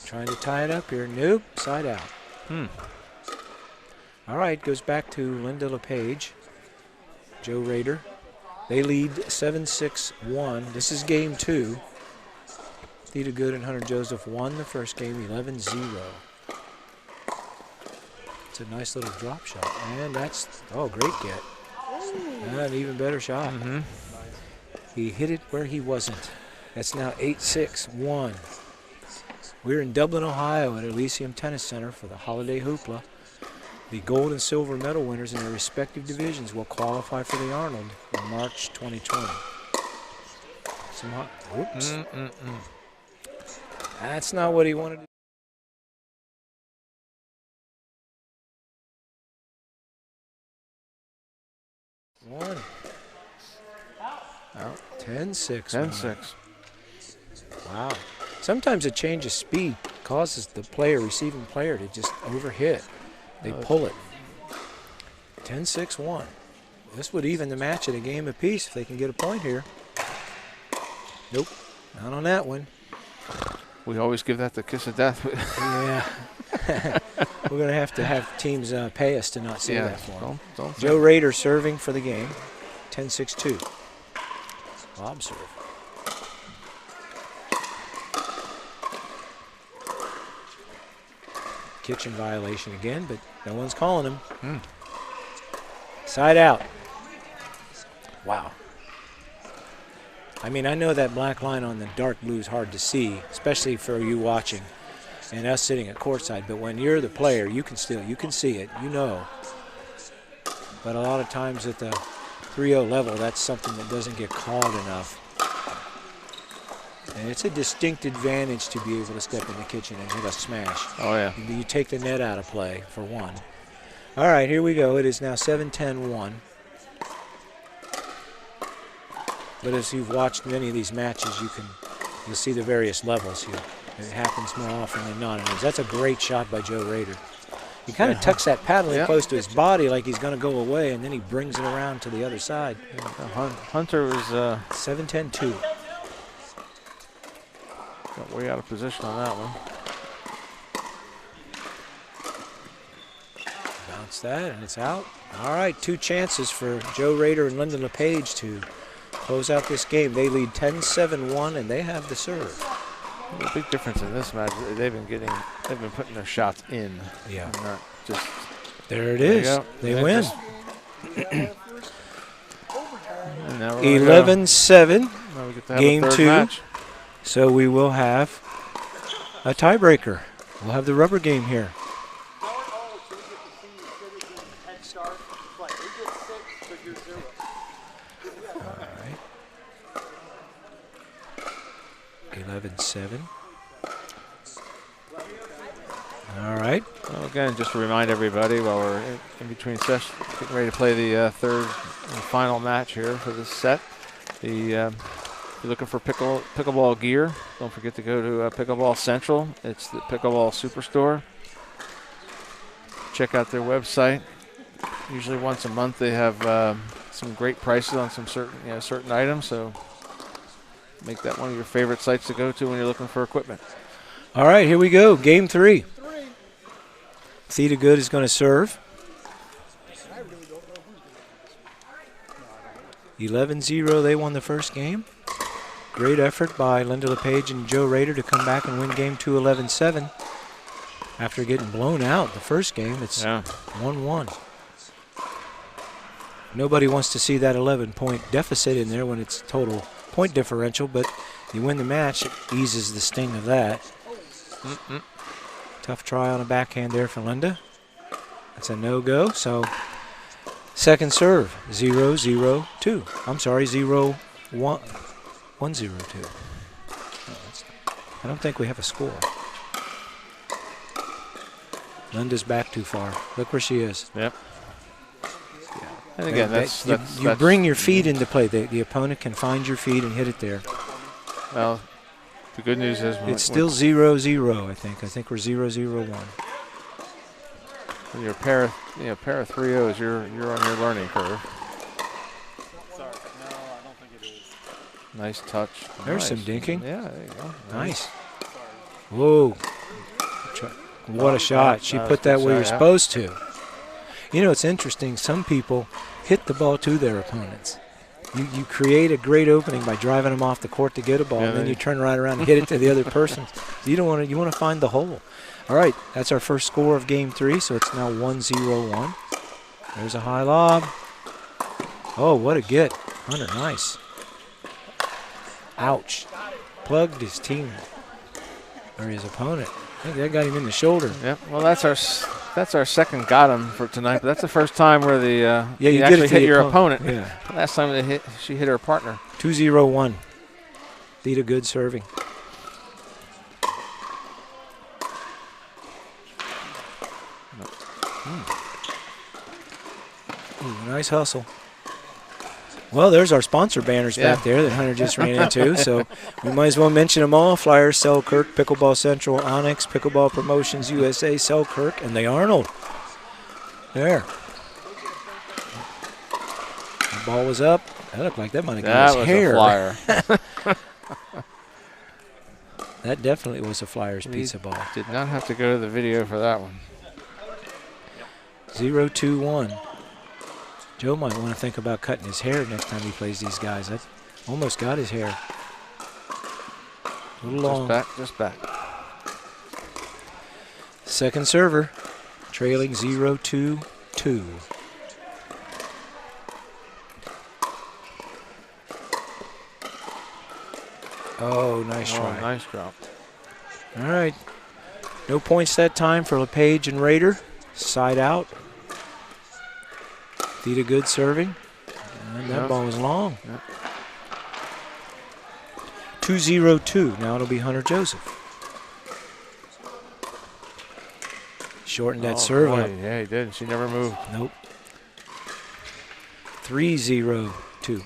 Trying to tie it up here. Nope. Side out. All right. Goes back to Linda LePage. Joe Rader. They lead 7-6-1. This is game 2. Theta Good and Hunter Joseph won the first game 11-0. It's a nice little drop shot. And that's, great get. An even better shot. He hit it where he wasn't. That's now 8-6-1. We're in Dublin, Ohio at Elysium Tennis Center for the Holiday Hoopla. The gold and silver medal winners in their respective divisions will qualify for the Arnold in March 2020. Oops. That's not what he wanted to do. One. Out. 10-6. 10-6. Wow. Sometimes a change of speed causes the receiving player to just overhit. They pull it. 10-6-1. This would even the match at a game apiece if they can get a point here. Nope. Not on that one. We always give that the kiss of death. Yeah. We're going to have teams pay us to not say that for them. Don't Joe Rader serving for the game. 10-6-2. Bob serve. Kitchen violation again, but no one's calling him. Side out. Wow. I mean, I know that black line on the dark blue is hard to see, especially for you watching and us sitting at courtside. But when you're the player, you can see it, you know. But a lot of times at the 3-0 level, that's something that doesn't get called enough. And it's a distinct advantage to be able to step in the kitchen and hit a smash. Oh, yeah. You take the net out of play, for one. All right, here we go. It is now 7-10-1. But as you've watched many of these matches, you'll see the various levels here. It happens more often than not. And that's a great shot by Joe Rader. He kind of tucks that paddle in close to his body like he's going to go away, and then he brings it around to the other side. Hunter was 7-10-2. Got way out of position on that one. Bounce that, and it's out. All right, 2 chances for Joe Rader and Linda LePage to close out this game. They lead 10-7-1, and they have the serve. The big difference in this match, they've been putting their shots in. Yeah. And not just. There it is. They win. 11-7. Game 2. Match. So we will have a tiebreaker. We'll have the rubber game here. All right. 11-7. All right. Well, again, just to remind everybody, while we're in between sessions, getting ready to play the third and final match here for this set. If you're looking for pickleball gear, don't forget to go to Pickleball Central. It's the Pickleball Superstore. Check out their website. Usually once a month they have some great prices on some certain items. So make that one of your favorite sites to go to when you're looking for equipment. All right, here we go. Game 3. Theta Good is going to serve. 11-0, they won the first game. Great effort by Linda LePage and Joe Rader to come back and win game 2 11-7. After getting blown out the first game, it's 1-1. Nobody wants to see that 11-point deficit in there when it's total point differential, but you win the match, it eases the sting of that. Tough try on a backhand there for Linda. That's a no-go, so second serve, 0-0-2. I'm sorry, 0-1. 1-0-2. I don't think we have a score. Linda's back too far. Look where she is. Yep. And again, you bring your feet into play. The opponent can find your feet and hit it there. Well, the good news is it's still 0-0. I think we're 0-0-1. When you're a pair of 3-0s, you're on your learning curve. Sorry. No, I don't think it is. Nice touch. There's Nice. some dinking. Yeah, there you go. Nice. Whoa. What a shot. She that was put a that good where you're shot, yeah. supposed to. You know, it's interesting. Some people hit the ball to their opponents. You create a great opening by driving them off the court to get a ball, and then you turn right around and hit it to the other person. So you want to find the hole. All right, that's our first score of game 3, so it's now 1-0-1. There's a high lob. Oh, what a get. Hunter, nice. Ouch. Plugged his team, or his opponent. I think that got him in the shoulder. Yep. Well, that's our second got him for tonight, but that's the first time where the you you get actually it to hit the your opponent. opponent. Yeah. Last time she hit her partner. 2-0-1. Theta good serving. Ooh, nice hustle. Well, there's our sponsor banners back there that Hunter just ran into, so we might as well mention them all. Flyers, Selkirk, Pickleball Central, Onyx, Pickleball Promotions USA, Selkirk, and the Arnold. There. The ball was up. That looked like that might have got his hair. That was a flyer. That definitely was a Flyers pizza ball. Did not have to go to the video for that one. 0-2-1. Joe might want to think about cutting his hair next time he plays these guys. I almost got his hair. A little long. Just back. Second server, trailing 0-2-2. Oh, nice try. Nice drop. All right. No points that time for LePage and Rader. Side out. Theta good serving. And that ball was long. 2-0-2. Now it'll be Hunter Joseph. Shortened that serve up. Yeah, he did. She never moved. Nope. 3-0-2.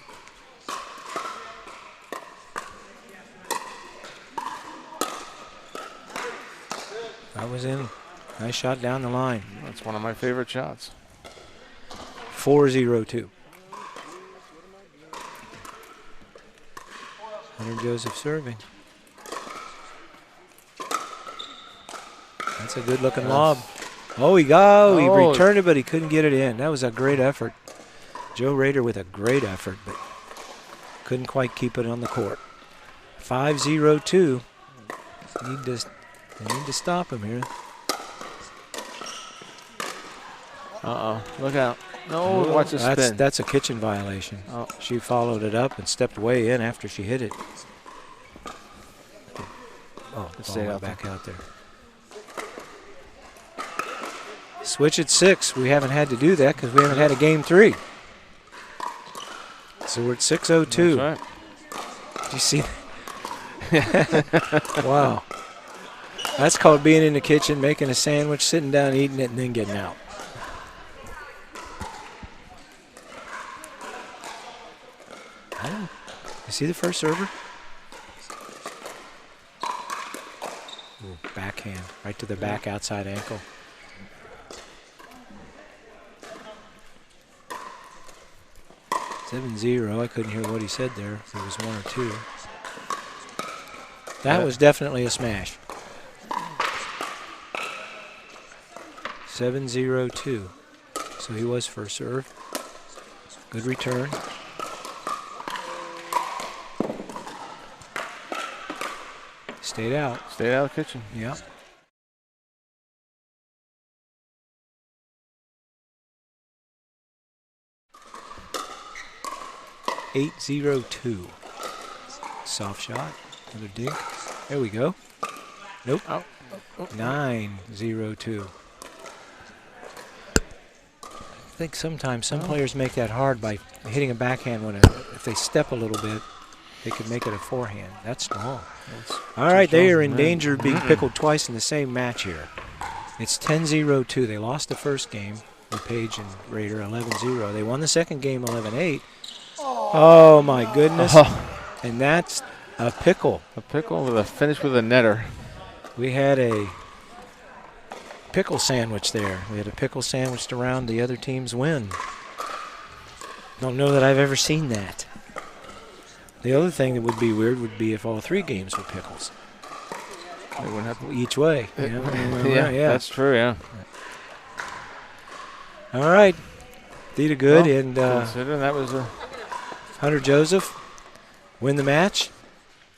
That was in. Nice shot down the line. That's one of my favorite shots. 4-0-2. Hunter Joseph serving. That's a good looking lob. Oh, he returned it, but he couldn't get it in. That was a great effort. Joe Rader with a great effort, but couldn't quite keep it on the court. 5-0-2. They need to stop him here. Look out. No, watch the spin. That's a kitchen violation. Oh. She followed it up and stepped way in after she hit it. Oh, Stay out back out there. Switch at 6. We haven't had to do that because we haven't had a game 3. So we're at 6-0-2. That's right. Did you see that? Wow. That's called being in the kitchen, making a sandwich, sitting down, eating it, and then getting out. You see the first server? Ooh, backhand, right to the back outside ankle. (7-0). I couldn't hear what he said there. If it was 1 or 2. That was definitely a smash. 7-0-2. So he was first serve. Good return. Stayed out. Stayed out of the kitchen. Yeah. (8-0-2). Soft shot. Another dink. There we go. Nope. 9-0-2. I think sometimes some players make that hard by hitting a backhand when if they step a little bit, they could make it a forehand. That's strong. All right, they are in danger of being pickled twice in the same match here. It's 10-0-2. They lost the first game with Page and Rader 11-0. They won the second game 11-8. Oh, my goodness. And that's a pickle. A pickle with a finish with a netter. We had a pickle sandwich there. We had a pickle sandwiched around the other team's win. Don't know that I've ever seen that. The other thing that would be weird would be if all 3 games were pickles. They wouldn't have Each way. yeah, that's true, yeah. All right. Theta Good Well, and considering that was a... Hunter Joseph win the match.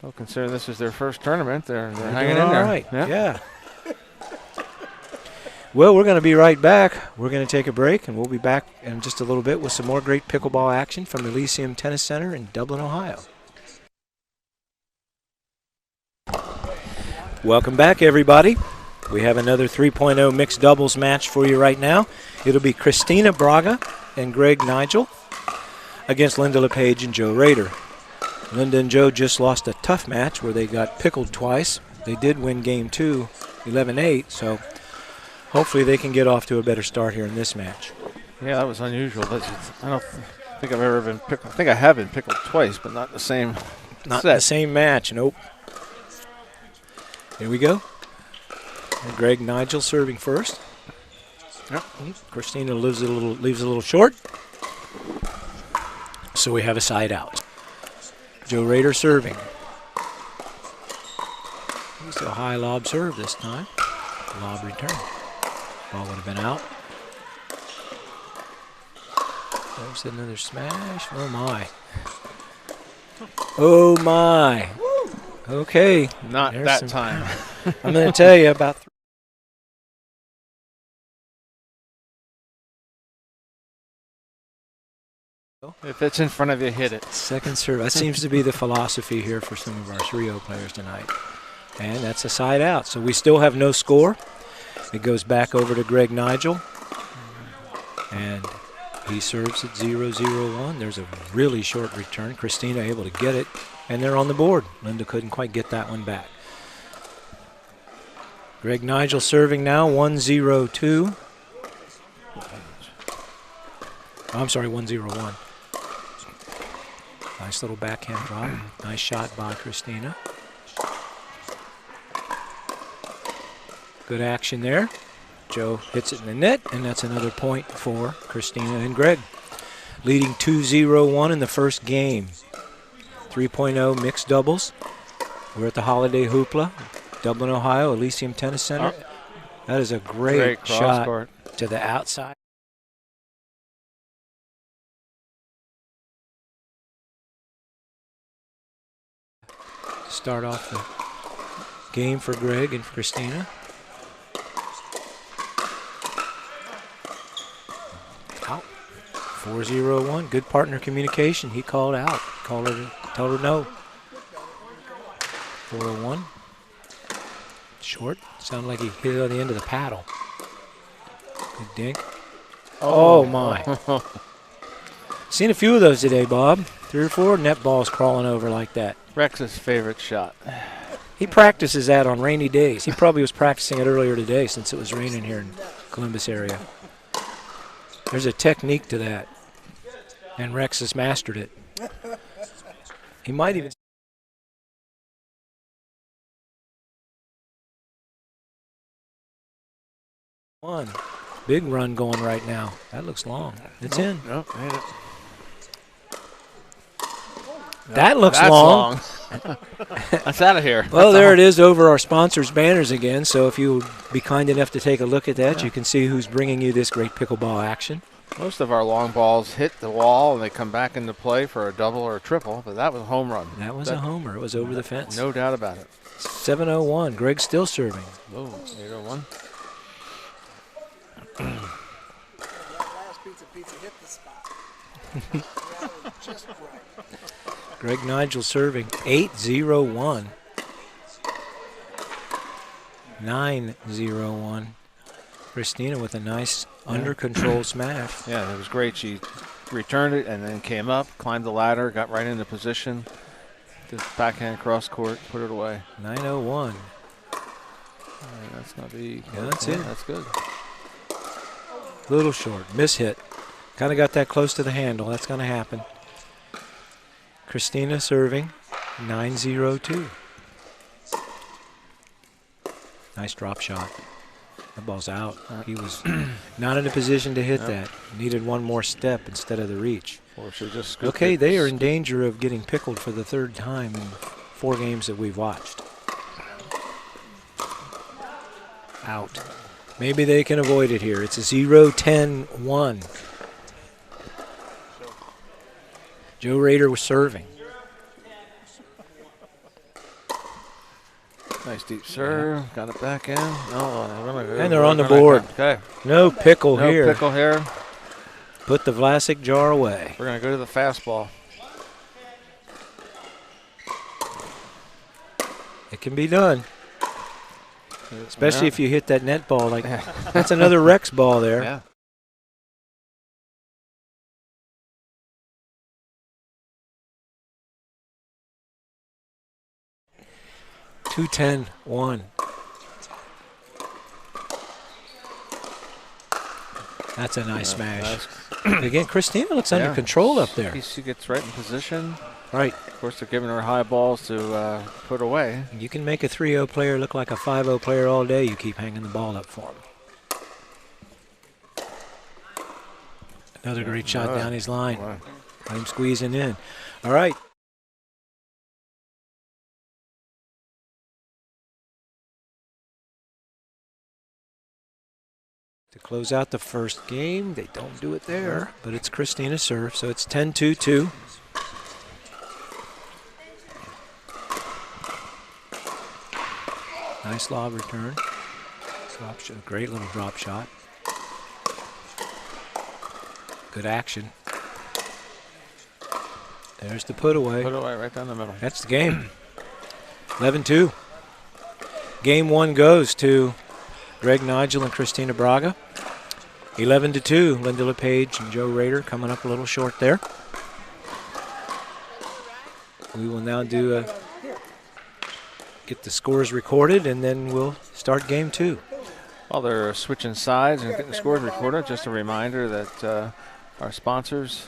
Well, considering this is their first tournament, they're hanging doing in there. All right, yeah. Well, we're going to be right back. We're going to take a break, and we'll be back in just a little bit with some more great pickleball action from the Elysium Tennis Center in Dublin, Ohio. Welcome back, everybody. We have another 3.0 mixed doubles match for you right now. It'll be Christina Braga and Greg Nigel against Linda LePage and Joe Rader. Linda and Joe just lost a tough match where they got pickled twice. They did win game 2, 11-8, so hopefully they can get off to a better start here in this match. Yeah, that was unusual. I don't think I've ever been pickled. I think I have been pickled twice, but not the same Not set. the same match, nope. Here we go. And Greg Nigel serving first. Yep. Christina leaves it a little short. So we have a side out. Joe Rader serving. He's a high lob serve this time. Lob return. Ball would have been out. There's another smash. Oh my. Oh my. Okay. Not There's that some time. I'm going to tell you about. If it's in front of you, hit it. Second serve. That seems to be the philosophy here for some of our Rio players tonight. And that's a side out. So we still have no score. It goes back over to Greg Nigel. And he serves at 0-0-1. There's a really short return. Christina able to get it. And they're on the board. Linda couldn't quite get that one back. Greg Nigel serving now, 1-0-2. I'm sorry, 1-0-1. Nice little backhand drop. Nice shot by Christina. Good action there. Joe hits it in the net, and that's another point for Christina and Greg. Leading 2-0-1 in the first game. 3.0 mixed doubles. We're at the Holiday Hoopla, Dublin, Ohio, Elysium Tennis Center. That is a great shot court to the outside. Start off the game for Greg and for Christina. Out. 4-0-1. Good partner communication. He called out. Told her no. 4-1. Short. Sounded like he hit it on the end of the paddle. Good dink. Oh my. Seen a few of those today, Bob. 3 or 4 net balls crawling over like that. Rex's favorite shot. He practices that on rainy days. He probably was practicing it earlier today since it was raining here in Columbus area. There's a technique to that. And Rex has mastered it. He might even. One. Big run going right now. That looks long. It's in. Nope, made it. That looks That's long. That's out of here. Well, there it is over our sponsors' banners again. So if you would be kind enough to take a look at that, you can see who's bringing you this great pickleball action. Most of our long balls hit the wall and they come back into play for a double or a triple, but that was a home run. That was a homer. It was over the fence. No doubt about it. 7-0-1. Greg still serving. Oh, 8-0-1. That last pizza hit the spot. Just right. Greg Nigel serving 8-0-1. 9-0-1. Christina with a nice under control smash. Yeah, it was great. She returned it and then came up, climbed the ladder, got right into position. Just backhand cross court, put it away. 9-0-1. That's not the. Yeah, that's it. That's good. Little short. Miss hit. Kind of got that close to the handle. That's going to happen. Christina serving 9-0-2. Nice drop shot. That ball's out. He was not in a position to hit that. Needed one more step instead of the reach. Or should just Okay, they are in danger of getting pickled for the third time in 4 games that we've watched. Out. Maybe they can avoid it here. It's a 0-10-1. Joe Rader was serving. Nice deep serve. Got it back in. And they're on the board. Okay. No pickle No here. pickle here. Put the Vlasic jar away. We're going to go to the fastball. It can be done. Especially if you hit that net ball. Like that's another Rex ball there. Yeah. Two 10-1. That's a nice smash. Again, Christina looks under control up there. She gets right in position. Right. Of course, they're giving her high balls to put away. You can make a 3-0 player look like a 5-0 player all day. You keep hanging the ball up for him. Another great shot down his line. Wow. I'm squeezing in. All right. To close out the first game, they don't do it there, but it's Christina's serve, so it's 10-2-2. Nice lob return. Drop shot, great little drop shot. Good action. There's the put away. Put away right down the middle. That's the game. 11-2. Game 1 goes to Greg Nigel and Christina Braga. 11-2. Linda LePage and Joe Rader coming up a little short there. We will now do get the scores recorded, and then we'll start game 2. While they're switching sides and getting the scores recorded, just a reminder that our sponsors,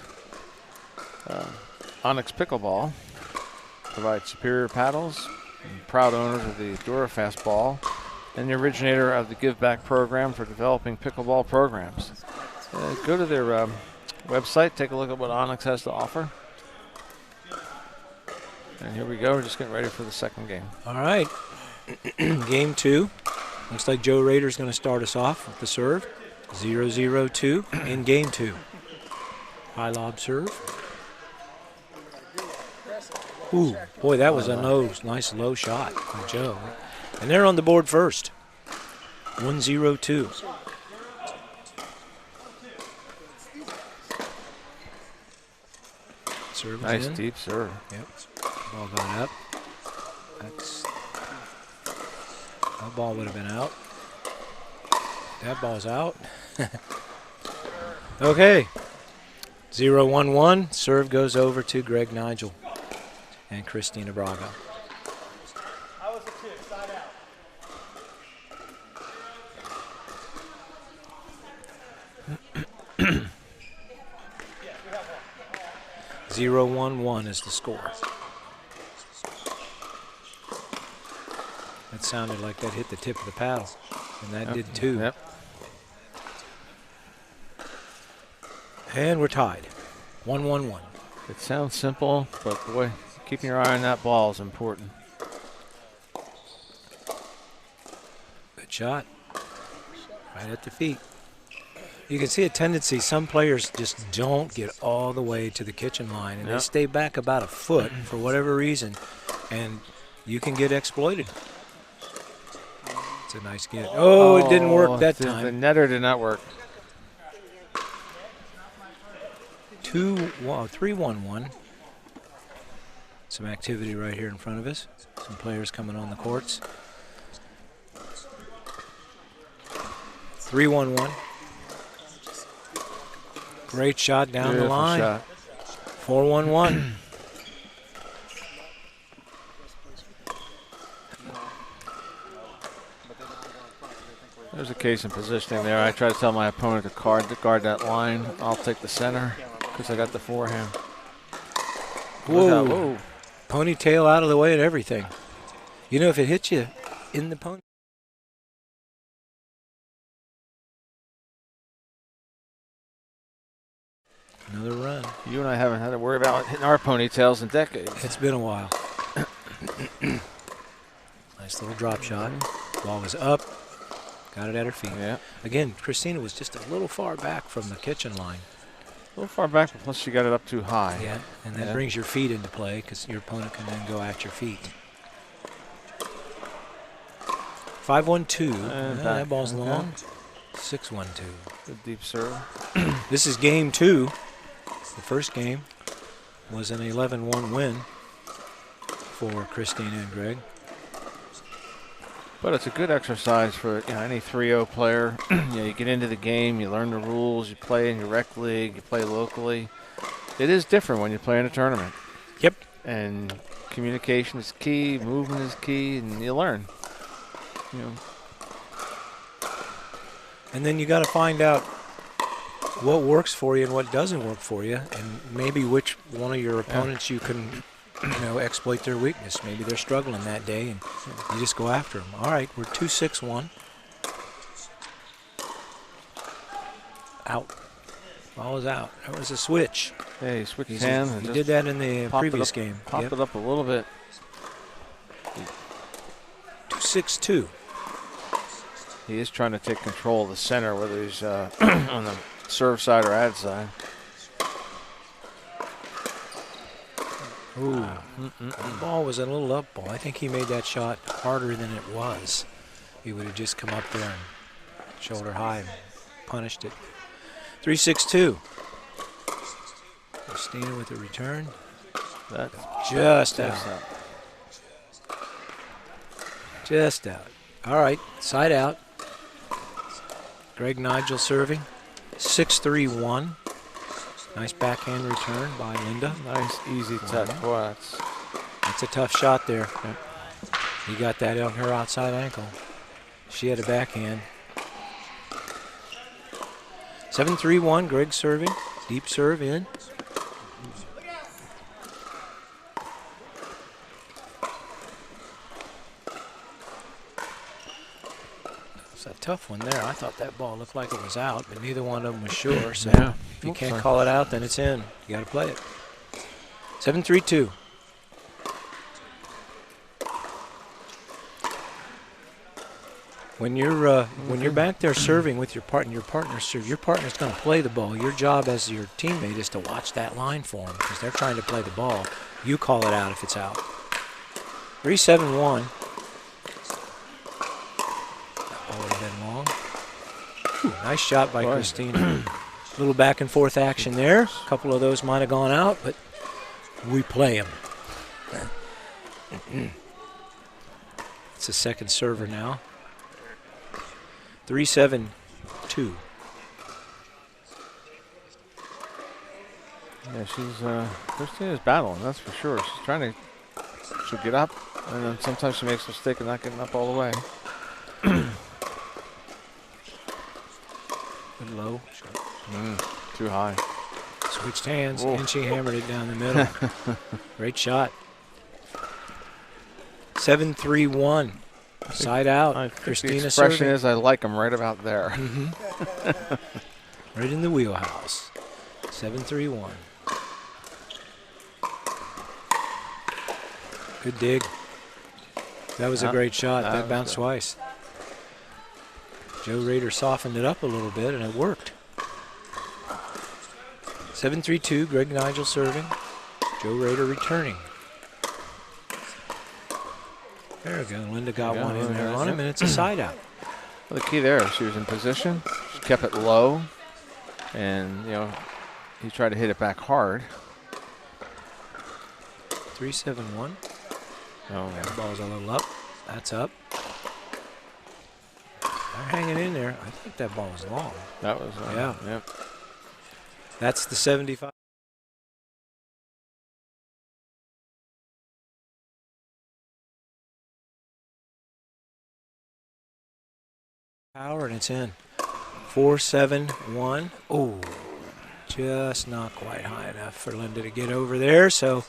Onyx Pickleball, provide superior paddles, and proud owners of the DuraFast ball, and the originator of the Give Back program for developing pickleball programs. Go to their website, take a look at what Onyx has to offer. And here we go, we're just getting ready for the second game. All right. Game 2. Looks like Joe Rader's going to start us off with the serve. 0-0-2 in game 2. High lob serve. Ooh, boy, that was a nice low shot by Joe. And they're on the board first. 1-0-2. Serve Nice in. deep serve. Yep. Ball got up. That ball would have been out. That ball's out. Okay. 0-1-1. Serve goes over to Greg Nigel and Christina Braga. I was a 2, side out. 0-1-1 is the score. That sounded like that hit the tip of the paddle, and that did too. Yep. And we're tied. 1-1-1. It sounds simple, but boy, keeping your eye on that ball is important. Good shot. Right at the feet. You can see a tendency, some players just don't get all the way to the kitchen line, and they stay back about a foot for whatever reason, and you can get exploited. It's a nice get. Oh, it didn't work that time. The netter did not work. 3-1-1. Some activity right here in front of us. Some players coming on the courts. 3-1-1. Great shot down the line. 4-1-1. There's a case in positioning there. I try to tell my opponent to guard that line. I'll take the center because I got the forehand. Whoa. Whoa. Ponytail out of the way and everything. You know, if it hits you in the pony. You and I haven't had to worry about hitting our ponytails in decades. It's been a while. Nice little drop shot. Ball was up. Got it at her feet. Yeah. Again, Christina was just a little far back from the kitchen line. A little far back, plus she got it up too high. Yeah, and that brings your feet into play because your opponent can then go at your feet. 5-1-2. That ball's long. 6-1-2. Good deep serve. This is game 2. The first game was an 11-1 win for Christina and Greg. But it's a good exercise for any 3-0 player. You get into the game, you learn the rules, you play in your rec league, you play locally. It is different when you play in a tournament. Yep. And communication is key, movement is key, and you learn. And then you got to find out what works for you and what doesn't work for you, and maybe which one of your opponents you can exploit their weakness. Maybe they're struggling that day, and you just go after them. All right, we're 2-6-1. Out. Ball is out. That was a switch. Yeah, he switched hands. He did that in the previous game. Popped it up a little bit. 2-6-2. He is trying to take control of the center, whether he's on the serve side or ad side. Ooh, the ball was a little up ball. I think he made that shot harder than it was. He would have just come up there and shoulder high and punished it. 3-6-2. Christina with the return. That's just out. Just out. All right, side out. Greg Nigel serving. 6-3-1. Nice backhand return by Linda. Nice, easy touch. Boy, that's a tough shot there. He got that on her outside ankle. She had a backhand. 7-3-1, Greg serving. Deep serve in. It's a tough one there. I thought that ball looked like it was out, but neither one of them was sure. So if you can't call it out, then it's in. You got to play it. 7-3-2. When you're back there serving with your partner, your partner's going to play the ball. Your job as your teammate is to watch that line for them because they're trying to play the ball. You call it out if it's out. 3-7-1. That ball would have been long. Ooh, nice shot by Christina. A little back and forth action there. A couple of those might have gone out, but we play them. It's a second server now. 3-7-2. Yeah, Christina's battling, that's for sure. She'll get up, and then sometimes she makes a mistake of not getting up all the way. Good low. Too high. Switched hands, and she hammered it down the middle. Great shot. 7-3-1. Side out. Christina the expression serving. is I like them right about there. Right in the wheelhouse. 7-3-1. Good dig. That was a great shot. That bounced twice. Joe Rader softened it up a little bit, and it worked. 7-3-2. Greg Nigel serving. Joe Rader returning. There we go. Linda got one in there on him, and it's a side out. Well, the key there, she was in position. She kept it low, and he tried to hit it back hard. 3-7-1. Oh, that ball's a little up. That's up. They're hanging in there. I think that ball was long. That was Yep. That's the 75. Power, and it's in. 4-7-1. Oh, just not quite high enough for Linda to get over there. So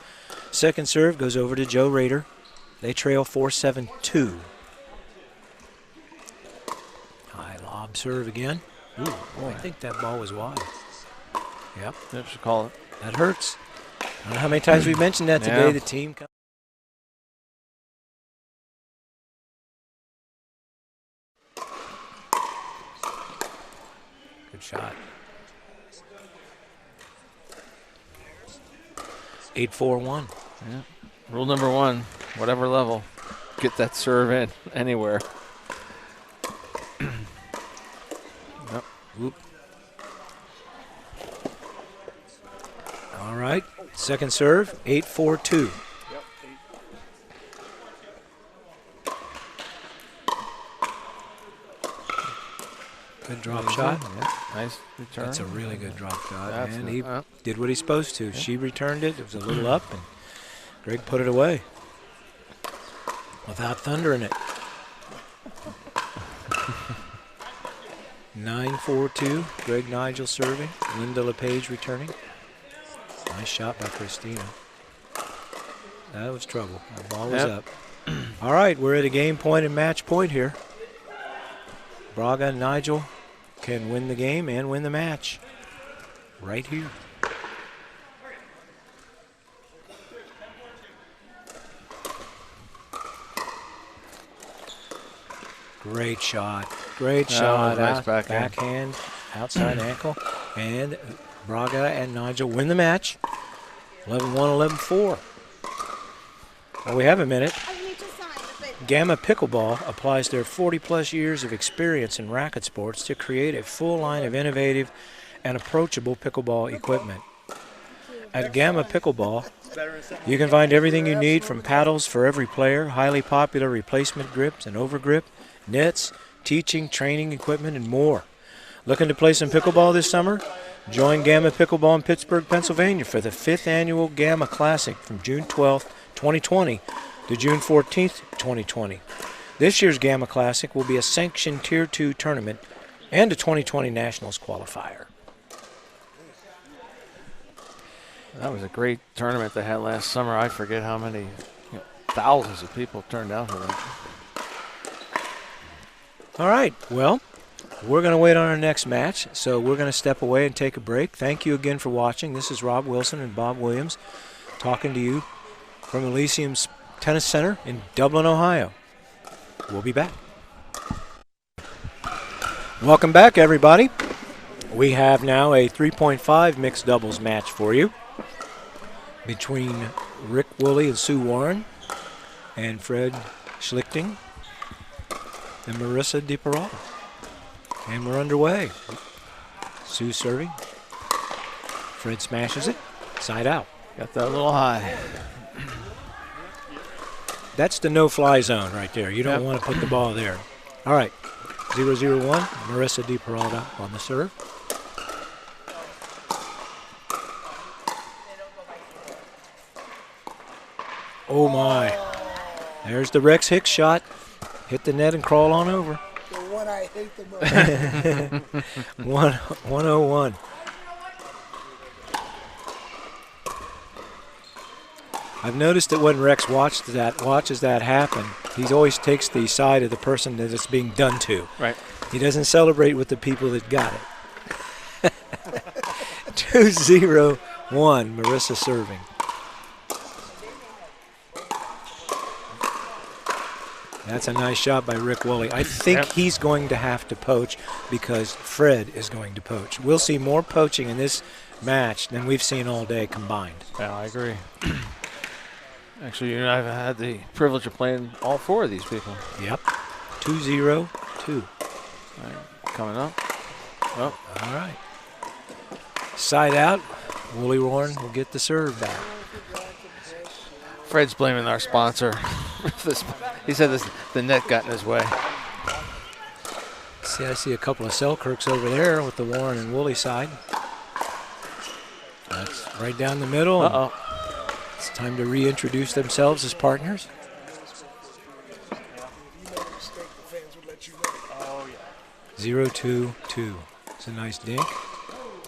second serve goes over to Joe Rader. They trail 4-7-2. High lob serve again. Ooh, boy, I think that ball was wide. Yep. Yep, should call it. That hurts. I don't know how many times we've mentioned that today. Yeah. The team. Good shot. 8-4-1. Yeah. Rule number 1, whatever level, get that serve in anywhere. Yep. Whoop. All right. Second serve, 8-4-2. Good drop shot. Yep. Nice return. That's a really good drop shot. That's And it. he did what he's supposed to. She returned it. It was a little up, and Greg put it away without thundering it. 9-4-2. Greg Nigel serving. Linda LePage returning. Nice shot by Christina. That was trouble. The ball was up. All right, we're at a game point and match point here. Braga and Nigel can win the game and win the match right here. Great shot. Great shot. Nice backhand. Backhand, outside ankle. And Braga and Nigel win the match. 11-1, 11-4. Well, we have a minute. Gamma Pickleball applies their 40-plus years of experience in racket sports to create a full line of innovative and approachable pickleball equipment. At Gamma Pickleball, you can find everything you need from paddles for every player, highly popular replacement grips and overgrip, nets, teaching, training equipment, and more. Looking to play some pickleball this summer? Join Gamma Pickleball in Pittsburgh, Pennsylvania for the 5th annual Gamma Classic from June 12th, 2020 to June 14th, 2020. This year's Gamma Classic will be a sanctioned Tier 2 tournament and a 2020 Nationals qualifier. That was a great tournament they had last summer. I forget how many thousands of people turned out for that. All right, well, we're going to wait on our next match, so we're going to step away and take a break. Thank you again for watching. This is Rob Wilson and Bob Williams talking to you from Elysium Tennis Center in Dublin, Ohio. We'll be back. Welcome back, everybody. We have now a 3.5 mixed doubles match for you between Rick Woolley and Sue Warren and Fred Schlichting and Marissa DiParollo. And we're underway. Sue serving. Fred smashes it. Side out. Got that a little high. That's the no-fly zone right there. You don't want to put the ball there. All right. 0-0-1. Marissa DiParollo on the serve. Oh, my. There's the Rex Hicks shot. Hit the net and crawl on over. The one I hate the most. 101. I've noticed that when Rex watches that happen, he always takes the side of the person that it's being done to. Right. He doesn't celebrate with the people that got it. 2-0-1, Marissa serving. That's a nice shot by Rick Woolley. I think he's going to have to poach because Fred is going to poach. We'll see more poaching in this match than we've seen all day combined. Yeah, I agree. Actually, you and I have had the privilege of playing all four of these people. Yep. 2-0-2. All right, coming up. Oh. All right. Side out. Woolley Warren will get the serve back. Fred's blaming our sponsor. He said the net got in his way. See, I see a couple of Selkirks over there with the Warren and Woolley side. That's right down the middle. Uh-oh. It's time to reintroduce themselves as partners. 0-2-2. It's a nice dink.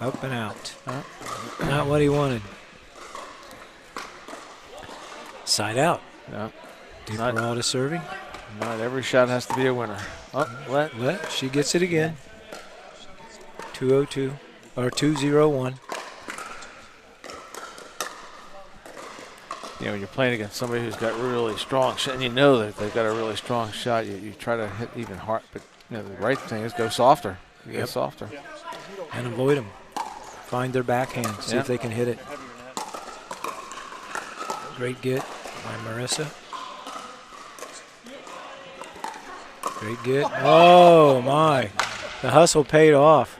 Up and out. Not what he wanted. Side out. Yeah. DiParollo serving. Not every shot has to be a winner. Oh, She gets it again. 2-0-2 or 2-0-1. you know, when you're playing against somebody who's got really strong shot, and you know that they've got a really strong shot, you try to hit even hard. But you know, the right thing is go softer. Go softer. And avoid them. Find their backhand. See if they can hit it. Great get by Marissa. Great get. Oh, my. The hustle paid off.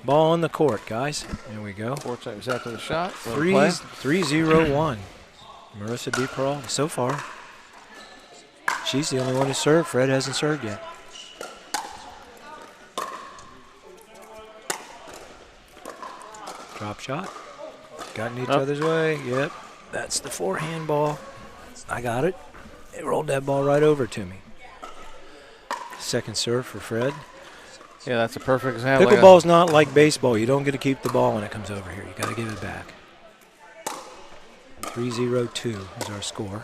Ball on the court, guys. There we go. 4 seconds after the shot. 3-0-1. Marissa DiPeralta so far. She's the only one to serve. Fred hasn't served yet. Drop shot. Got in each other's way. Yep. That's the forehand ball. I got it. It rolled that ball right over to me. Second serve for Fred. Yeah, that's a perfect example. Pickleball's not like baseball. You don't get to keep the ball when it comes over here. You got to give it back. 3-0-2 is our score.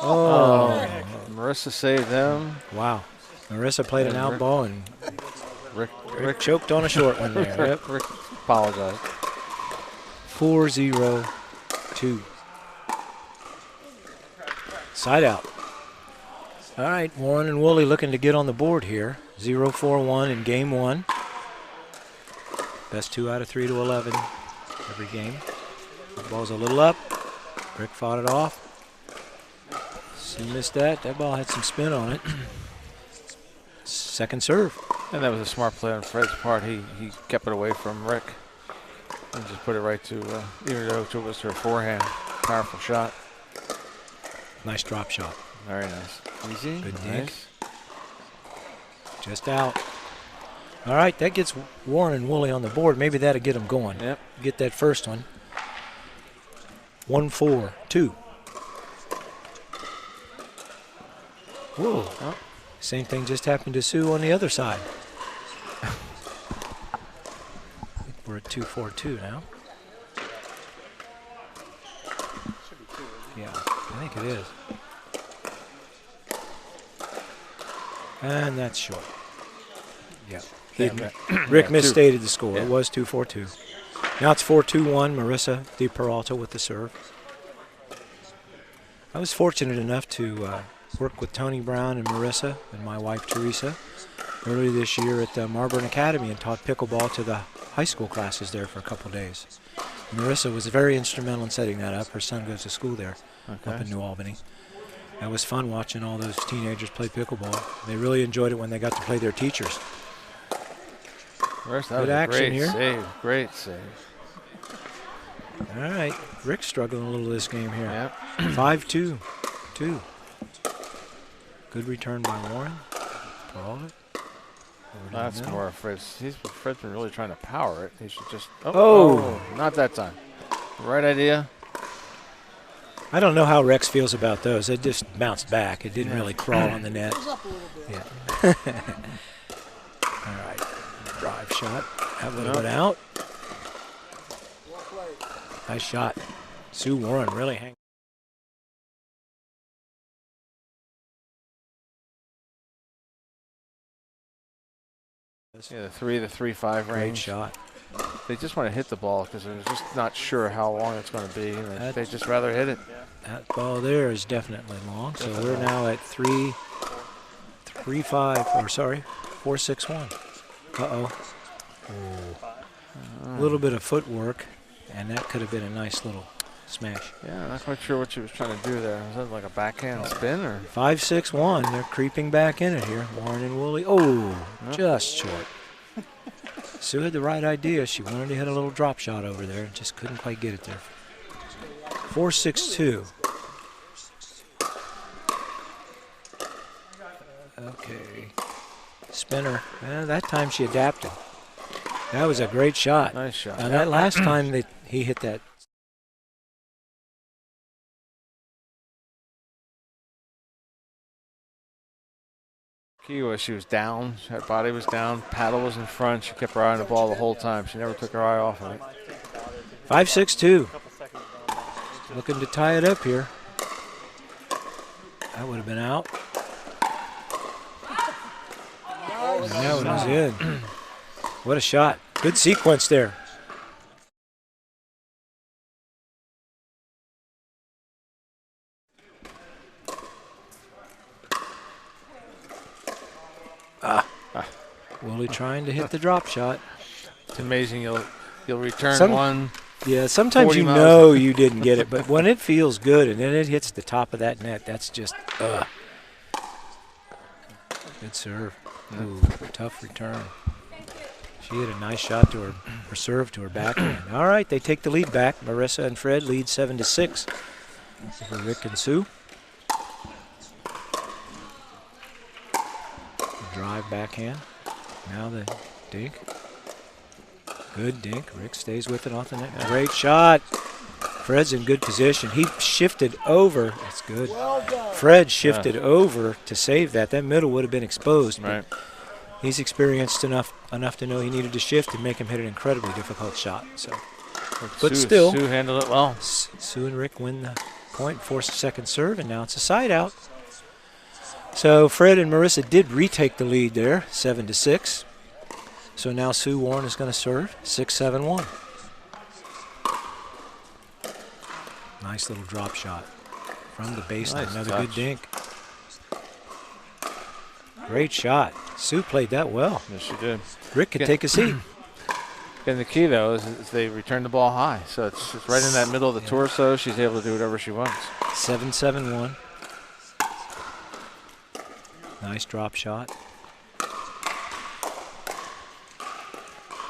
Oh. Marissa saved them. Wow. Marissa played an out ball and Rick choked on a short one there. Yep. Rick apologized. 4-0-2. Side out. All right, Warren and Woolley looking to get on the board here. 0-4-1 in game 1. Best 2 out of 3 to 11 every game. The ball's a little up. Rick fought it off. She missed that. That ball had some spin on it. Second serve. And that was a smart play on Fred's part. He kept it away from Rick and just put it right to, even though it was her forehand. Powerful shot. Nice drop shot. Very nice. Easy. Good nice. nick. Just out. All right, that gets Warren and Woolley on the board. Maybe that'll get them going. Yep. Get that first one. 1-4-2. Whoa. Oh. Same thing just happened to Sue on the other side. We're at 2-4-2 now. Yeah, I think it is. And that's short. Yeah. Rick misstated the score. Yeah. It was 2-4-2. Now it's 4-2-1. Marissa DiPeralta with the serve. I was fortunate enough to work with Tony Brown and Marissa and my wife Teresa earlier this year at the Marburn Academy and taught pickleball to the high school classes there for a couple days. Marissa was very instrumental in setting that up. Her son goes to school there up in New Albany. That was fun watching all those teenagers play pickleball. They really enjoyed it when they got to play their teachers. Good action here. Save. Great save. All right. Rick's struggling a little this game here. Yep. 5-2. Good return by Warren. That's more Fred's. Fred's been really trying to power it. He should just. Oh, not that time. Right idea. I don't know how Rex feels about those. It just bounced back. It didn't really crawl on the net. It was up a little bit. Yeah. All right. Drive shot. That would have went out. Well played. Nice shot. Sue Warren really hanging. Yeah, the 3-5 range. Great shot. They just want to hit the ball because they're just not sure how long it's going to be. And they just rather hit it. That ball there is definitely long. So we're now at 4-6-1. Uh-oh. A little bit of footwork, and that could have been a nice little smash. Yeah, I'm not quite sure what she was trying to do there. Was that like a backhand spin or? 5-6-1. They're creeping back in it here. Warren and Woolley. Oh, just short. Sue had the right idea. She wanted to hit a little drop shot over there and just couldn't quite get it there. 4-6-2. Okay. Spinner. That time she adapted. That was a great shot. Nice shot. And that last time that he hit that. Key was she was down. Her body was down. Paddle was in front. She kept her eye on the ball the whole time. She never took her eye off of it. 5-6-2. Looking to tie it up here. That would have been out. And that one was in. What a shot. Good sequence there. Woolley trying to hit the drop shot. It's amazing you'll return one. Yeah, sometimes 40 you miles. know you didn't get it, but when it feels good and then it hits the top of that net, that's just, Good serve. Ooh, tough return. She hit a nice shot to her serve to her backhand. All right, they take the lead back. Marissa and Fred lead 7-6 over Rick and Sue. Drive backhand. Now the dink. Good dink. Rick stays with it off the net. Great shot. Fred's in good position. He shifted over. That's good. Fred shifted over to save that. That middle would have been exposed. Right. He's experienced enough to know he needed to shift and make him hit an incredibly difficult shot. So, but still, Sue handled it well. Sue and Rick win the point, force a second serve, and now it's a side out. So Fred and Marissa did retake the lead there, 7-6. So now Sue Warren is going to serve 6-7-1. Nice little drop shot from the baseline. Nice Another touch. good dink. Great shot. Sue played that well. Yes, she did. Rick can take a seat. And the key, though, is they return the ball high. So it's right in that middle of the torso. She's able to do whatever she wants. 7-7-1. Nice drop shot.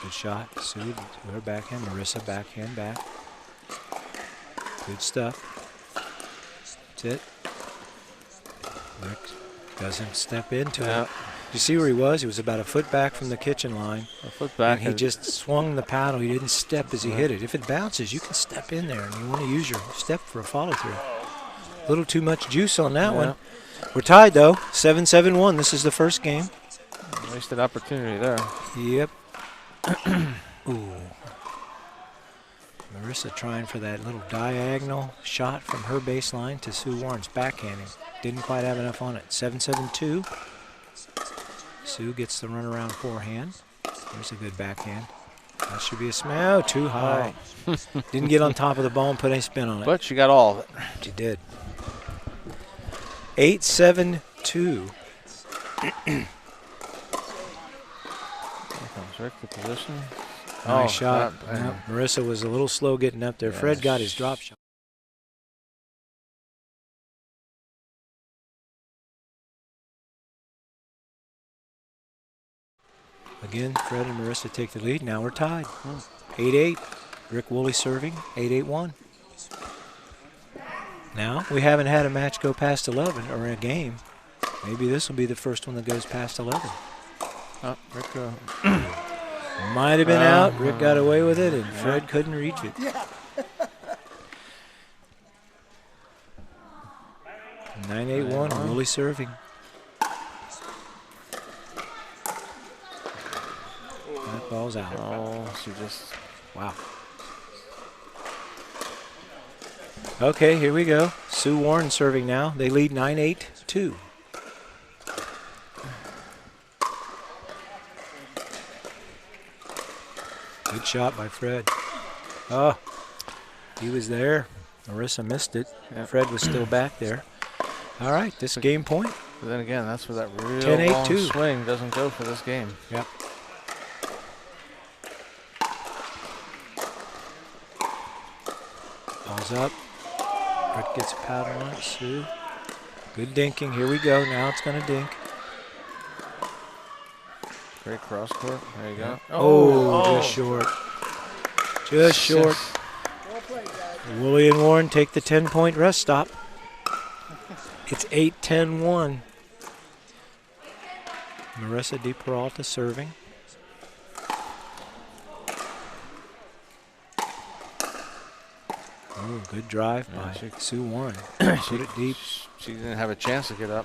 Good shot. Sue to her backhand. Marissa backhand back. Good stuff. That's it. Rick doesn't step into it. You see where he was? He was about a foot back from the kitchen line. A foot back. And he just swung the paddle. He didn't step as he hit it. If it bounces, you can step in there, and you want to use your step for a follow-through. A little too much juice on that one. We're tied, though. 7-7-1. This is the first game. Wasted opportunity there. Yep. Ooh. Marissa trying for that little diagonal shot from her baseline to Sue Warren's backhanding. Didn't quite have enough on it. 7-7-2. Sue gets the runaround forehand. There's a good backhand. That should be a smash. Oh, too high. Didn't get on top of the ball and put any spin on it. But she got all of it. She did. 8-7-2. Here comes Rick, the position. Nice shot. Yep. Marissa was a little slow getting up there. Fred got his drop shot. Again, Fred and Marissa take the lead. Now we're tied. 8-8. Rick Woolley serving. 8-8-1. Now, we haven't had a match go past 11, or a game. Maybe this will be the first one that goes past 11. Rick might have been out. Rick got away with it, and Fred couldn't reach it. 9-8-1, Woolley serving. That ball's out. Oh, she just... Wow. Okay, here we go. Sue Warren serving now. They lead 9-8-2. Good shot by Fred. Oh, he was there. Marissa missed it. Fred was still back there. All right, this game point. But then again, that's where that real 10-8-2. long swing doesn't go for this game. Yep. Ball's up. Rick gets a paddle on it. Sue. Good dinking. Here we go. Now it's going to dink. Great cross court. There you go. Just short. Just short. Woolley and Warren take the 10-point rest stop. It's 8-10-1. Marissa Di Peralta serving. Oh, good drive by Sue Warren. Put it deep. She didn't have a chance to get up.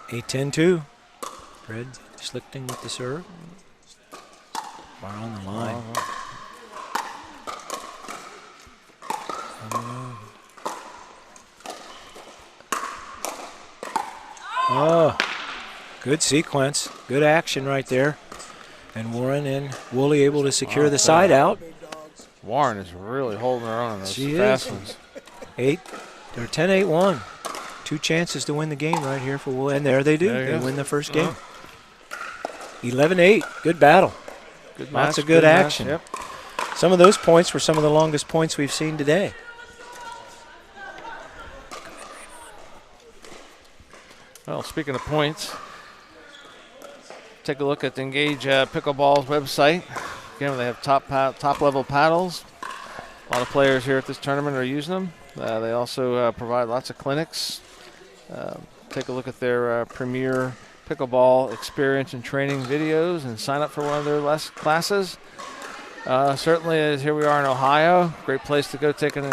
8-10-2. Fred Schlichting with the serve. Bar on the line. Oh, good sequence. Good action right there. And Warren and Woolley able to secure the side out. Warren is really holding her on those She fast is. ones. 10-8-1. 2 chances to win the game right here for Woolley. And there they do. They win the first game. 11-8. Good battle. Good Lots match, of good match, action. Yep. Some of those points were some of the longest points we've seen today. Well, speaking of points, take a look at the Engage Pickleball website. Again, they have top level paddles. A lot of players here at this tournament are using them. They also provide lots of clinics. Take a look at their premier pickleball experience and training videos and sign up for one of their classes. Certainly, as here we are in Ohio, great place to go take an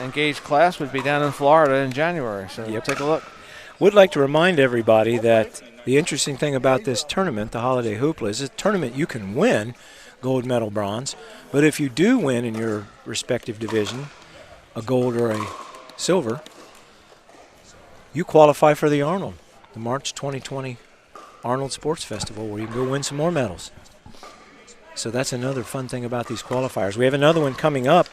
Engage class would be down in Florida in January. So take a look. Would like to remind everybody that the interesting thing about this tournament, the Holiday Hoopla, is a tournament you can win gold, medal, bronze. But if you do win in your respective division, a gold or a silver, you qualify for the Arnold, the March 2020 Arnold Sports Festival, where you can go win some more medals. So that's another fun thing about these qualifiers. We have another one coming up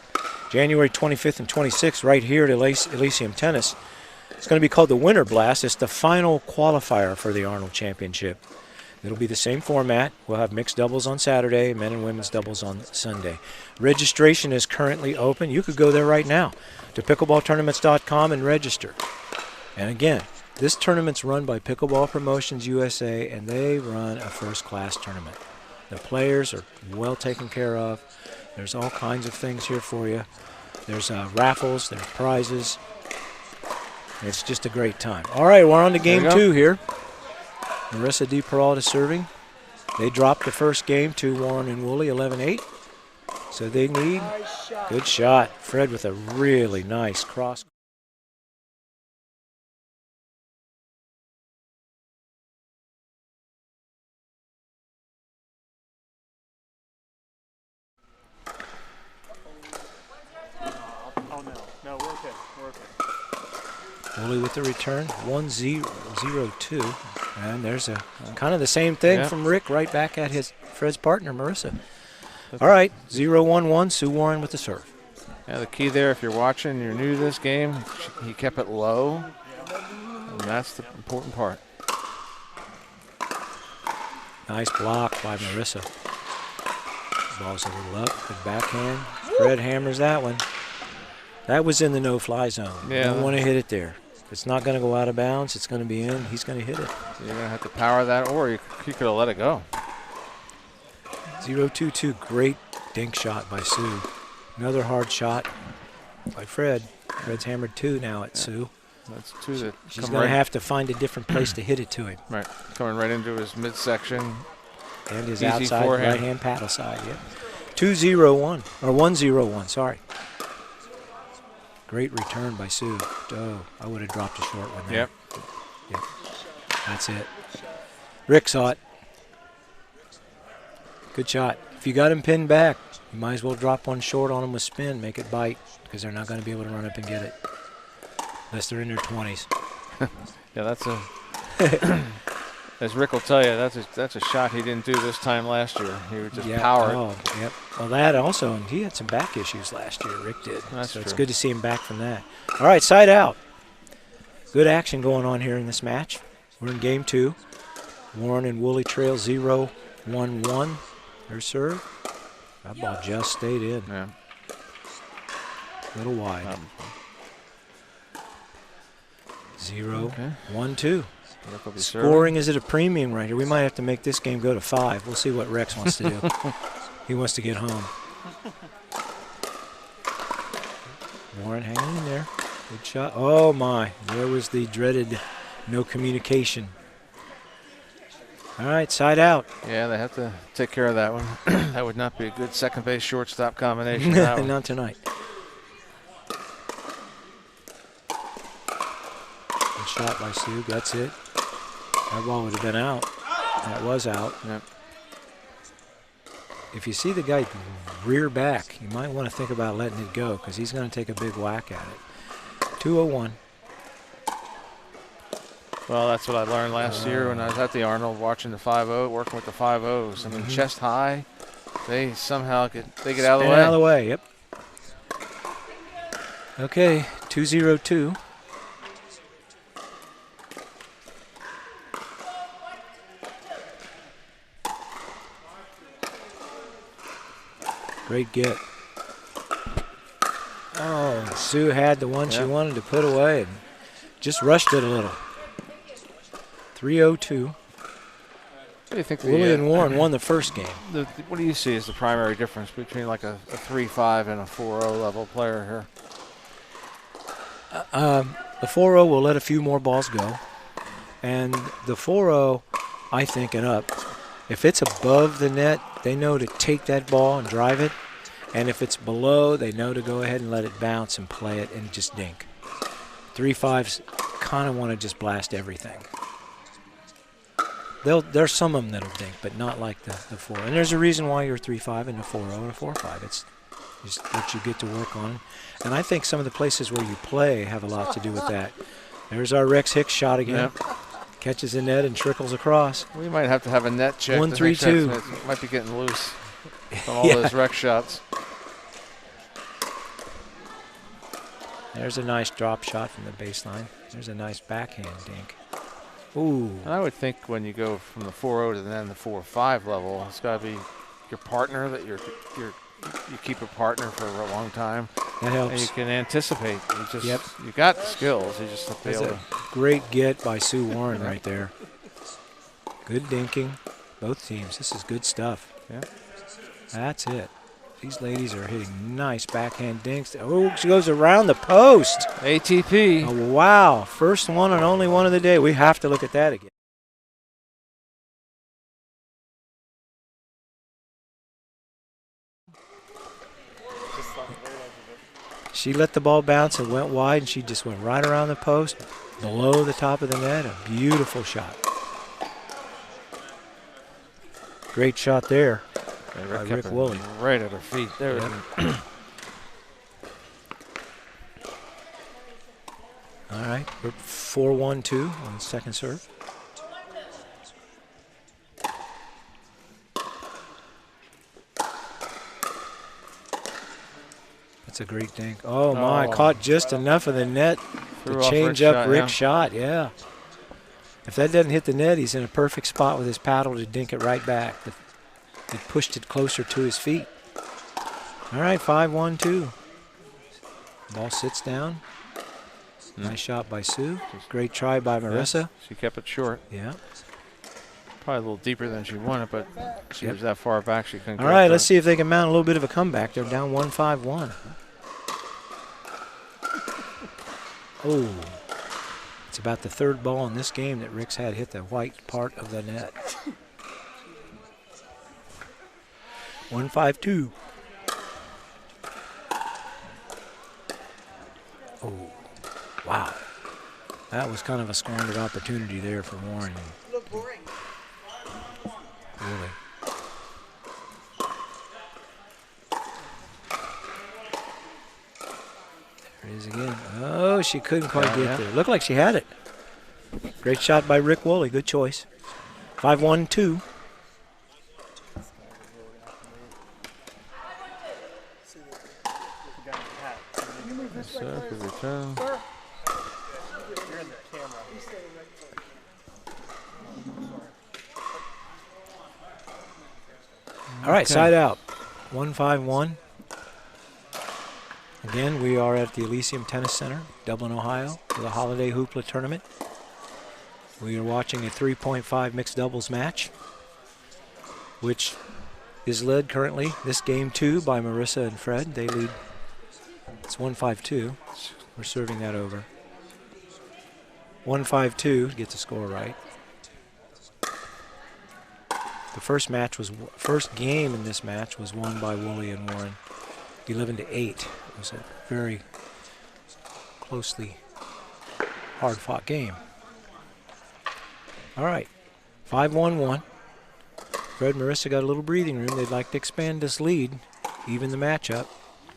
January 25th and 26th right here at Elysium Tennis. It's going to be called the Winter Blast. It's the final qualifier for the Arnold Championship. It'll be the same format. We'll have mixed doubles on Saturday, men and women's doubles on Sunday. Registration is currently open. You could go there right now to pickleballtournaments.com and register. And again, this tournament's run by Pickleball Promotions USA, and they run a first-class tournament. The players are well taken care of. There's all kinds of things here for you. There's raffles, there's prizes. It's just a great time. All right, we're on to game 2 here. Marissa DePeralta serving. They dropped the first game to Warren and Woolley, 11-8. So they need good shot. Fred with a really nice cross. No, we're okay. We're okay. Woolley with the return, 1-0-2. And there's a kind of the same thing from Rick right back at Fred's partner, Marissa. All right, 0-1-1, Sue Warren with the serve. Yeah, the key there, if you're watching, you're new to this game, he kept it low, and that's the important part. Nice block by Marissa. Ball's a little up, good backhand. Fred hammers that one. That was in the no-fly zone. Yeah. You don't want to hit it there. If it's not going to go out of bounds, it's going to be in. He's going to hit it. So you're going to have to power that, or you could have let it go. 0-2-2, great dink shot by Sue. Another hard shot by Fred. Fred's hammered 2 now at Sue. That's 2 that She's going to have to find a different place to hit it to him. Right, coming right into his midsection. And his Easy outside forehand. right-hand paddle side, yep. 2-0-1, or 1-0-1, sorry. Great return by Sue. Oh, I would have dropped a short one there. Yep. That's it. Rick saw it. Good shot. If you got him pinned back, you might as well drop one short on him with spin, make it bite, because they're not going to be able to run up and get it. Unless they're in their 20s. Yeah, that's a... As Rick will tell you, that's a shot he didn't do this time last year. He would just power it. Oh, yep. Well, that also, and he had some back issues last year, Rick did. That's so true. It's good to see him back from that. All right, side out. Good action going on here in this match. We're in game 2. Warren and Woolley trail 0-1-1. Their serve. That ball just stayed in. Yeah. A little wide. 0-1-2. Scoring is at a premium right here. We might have to make this game go to 5. We'll see what Rex wants to do. He wants to get home. Warren hanging in there. Good shot. Oh, my. There was the dreaded no communication. All right, side out. Yeah, they have to take care of that one. That would not be a good second base shortstop combination. That one. Not tonight. Good shot by Sue. That's it. That ball would have been out. That was out. Yep. If you see the guy rear back, you might want to think about letting it go because he's going to take a big whack at it. 2-0-1. Well, that's what I learned last year when I was at the Arnold watching the 5-0, working with the 5-0s. I mean, chest high, they somehow get out of the way. Out of the way, yep. Okay, 2-0-2. Great get. Oh, Sue had the one she wanted to put away and just rushed it a little. 3-0-2. What do you think? Willie and Warren won the first game. What do you see as the primary difference between like a 3-5 and a 4-0 level player here? The 4-0 will let a few more balls go. And the 4-0, I think, and up, if it's above the net, they know to take that ball and drive it. And if it's below, they know to go ahead and let it bounce and play it and just dink. 3-5s kind of want to just blast everything. There's some of them that'll dink, but not like the 4. And there's a reason why you're 3-5 and a 4-0 and a 4-5. It's just what you get to work on. And I think some of the places where you play have a lot to do with that. There's our Rex Hicks shot again. Yep. Catches the net and trickles across. We might have to have a net check. 1-3-2. It might be getting loose on all those Rex shots. There's a nice drop shot from the baseline. There's a nice backhand dink. Ooh. And I would think when you go from the 4-0 to then the 4-5 level, it's got to be your partner that you keep a partner for a long time. That helps. And you can anticipate. You got the skills. You just have to be able to. Great get by Sue Warren right there. Good dinking. Both teams. This is good stuff. Yeah. That's it. These ladies are hitting nice backhand dinks. Oh, she goes around the post. ATP. Oh, wow. First one and only one of the day. We have to look at that again. She let the ball bounce and went wide, and she just went right around the post, below the top of the net. A beautiful shot. Great shot there. By Rick Woolley. Right at her feet there. Yep. All right, we're 4-1-2 on the second serve. That's a great dink. Oh, my, caught just enough of the net to change up Rick's shot, yeah. If that doesn't hit the net, he's in a perfect spot with his paddle to dink it right back. It pushed it closer to his feet. All right, 5-1-2. Ball sits down. Nice shot by Sue. Great try by Marissa. Yes, she kept it short. Yeah. Probably a little deeper than she wanted, but she was that far back she couldn't. All right, let's see if they can mount a little bit of a comeback. They're down 1-5-1. Oh, it's about the third ball in this game that Rick's had hit the white part of the net. 1-5-2. Oh, wow. That was kind of a squandered opportunity there for Warren. Look boring. Really. There it is again. Oh, she couldn't quite get there. Looked like she had it. Great shot by Rick Woolley. Good choice. 5-1-2. Return. All right, side out. 1-5-1. Again, we are at the Elysium Tennis Center, Dublin, Ohio, for the Holiday Hoopla Tournament. We are watching a 3.5 mixed doubles match, which is led currently, this game 2, by Marissa and Fred. They lead. It's 1-5-2. We're serving that over. 1-5-2 to get the score right. The first game in this match was won by Woolley and Warren, 11-8. It was a very closely hard-fought game. All right, 5-1-1. Fred and Marissa got a little breathing room. They'd like to expand this lead, even the matchup.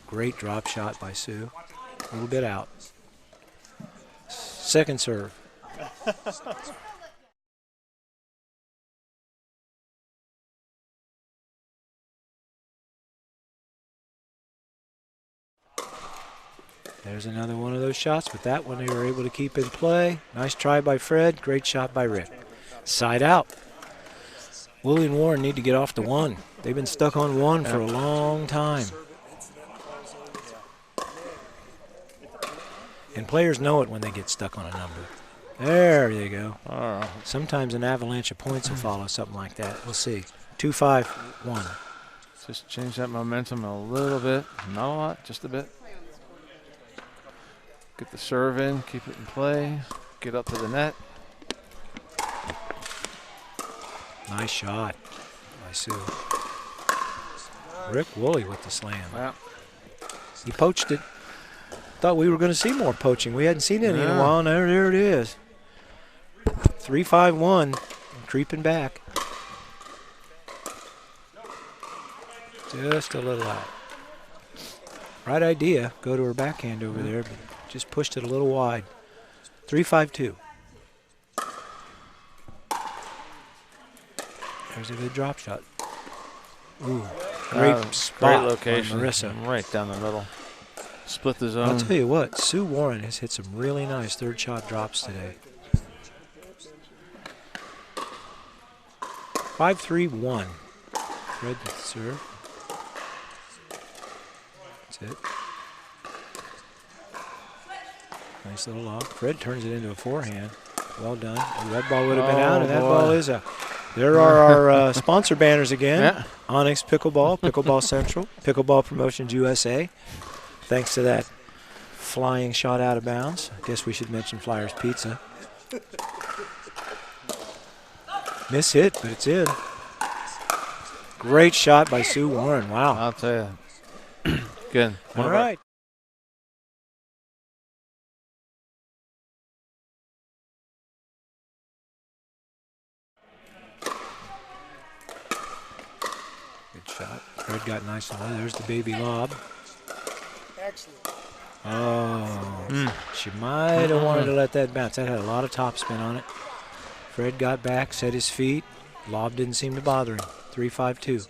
Great drop shot by Sue. A little bit out. Second serve. There's another one of those shots, but that one they were able to keep in play. Nice try by Fred. Great shot by Rick. Side out. Woolley and Warren need to get off the one. They've been stuck on one for a long time. And players know it when they get stuck on a number. There you go. Sometimes an avalanche of points will follow something like that. We'll see. 2-5-1. Just change that momentum a little bit. Not a lot, just a bit. Get the serve in, keep it in play, get up to the net. Nice shot by Sue. Rick Woolley with the slam. Yeah. He poached it. Thought we were going to see more poaching. We hadn't seen any in a while. Now there it is. 3-5-1, creeping back. Just a little out. Right idea. Go to her backhand over there, but just pushed it a little wide. 3-5-2. There's a good drop shot. Ooh, great spot. Great location. Marissa. Right down the middle. Split the zone. I'll tell you what, Sue Warren has hit some really nice third shot drops today. 5-3-1. Fred with the serve. That's it. Nice little lob. Fred turns it into a forehand. Well done. Ooh, that ball would have been out, and that ball is a. There are our sponsor banners again. Yeah. Onyx Pickleball, Pickleball Central, Pickleball Promotions USA. Thanks to that flying shot out of bounds. I guess we should mention Flyers Pizza. Miss hit, but it's in. Great shot by Sue Warren. Wow. I'll tell you. Good. All right. Good shot. Fred got nice and low. There's the baby lob. Excellent. Oh, she might have wanted to let that bounce. That had a lot of topspin on it. Fred got back, set his feet. Lob didn't seem to bother him. 3-5-2.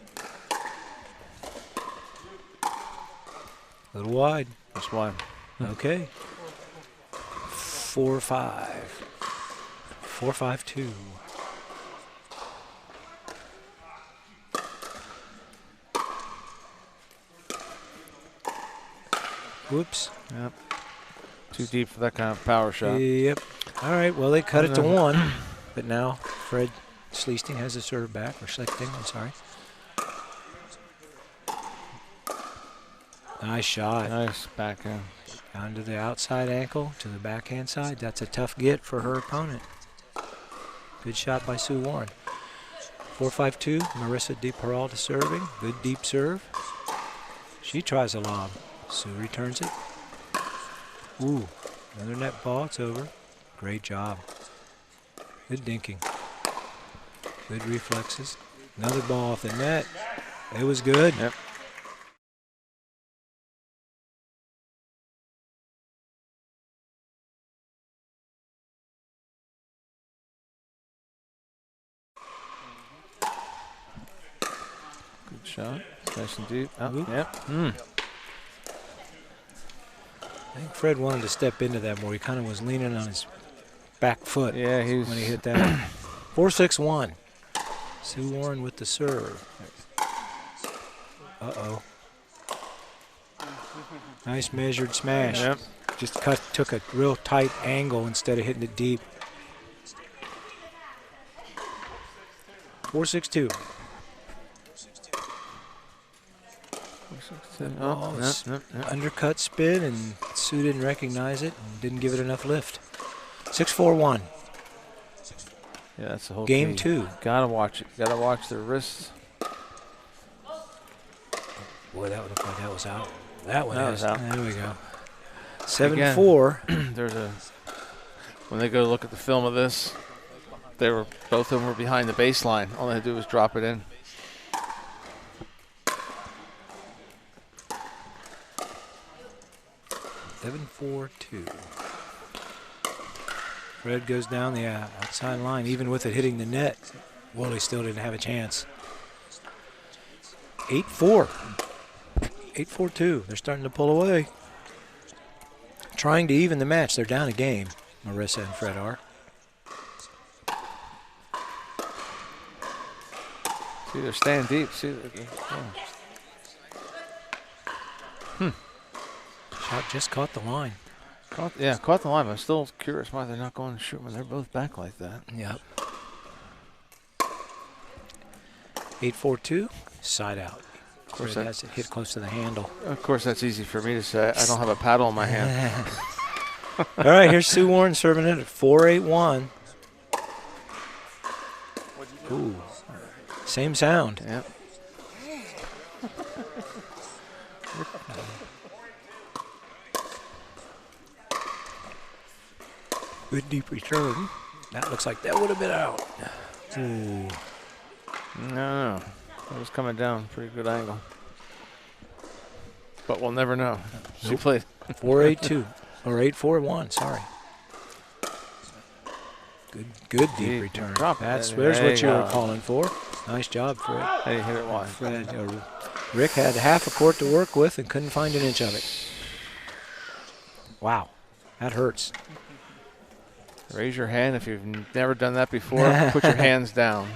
A little wide. That's wide. Okay. 4-5. 4-5-2. Whoops. Yep. Too deep for that kind of power shot. Yep. All right, well, they cut it to 1. But now Fred Schlichting has a serve back. Or Schlichting, I'm sorry. Nice shot. Nice backhand. Down to the outside ankle, to the backhand side. That's a tough get for her opponent. Good shot by Sue Warren. 4-5-2, Marissa DePeralta serving. Good deep serve. She tries a lob. Sue returns it. Ooh, another net ball. It's over. Great job. Good dinking. Good reflexes. Another ball off the net. It was good. Yep. Good shot. Nice and deep. Oh, yep. I think Fred wanted to step into that more. He kind of was leaning on his back foot when he hit that. 4-6-1. Sue Warren with the serve. Uh-oh. Nice measured smash. Yep. Just took a real tight angle instead of hitting it deep. 4-6-2. Undercut spin, and Sue didn't recognize it and didn't give it enough lift. 6-4-1. Yeah, that's the whole Game key. 2. Gotta watch it. Gotta watch their wrists. Boy, that looked like that was out. That one was out. There we go. 7-4. There's a. When they go look at the film of this, both of them were behind the baseline. All they had to do was drop it in. 7-4-2. Fred goes down the outside line. Even with it hitting the net, Woolley still didn't have a chance. 8-4. 8-4-2. They're starting to pull away. Trying to even the match. They're down a game, Marissa and Fred are. See, they're staying deep. See, Shot just caught the line. caught the line. But I'm still curious why they're not going to shoot when they're both back like that. Yep. 8-4-2, side out. Of course, Fred has it hit close to the handle. Of course, that's easy for me to say. I don't have a paddle in my hand. All right, here's Sue Warren serving it at 4-8-1. Ooh, same sound. Yep. Good deep return. That looks like that would have been out. Ooh. No. It was coming down. Pretty good angle. But we'll never know. She Nope. played 4-8-2 or 8-4-1. Sorry. Good deep return. Drop it. There's There what you you go. were calling for. Nice job, Fred. Hey, hit it wide. Rick had half a court to work with and couldn't find an inch of it. Wow, that hurts. Raise your hand if you've never done that before. Put your hands down.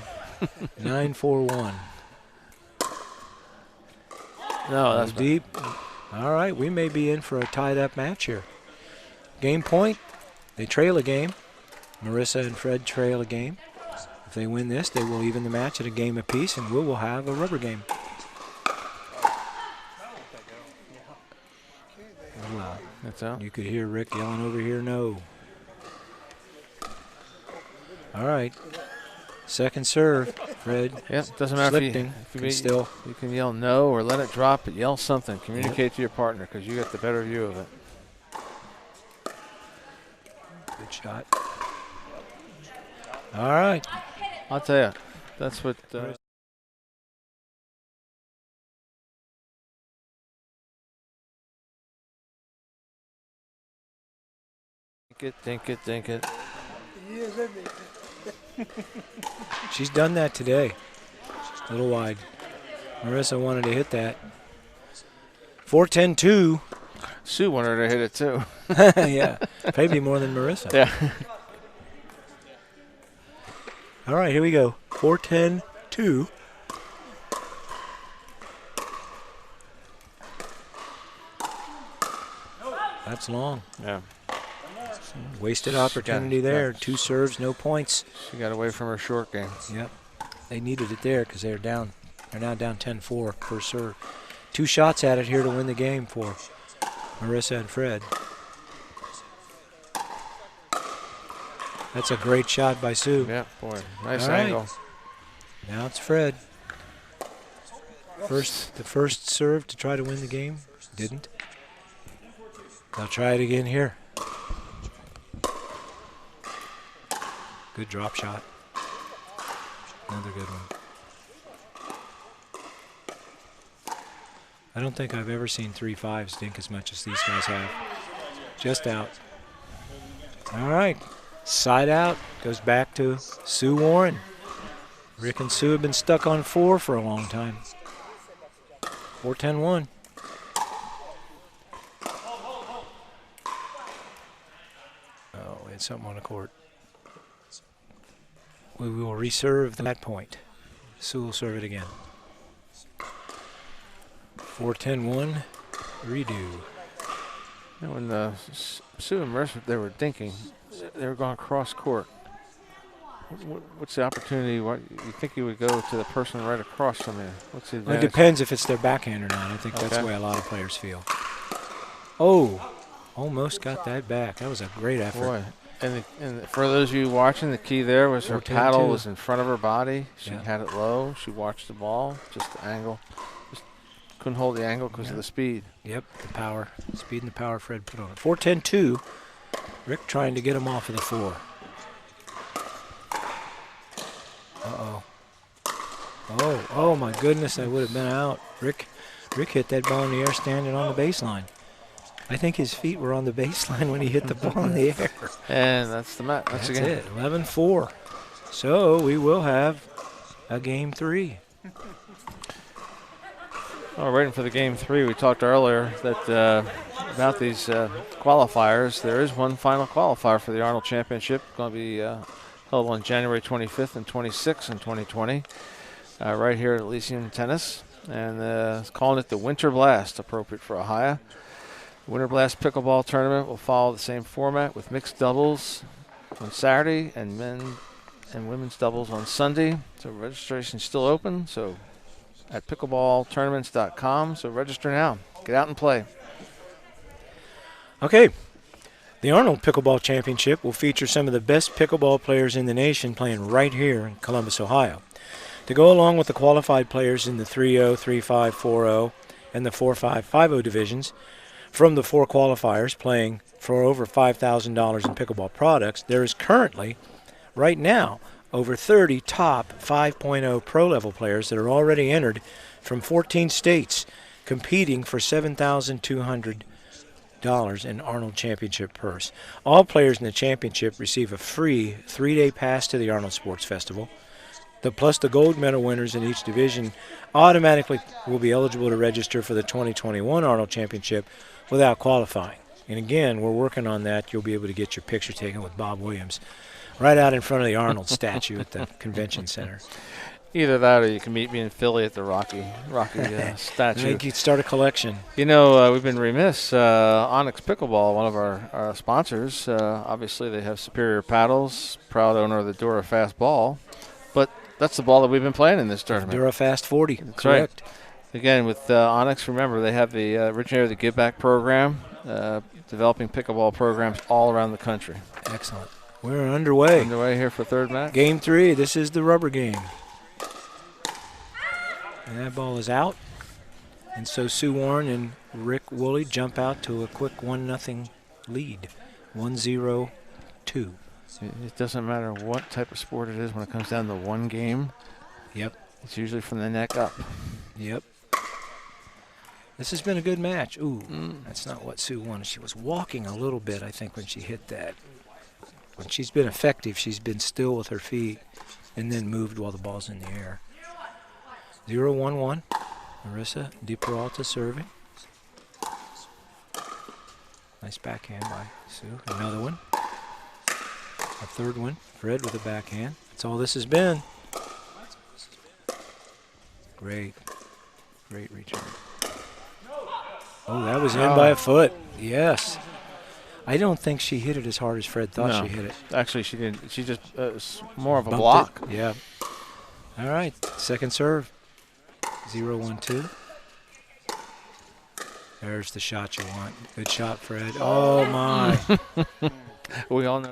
9-4-1. No, that's deep. All right, we may be in for a tied-up match here. Game point. They trail a game. Marissa and Fred trail a game. If they win this, they will even the match at a game apiece, and we will have a rubber game. Wow. That's out. You could hear Rick yelling over here, no. All right. Second serve, Fred. Yep, doesn't matter if you you can yell no or let it drop, but yell something. Communicate to your partner because you got the better view of it. Good shot. All right. I'll tell you, that's what. Dink it. She's done that today. A little wide. Marissa wanted to hit that. 4-10-2. Sue wanted her to hit it too. Yeah, maybe more than Marissa. Yeah. All right, here we go. 4-10-2. That's long. Yeah. Wasted opportunity there. 2 serves, no points. She got away from her short game. Yep. They needed it there because they're down. They're now down 10-4 per serve. 2 shots at it here to win the game for Marissa and Fred. That's a great shot by Sue. Yeah, boy. Nice All right. angle. Now it's Fred. The first serve to try to win the game. Didn't. They'll try it again here. Good drop shot. Another good one. I don't think I've ever seen 3-5s dink as much as these guys have. Just out. All right. Side out. Goes back to Sue Warren. Rick and Sue have been stuck on 4 for a long time. 4-10-1. Oh, we had something on the court. We will reserve that point. Sue will serve it again. 4-10-1. Redo. And when Sue and Mercer, they were dinking, they were going cross court. What's the opportunity? What you think you would go to the person right across from you? What's the Well, it advantage? depends if it's their backhand or not. I think that's the way a lot of players feel. Oh, almost got that back. That was a great effort. Boy. And for those of you watching, the key there was her 4-10-2. paddle was in front of her body. She Yeah. had it low. She watched the ball, just the angle. Just couldn't hold the angle because of the speed. Yep, the power. Speed and the power Fred put on it. 4-10-2. Rick trying to get him off of the 4. Uh-oh. Oh my goodness, that would have been out. Rick hit that ball in the air standing on the baseline. I think his feet were on the baseline when he hit the ball in the air. And that's the match. That's it, 11-4. So we will have a game 3. Well, waiting for the game 3. We talked earlier that about these qualifiers. There is one final qualifier for the Arnold Championship. Going to be held on January 25th and 26th in 2020. right here at Elysium Tennis, and calling it the Winter Blast, appropriate for Ohio. Winter Blast Pickleball Tournament will follow the same format with mixed doubles on Saturday and men and women's doubles on Sunday. So registration's still open, so at pickleballtournaments.com. So register now. Get out and play. Okay. The Arnold Pickleball Championship will feature some of the best pickleball players in the nation playing right here in Columbus, Ohio. To go along with the qualified players in the 3-0, 3-5, 4-0, and the 4-5, 5-0 divisions, from the 4 qualifiers playing for over $5,000 in pickleball products, there is currently, right now, over 30 top 5.0 pro-level players that are already entered from 14 states competing for $7,200 in Arnold Championship purse. All players in the championship receive a free 3-day pass to the Arnold Sports Festival. Plus the gold medal winners in each division automatically will be eligible to register for the 2021 Arnold Championship without qualifying. And again, we're working on that. You'll be able to get your picture taken with Bob Williams right out in front of the Arnold statue at the convention center. Either that or you can meet me in Philly at the Rocky statue. I think you'd start a collection. You know, we've been remiss. Onyx Pickleball, one of our sponsors, obviously they have superior paddles, proud owner of the Dura Fast Ball. But that's the ball that we've been playing in this tournament. Dura Fast 40, that's correct. Right. Again, with Onyx, remember, they have the originator of the Give Back program, developing pickleball programs all around the country. Excellent. We're underway. Underway here for third match. Game 3. This is the rubber game. And that ball is out. And so Sue Warren and Rick Woolley jump out to a quick 1-0 lead. 1-0-2. It doesn't matter what type of sport it is when it comes down to one game. Yep. It's usually from the neck up. Yep. This has been a good match. Ooh, that's not what Sue wanted. She was walking a little bit, I think, when she hit that. When she's been effective, she's been still with her feet and then moved while the ball's in the air. 0-1-1. Marissa DiPeralta serving. Nice backhand by Sue. Another one. A third one. Fred with a backhand. That's all this has been. Great. Great return. Oh, that was in by a foot. Yes. I don't think she hit it as hard as Fred thought she hit it. Actually, she didn't. She just was more of a Bumped block. It. Yeah. All right. Second serve. 0-1-2. There's the shot you want. Good shot, Fred. Oh, my. We all know.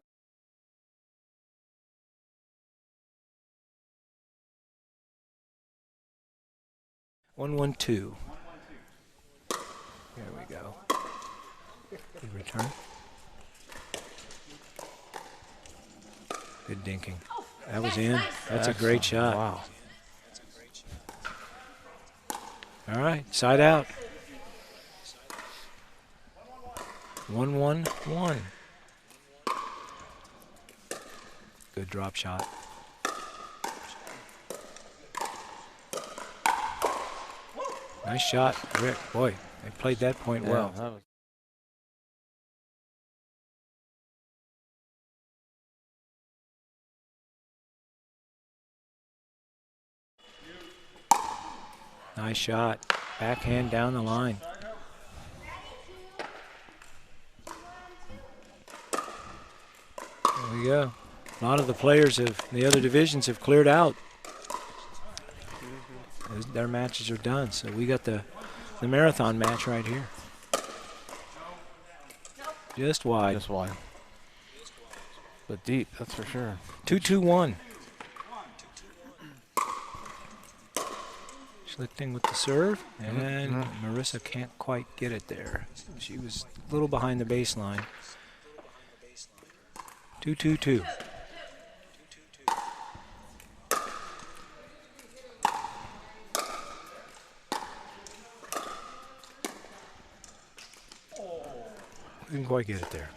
One, 2. There we go. Good return. Good dinking. That was in. That's a great shot. Wow. All right, side out. 1-1-1. Good drop shot. Nice shot, Rick. Boy, they played that point well. That was nice shot. Backhand down the line. There we go. A lot of the players of the other divisions have cleared out. Their matches are done, so we got the marathon match right here. Just wide. just wide. But deep, that's for sure. 2-2-1. Schlichting with the serve, and Marissa can't quite get it there. She was a little behind the baseline. 2-2-2. Didn't quite get it there.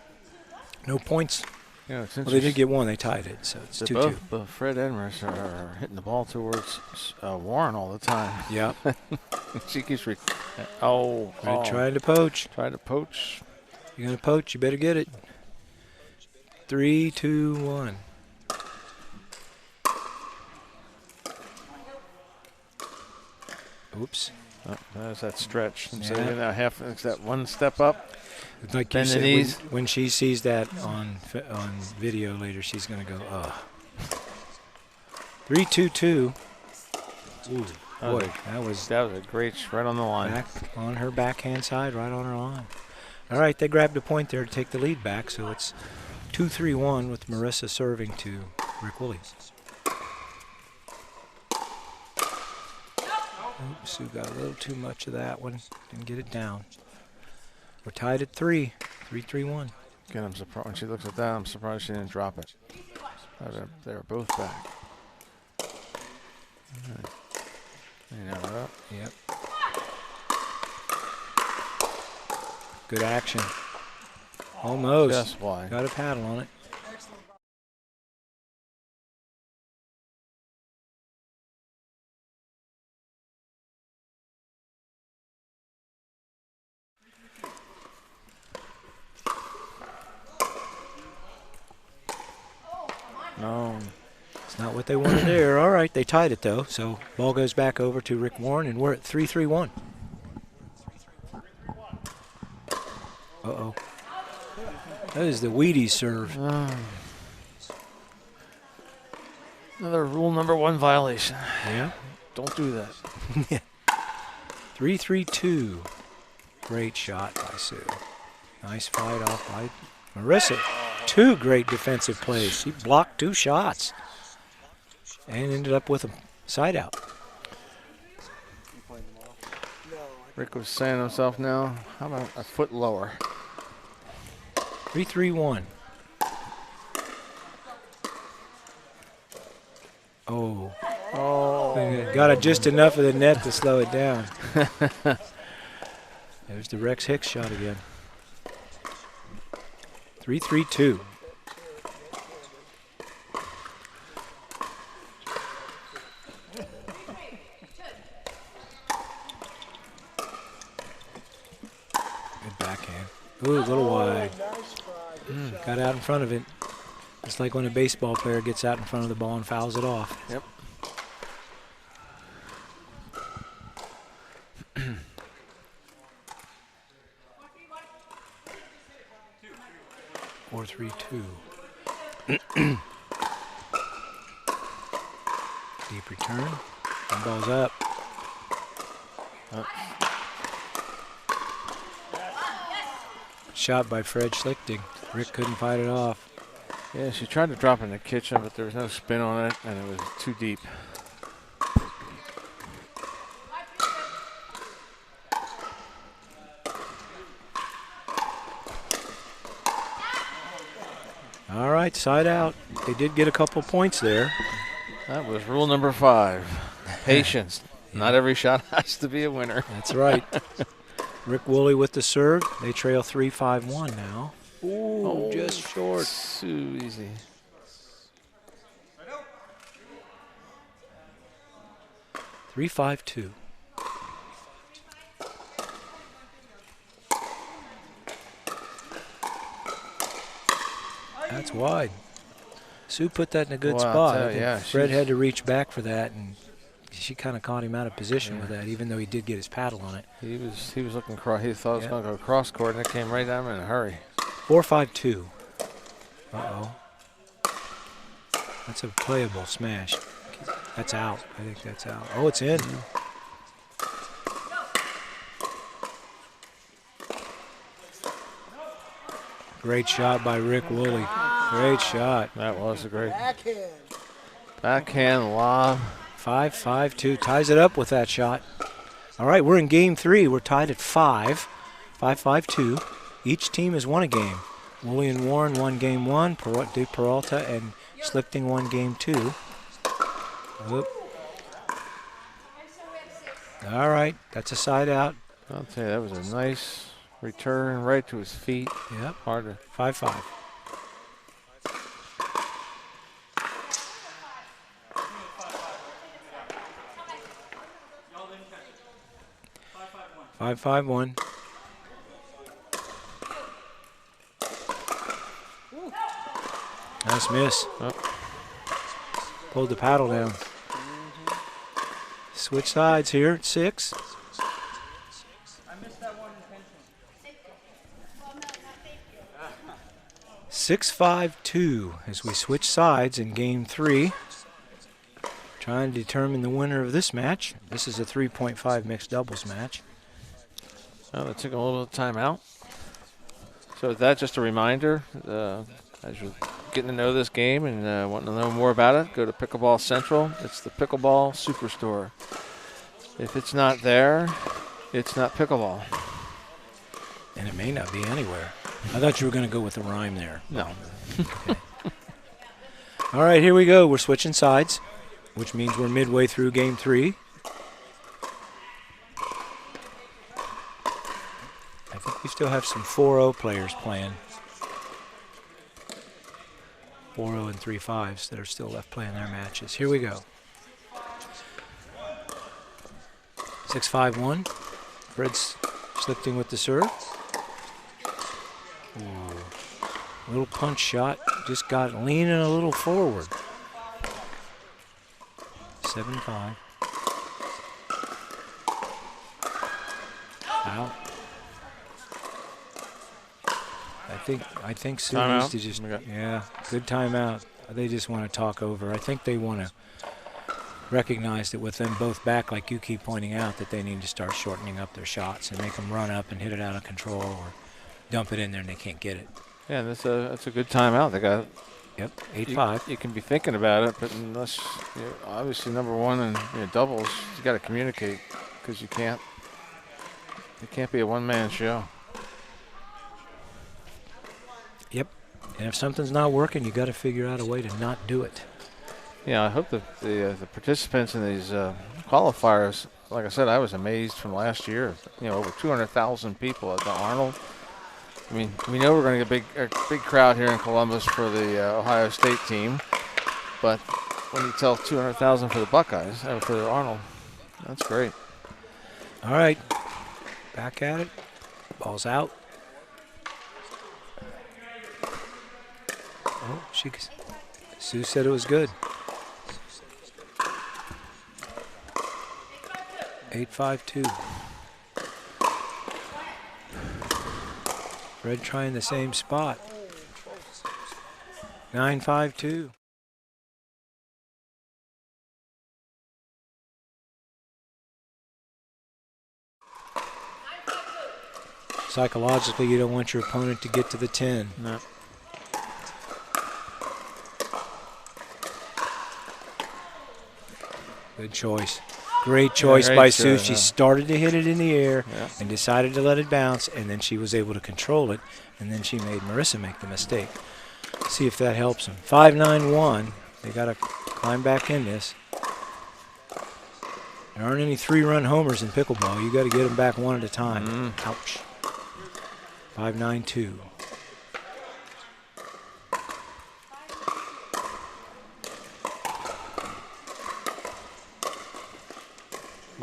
No points. Yeah, Well, they did get one. They tied it, so it's 2-2. Both Fred and Marissa are hitting the ball towards Warren all the time. Yep. She keeps Fred trying to poach. Trying to poach. You're going to poach, you better get it. 3-2-1. Oops. Oh, there's that stretch. Yeah. So now it's that one step up. Like you Bend the said, knees. when she sees that on video later, she's going to go, ugh. 3-2-2. Ooh, boy, that was a great right on the line. back on her backhand side, right on her line. All right, they grabbed a point there to take the lead back, so it's 2-3-1 with Marissa serving to Rick Woolley. Oops, Sue got a little too much of that one. Didn't get it down. We're tied at 3-3-1. Again, I'm surprised when she looks at that. I'm surprised she didn't drop it. They were both back. Yep. Good action. Almost. Just why. Got a paddle on it. No. It's not what they wanted there. All right, they tied it though. So ball goes back over to Rick Warren, and we're at 3-3-1. Uh-oh. That is the Wheaties serve. Another rule number 1 violation. Yeah. Don't do that. 3-3-2. Great shot by Sue. Nice fight off by Marissa. 2 great defensive plays. She blocked 2 shots and ended up with a side out. Rick was saying to himself now, how about a foot lower? 3-3-1. Oh. Got just enough of the net to slow it down. There's the Rex Hicks shot again. 3-3-2. Good backhand. Ooh, a little wide. Got out in front of it. It's like when a baseball player gets out in front of the ball and fouls it off. Yep. 4-3-2. Deep return. And ball's up. Shot by Fred Schlichting. Rick couldn't fight it off. Yeah, she tried to drop in the kitchen, but there was no spin on it, and it was too deep. All right, side out. They did get a couple points there. That was rule number 5. Patience. Not every shot has to be a winner. That's right. Rick Woolley with the serve. They trail 3-5-1 now. Ooh, just short. Too easy. Three, 5-2. That's wide. Sue put that in a good spot. I think Fred had to reach back for that, and she kind of caught him out of position with that, even though he did get his paddle on it. He was looking cross. He thought it was going to go cross court, and it came right down in a hurry. 4-5-2. Uh-oh. That's a playable smash. That's out. I think that's out. Oh, it's in. Great shot by Rick Woolley. Great shot. That was a great Backhand. backhand lob. 5-5-2. Ties it up with that shot. All right, we're in game 3. We're tied at 5. 5-5-2. Each team has won a game. Woolley and Warren won game 1. De Peralta and Schlichting won game 2. Oop. All right, that's a side out. I'll tell you, that was a nice return right to his feet. Yep. Hard to 5-5. Five, 5-1. Nice miss. Oh. Pulled the paddle down. switch sides here at 6. 6-5-2 as we switch sides in game 3. Trying to determine the winner of this match. This is a 3.5 mixed doubles match. Well, they took a little timeout. So is that just a reminder, as you're getting to know this game and wanting to know more about it, go to Pickleball Central. It's the Pickleball Superstore. If it's not there, it's not pickleball. And it may not be anywhere. I thought you were going to go with the rhyme there. No. Okay. All right, here we go. We're switching sides, which means we're midway through game 3. I think we still have some 4-0 players playing. 4-0 and 3-5s that are still left playing their matches. Here we go. 6-5-1. Fred's slipping with the serve. Ooh. Little punch shot. Just got leaning a little forward. 7-5. Out. I think Sue needs to just, yeah, good timeout. They just want to talk over. I think they want to recognize that with them both back, like you keep pointing out, that they need to start shortening up their shots and make them run up and hit it out of control or dump it in there and they can't get it. Yeah, that's a good timeout. They got. Yep, 8-5. You can be thinking about it, but unless you're obviously number one in doubles, you got to communicate because you can't. It can't be a one-man show. Yep, and if something's not working, you got to figure out a way to not do it. Yeah, I hope the participants in these qualifiers. Like I said, I was amazed from last year. Over 200,000 people at the Arnold. I mean, we know we're going to get a big crowd here in Columbus for the Ohio State team, but when you tell 200,000 for the Buckeyes, for the Arnold, that's great. All right, back at it. Ball's out. Oh, Sue said it was good. 8-5-2. Fred trying the same spot. 9-5-2. Psychologically, you don't want your opponent to get to the 10. No. Good choice. Great choice by Sue. She yeah. started to hit it in the air Yeah. and decided to let it bounce, and then she was able to control it, and then she made Marissa make the mistake. See if that helps them. 5-9-1. They got to climb back in this. There aren't any 3-run homers in pickleball. You got to get them back one at a time. Ouch. 5-9-2.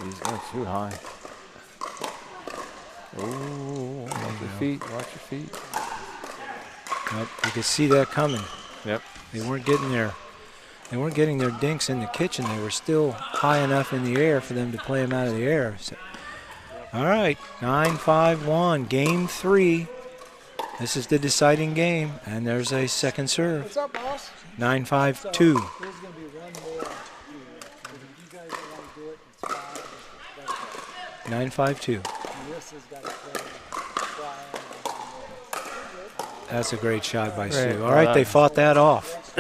He's going too high. Oh, watch your feet, watch your feet. Yep, you could see that coming. Yep. They weren't getting their dinks in the kitchen. They were still high enough in the air for them to play them out of the air. So, all right, 9-5-1, game 3. This is the deciding game, and there's a second serve. What's up, boss? 9-5-2. There's going to be one more. If you guys don't want to do it, it's fine. 9-5-2. Marissa's got to play. That's a great shot by Great. Sue. All right, they fought that off.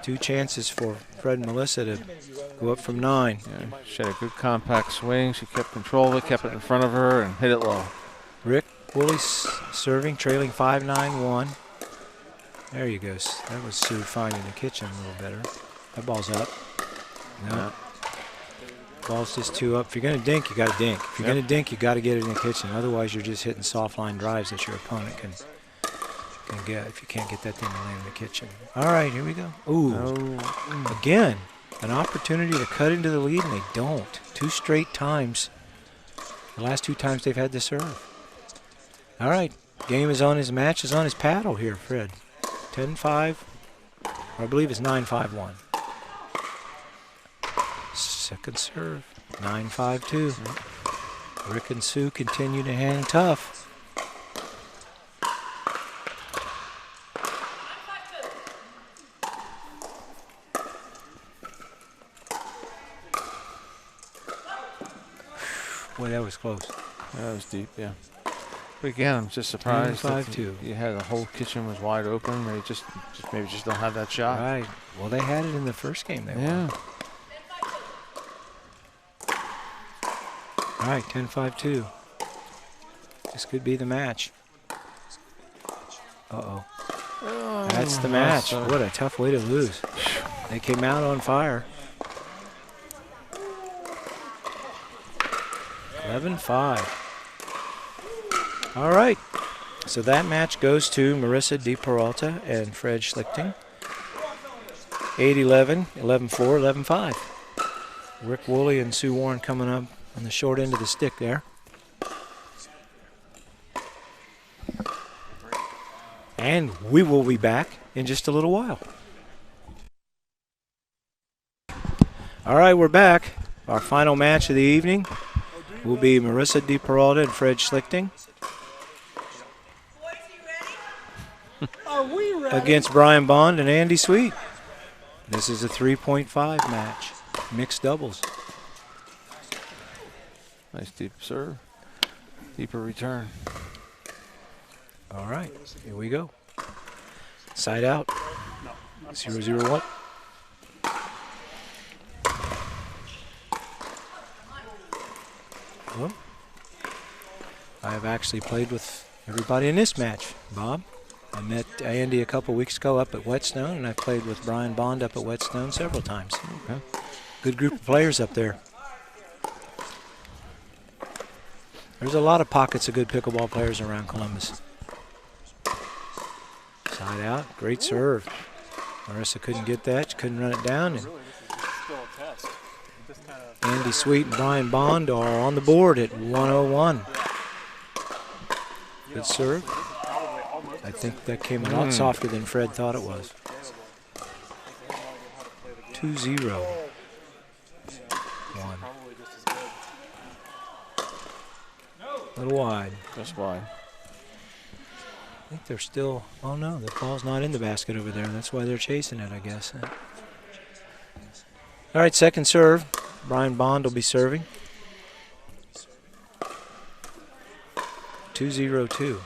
2 chances for Fred and Melissa to go up from 9. Yeah, she had a good compact swing. She kept control of it, kept it in front of her, and hit it low. Rick Woolley serving, trailing 5-9-1. There you go. That was Sue finding the kitchen a little better. That ball's up. No. Yeah. Ball's just 2 up. If you're going to dink, you got to dink. If you're going to dink, you got to get it in the kitchen. Otherwise, you're just hitting soft line drives that your opponent can get if you can't get that thing to land in the kitchen. All right, here we go. Ooh. Again, an opportunity to cut into the lead, and they don't. 2 straight times. The last 2 times they've had to serve. All right, game is on his match is on his paddle here, Fred. 10-5, or I believe it's 9-5-1. Second serve, 9-5-2. Rick and Sue continue to hang tough. Boy, that was close. That was deep, yeah. But again, I'm just surprised that 5-2. you had the whole kitchen was wide open. They just maybe just don't have that shot. Right. Well, they had it in the first game they won. All right, 10-5-2. This could be the match. Uh-oh. That's the match. What a tough way to lose. They came out on fire. 11-5. All right. So that match goes to Marissa DiPeralta and Fred Schlichting. 8-11, 11-4, 11-5. Rick Woolley and Sue Warren coming up on the short end of the stick there. And we will be back in just a little while. All right, we're back. Our final match of the evening will be Marissa DiPeralta and Fred Schlichting against Brian Bond and Andy Sweet. This is a 3.5 match, mixed doubles. Nice deep serve, deeper return. All right, here we go. Side out, 0-0-1. Well, I have actually played with everybody in this match, Bob. I met Andy a couple weeks ago up at Whetstone, and I played with Brian Bond up at Whetstone several times. Okay. Good group of players up there. There's a lot of pockets of good pickleball players around Columbus. Side out, great serve. Marissa couldn't get that, she couldn't run it down. And Andy Sweet and Brian Bond are on the board at 101. Good serve. I think that came a lot softer than Fred thought it was. 2-0. 1. A little wide. Just wide. I think they're still, oh no, the ball's not in the basket over there. That's why they're chasing it, I guess. All right, second serve. Brian Bond will be serving. 2-0-2.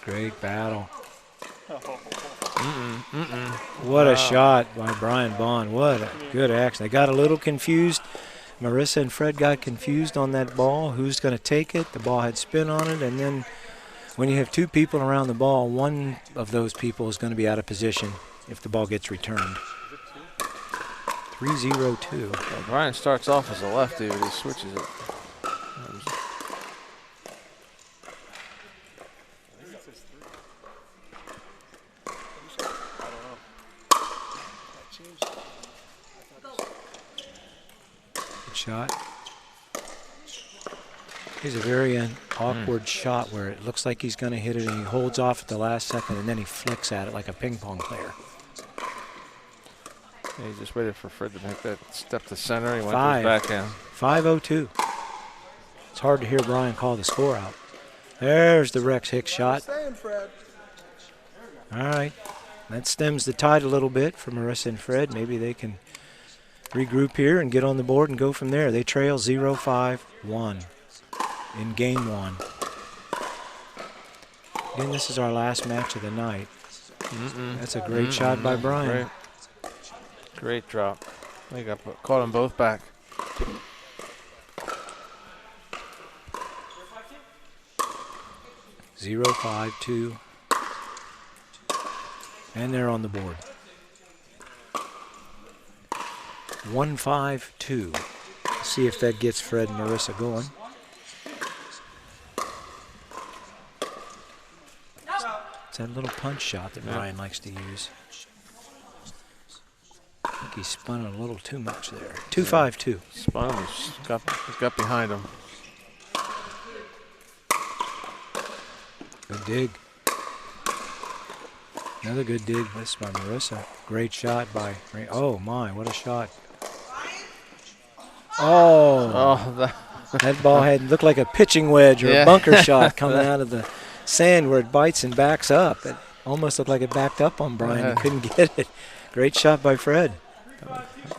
Great battle. What a shot by Brian Bond. What a good action. They got a little confused. Marissa and Fred got confused on that ball. Who's going to take it? The ball had spin on it. And then when you have two people around the ball, one of those people is going to be out of position if the ball gets returned. 3-0-2. Well, Brian starts off as a lefty, but he switches it. Shot. Here's a very awkward shot where it looks like he's going to hit it and he holds off at the last second and then he flicks at it like a ping pong player. Yeah, he just waited for Fred to make that step to center. He went to his backhand. 5-0-2. It's hard to hear Brian call the score out. There's the Rex Hicks shot. All right. That stems the tide a little bit for Marissa and Fred. Maybe they can regroup here and get on the board and go from there. They trail 0-5-1 in game one. Again, this is our last match of the night. That's a great shot by Brian. Great drop. They caught them both back. Zero, 5-2. And they're on the board. 1-5-2. See if that gets Fred and Marissa going. It's that little punch shot that Brian likes to use. I think he spun a little too much there. 2-5-2. Spun him. Got behind him. Good dig. Another good dig. This by Marissa. Great shot by. Oh my! What a shot. Oh, that ball had looked like a pitching wedge or a bunker shot coming out of the sand where it bites and backs up. It almost looked like it backed up on Brian. He couldn't get it. Great shot by Fred.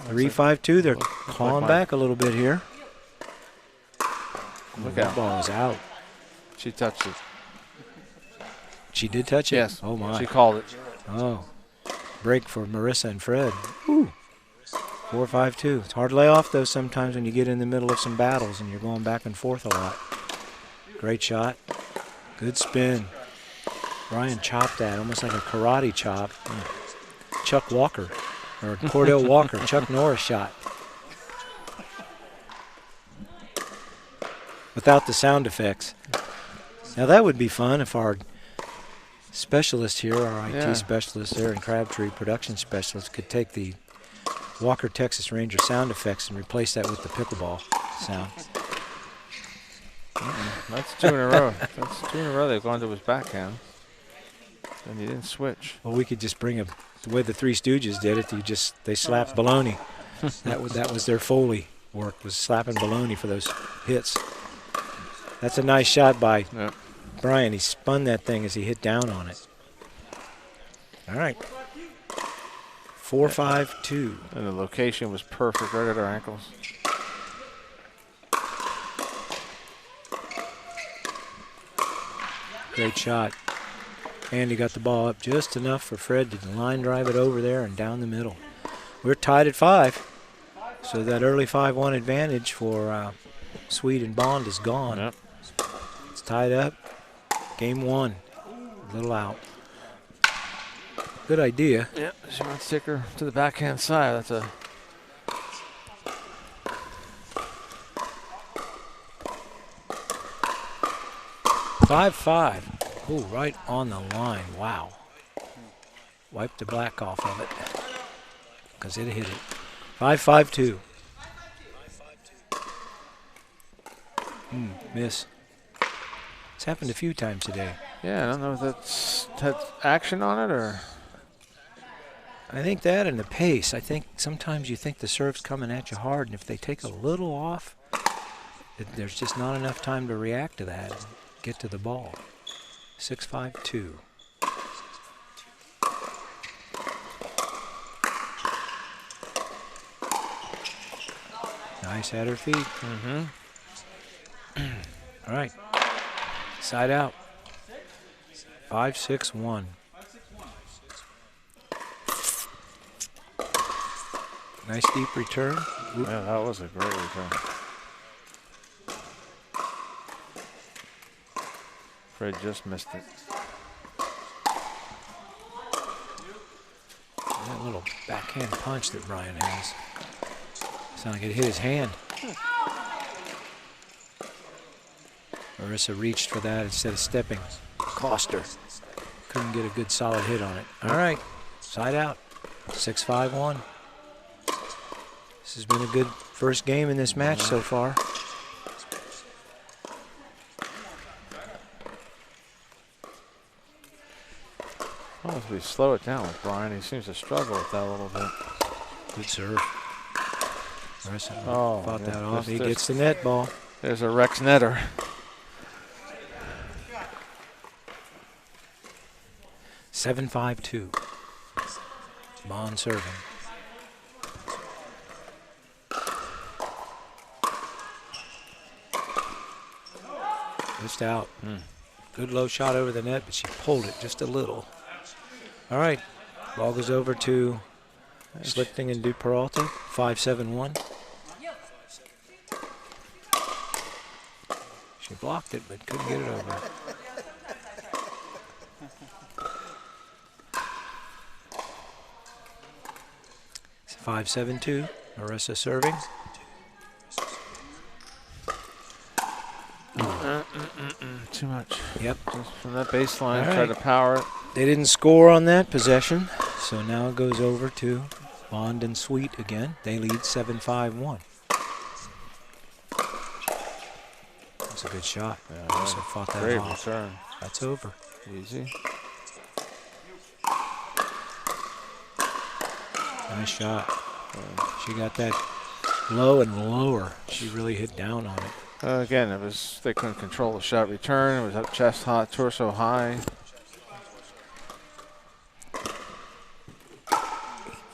3-5-2. They're clawing back a little bit here. Look that out. ball is out. She touched it. She did touch it? Yes. Oh, my. She called it. Oh. Break for Marissa and Fred. Woo. 4-5-2. It's hard to lay off, though, sometimes when you get in the middle of some battles and you're going back and forth a lot. Great shot. Good spin. Brian chopped that, almost like a karate chop. Chuck Walker, or Cordell Walker, Chuck Norris shot. Without the sound effects. Now that would be fun if our specialist here, our IT specialist there, and Crabtree production specialist could take the Walker Texas Ranger sound effects and replace that with the pickleball sound. That's 2 in a row. That's 2 in a row they've gone to his backhand. And he didn't switch. Well, we could just bring the way the Three Stooges did it. They slapped baloney. that was their Foley work, was slapping baloney for those hits. That's a nice shot by Brian. He spun that thing as he hit down on it. All right. 4-5-2. And the location was perfect right at our ankles. Great shot. And he got the ball up just enough for Fred to line drive it over there and down the middle. We're tied at 5. So that early 5-1 advantage for Sweet and Bond is gone. Yep. It's tied up. Game 1. A little out. Good idea. Yep. She wants to take her to the backhand side. That's a 5-5. Ooh, right on the line. Wow. Wipe the black off of it because it hit it. 5-5-2. Miss. It's happened a few times today. Yeah, I don't know if that's action on it or. I think that and the pace. I think sometimes you think the serve's coming at you hard, and if they take a little off, there's just not enough time to react to that and get to the ball. 6-5-2. Nice at her feet. Mm-hmm. All right. Side out. 5-6-1. Nice deep return. Oop. Yeah, that was a great return. Fred just missed it. That little backhand punch that Brian has. Sounded like it hit his hand. Marissa reached for that instead of stepping. Cost her. Couldn't get a good solid hit on it. All right. Side out. 6-5-1. This has been a good first game in this match so far. Well, if we slow it down with Brian, he seems to struggle with that a little bit. Good serve. Marissa fought yeah, that off. He gets the net ball. There's a Rex netter. 7-5-2. Bond serving. Just out. Good low shot over the net, but she pulled it just a little. All right. Ball goes over to Schlichting and DuPeralta. 5-7-1. She blocked it, but couldn't get it over. It's 5-7-2. Marissa serving. Too much. Yep. Just from that baseline, All try right. to power it. They didn't score on that possession, so now it goes over to Bond and Sweet again. They lead 7-5-1. That's a good shot. Yeah, Also fought that great off. return. That's over. Easy. Nice shot. She got that low and lower. She really hit down on it. Again, they couldn't control the shot return. It was up chest high, torso high.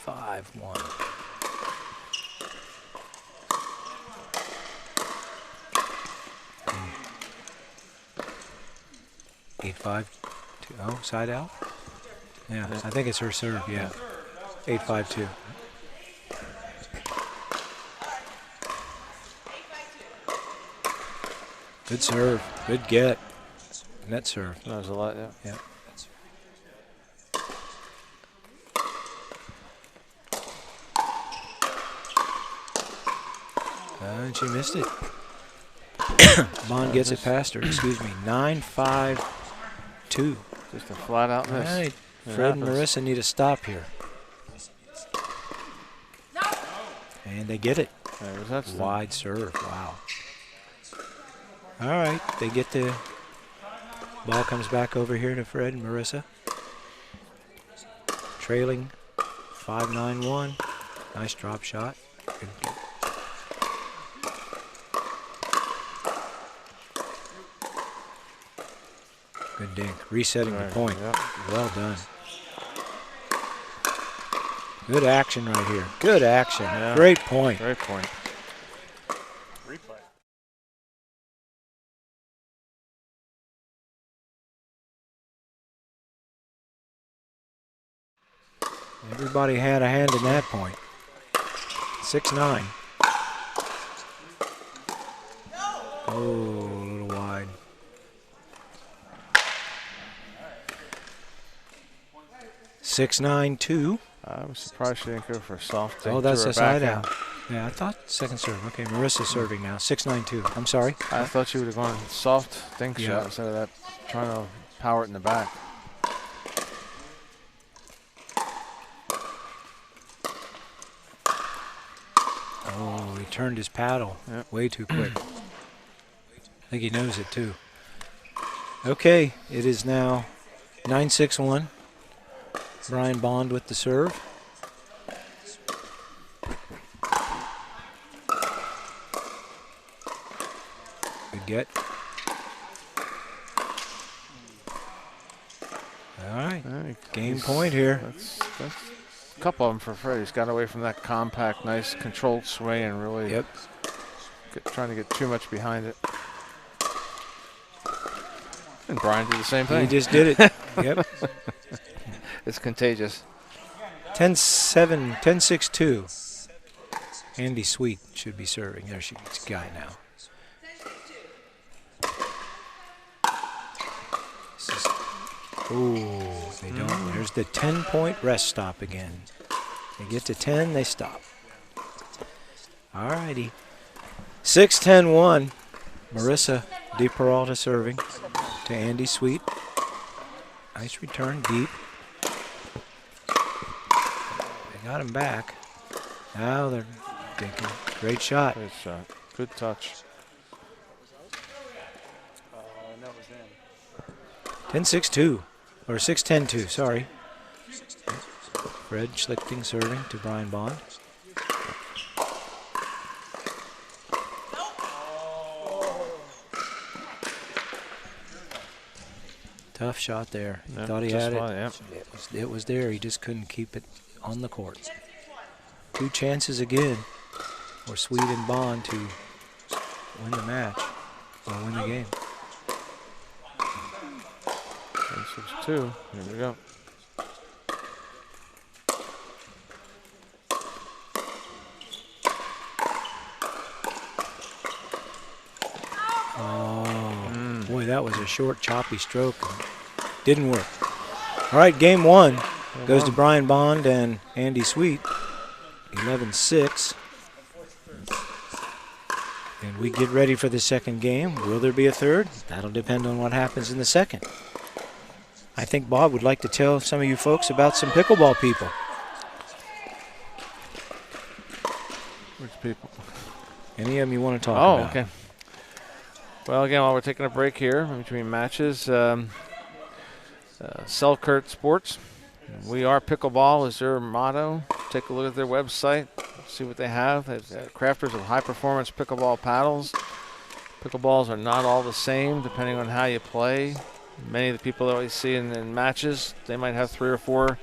5-1. Mm. 8-5. Oh, side out. Yeah, I think it's her serve. Yeah, 8-5-2. Good serve. Good get. Net serve. That was a lot. Yeah. Yeah. And she missed it. Bond gets it past her. Excuse me. 9-5-2. Just a flat out miss. All right. Fred and Marissa need a stop here. And they get it. That's wide serve. Wow. All right. They get the ball, comes back over here to Fred and Marissa. Trailing 5-9-1. Nice drop shot. Good. Good dink. Resetting the point. Yep. Well done. Good action right here. Good action. Yeah. Great point. Great point. Replay. Everybody had a hand in that point. 6-9. Oh, a little wide. Six, 9-2. I was surprised she didn't go for a soft. Oh, that's a side out. Yeah, I thought second serve. Okay, Marissa's serving now. 6-9-2. I'm sorry. I thought she would have gone soft dink shot instead of that trying to power it in the back. Oh, he turned his paddle way too quick. I think he knows it too. Okay, it is now 9-6-1. Brian Bond with the serve. Good get. All right, game point here. That's a couple of them for Fred. He's got away from that compact, nice controlled sway and really trying to get too much behind it. And Brian did the same thing. He just did it. Yep. It's contagious. 10-7, 10-6-2. Andy Sweet should be serving. There she's got it now. Ooh, they don't. There's the 10-point rest stop again. They get to 10, they stop. All righty. 6-10-1. Marissa DePeralta serving to Andy Sweet. Nice return, deep. They got him back. Now they're thinking. Great shot. Great shot. Good touch. And that was in. 10-6-2. Or 6-10-2, sorry. Fred Schlichting serving to Brian Bond. Tough shot there. He thought he had it. It was there. He just couldn't keep it on the court. Two chances again for Sweet and Bond to win the match or win the game. 6-2. Here we go. Oh, boy, that was a short, choppy stroke. Didn't work. All right, game one goes to Brian Bond and Andy Sweet. 11-6. And we get ready for the second game. Will there be a third? That'll depend on what happens in the second. I think Bob would like to tell some of you folks about some pickleball people. Which people? Any of them you want to talk about? Oh, okay. Well, again, while we're taking a break here in between matches, Selkirk Sports, we are pickleball is their motto. Take a look at their website, see what they have. They've crafters of high-performance pickleball paddles. Pickleballs are not all the same depending on how you play. Many of the people that we see in matches, they might have 3 or 4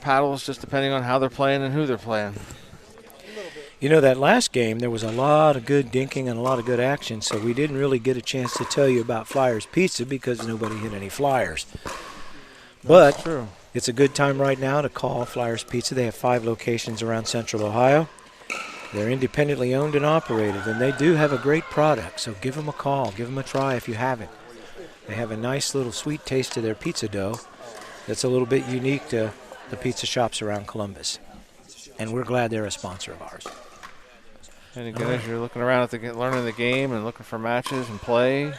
paddles just depending on how they're playing and who they're playing. You know, that last game, there was a lot of good dinking and a lot of good action, so we didn't really get a chance to tell you about Flyers Pizza because nobody hit any flyers. But true. It's a good time right now to call Flyers Pizza. They have 5 locations around Central Ohio. They're independently owned and operated, and they do have a great product, so give them a call. Give them a try if you haven't. They have a nice little sweet taste to their pizza dough that's a little bit unique to the pizza shops around Columbus. And we're glad they're a sponsor of ours. And again, as you're looking around at learning the game and looking for matches and play,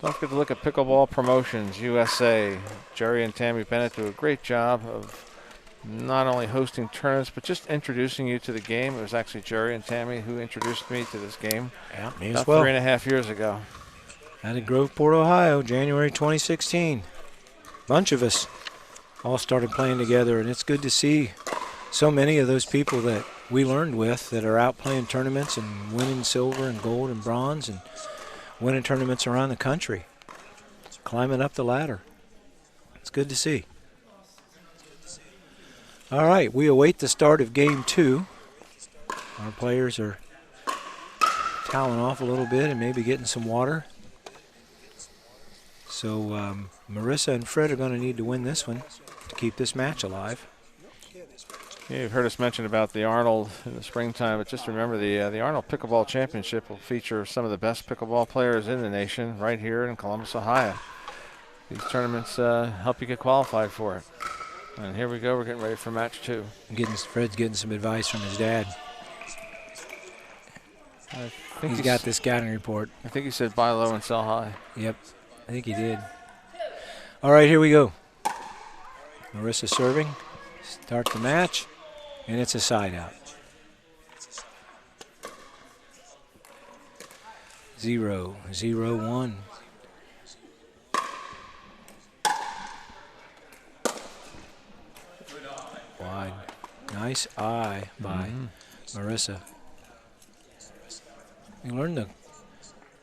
don't forget to look at Pickleball Promotions USA. Jerry and Tammy Bennett do a great job of not only hosting tournaments, but just introducing you to the game. It was actually Jerry and Tammy who introduced me to this game Yeah, me about as well. 3.5 years ago. Out of Groveport, Ohio, January 2016. Bunch of us all started playing together, and it's good to see so many of those people that we learned with that are out playing tournaments and winning silver and gold and bronze and winning tournaments around the country, climbing up the ladder. It's good to see. All right, we await the start of Game 2. Our players are toweling off a little bit and maybe getting some water. So Marissa and Fred are going to need to win this one to keep this match alive. Yeah, you've heard us mention about the Arnold in the springtime, but just remember the Arnold Pickleball Championship will feature some of the best pickleball players in the nation right here in Columbus, Ohio. These tournaments help you get qualified for it. And here we go. We're getting ready for match 2. Fred's getting some advice from his dad. I think He's got this scouting report. I think he said buy low and sell high. Yep, I think he did. All right, here we go. Marissa serving. Start the match, and it's a side out. 0-0-1. Wide. Nice eye by Marissa. You learn the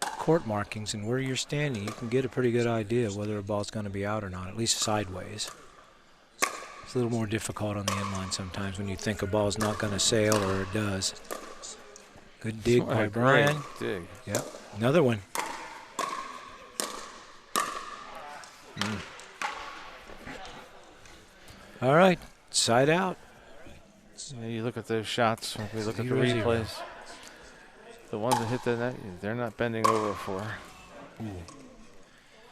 court markings and where you're standing. You can get a pretty good idea of whether a ball's going to be out or not, at least sideways. It's a little more difficult on the inline sometimes when you think a ball's not going to sail or it does. Good dig by Brian. Dig. Yep. Another one. All right. Side out. Yeah, you look at those shots. If we look at the 0-0. replays, the ones that hit the net, they're not bending over for.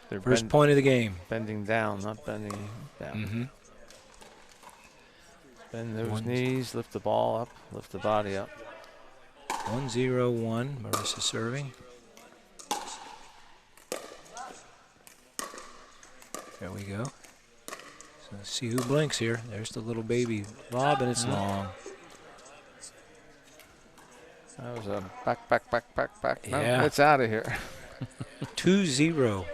They're First point of the game. bending down, not bending down. Mm-hmm. Bend those knees, lift the ball up, lift the body up. 1-0-1. Marissa serving. There we go. So let's see who blinks here. There's the little baby lob, and it's long. That was a back. No, Yeah. it's out of here. 2-0-1.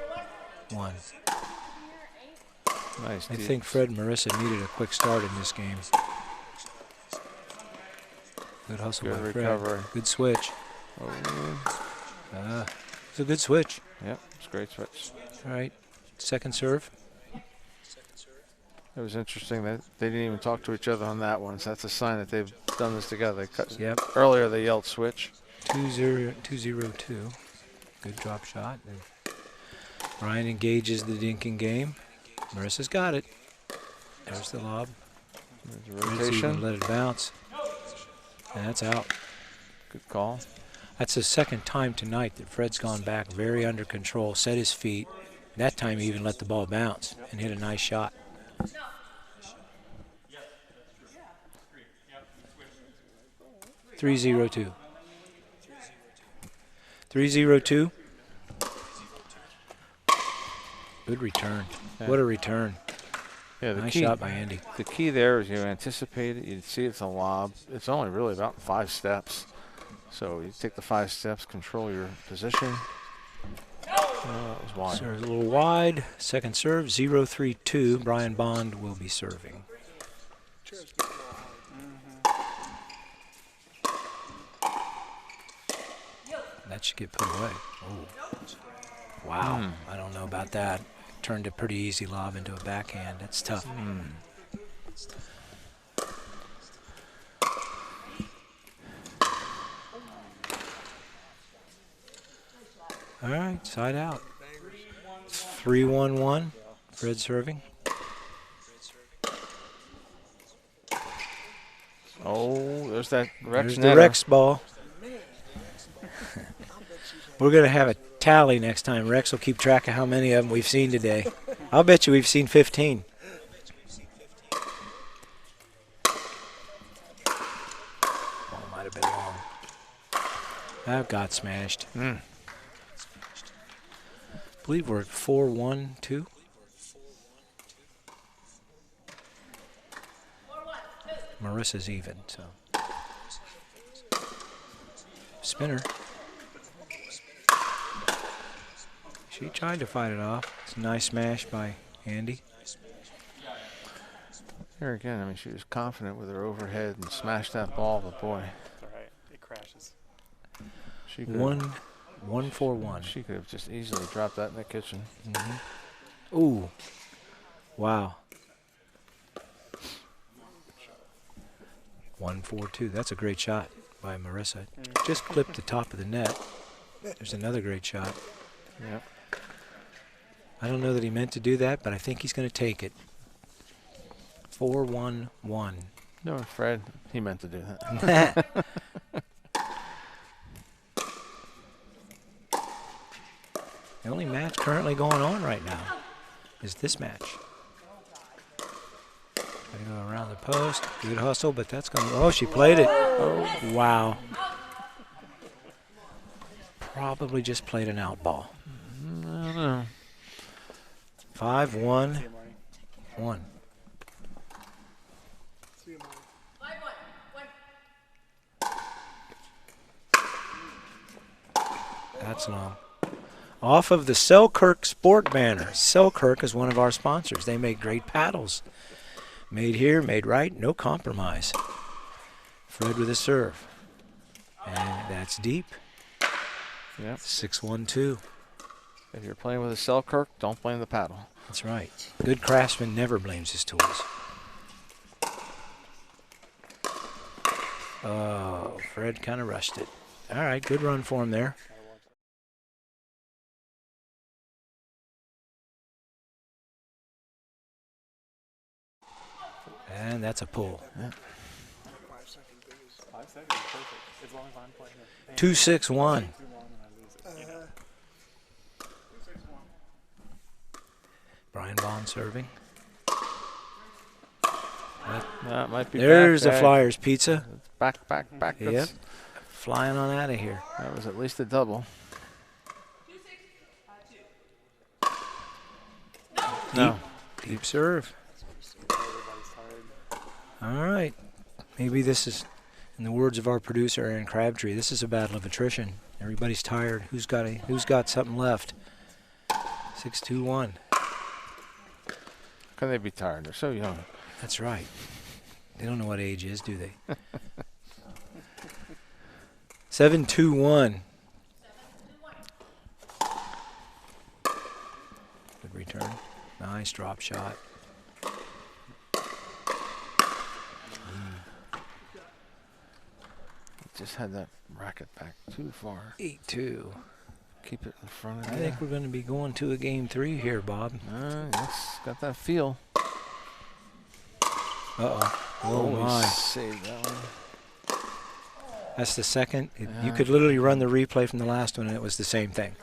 Nice. I think Fred and Marissa needed a quick start in this game. Good hustle Good by recovery. Fred. Good switch. It's a good switch. Yep, it's a great switch. All right. Second serve. It was interesting that they didn't even talk to each other on that one, so that's a sign that they've done this together. They cut. Yep. Earlier they yelled switch. 2-0-2. Good drop shot. And Brian engages the dinking game. Marissa's got it. There's the lob. There's a Marissa rotation. even let it bounce. And that's out. Good call. That's the second time tonight that Fred's gone back very under control, set his feet. That time he even let the ball bounce and hit a nice shot. 3-0-2. 3-0-2. Good return. Yeah. What a return. Yeah, Nice shot by Andy. The key there is you anticipate it, you see it's a lob. It's only really about 5 steps. So you take the 5 steps, control your position. Oh, that was wide. Serves a little wide. Second serve, 0-3-2. Brian Bond will be serving. That should get put away. Oh. Wow. I don't know about that. Turned a pretty easy lob into a backhand. That's tough. All right, side out. 3-1-1. Fred serving. Oh, there's that Rex. There's the Rex ball. We're going to have a tally next time. Rex will keep track of how many of them we've seen today. I'll bet you we've seen 15. Oh, might have been long. That got smashed. I believe we're at 4-1-2. Marissa's even, so. Spinner. She tried to fight it off. It's a nice smash by Andy. Here again, I mean, she was confident with her overhead and smashed that ball, but boy. It's all right. It crashes. She could 1-4-1. She could have just easily dropped that in the kitchen. Ooh. Wow. 1-4-2. That's a great shot by Marissa. Just clipped the top of the net. There's another great shot. Yep. I don't know that he meant to do that, but I think he's going to take it. 4-1-1. No, Fred, he meant to do that. The only match currently going on right now is this match. Gonna go around the post. Good hustle, but that's going to... Oh, she played it. Oh, wow. Probably just played an out ball. I don't know. 5-1-1. That's long. Off of the Selkirk Sport banner. Selkirk is one of our sponsors. They make great paddles. Made here, made right, no compromise. Fred with a serve. And that's deep. Yep. 6-1-2. If you're playing with a Selkirk, don't blame the paddle. That's right. Good craftsman never blames his tools. Oh, Fred kind of rushed it. All right, good run for him there. And that's a pull. Yeah. 5 seconds, perfect. As long as I'm playing it. 2-6-1. Brian Bond serving. That might be There's the back. Flyers pizza. Back. Yep. Flying on out of here. That was at least a double. No. Deep serve. All right. Maybe this is, in the words of our producer, Aaron Crabtree, this is a battle of attrition. Everybody's tired. Who's got something left? 6-2-1. Can they be tired? They're so young. That's right. They don't know what age is, do they? 7-2-1. Good return. Nice drop shot. Just had that racket back too far. 8-2. Keep it in front of I you. think we're going to be going to a game 3 here, Bob. Yes, got that feel. Uh-oh. Oh, my. Saved that one. That's the second. You could literally run the replay from the last one, and it was the same thing.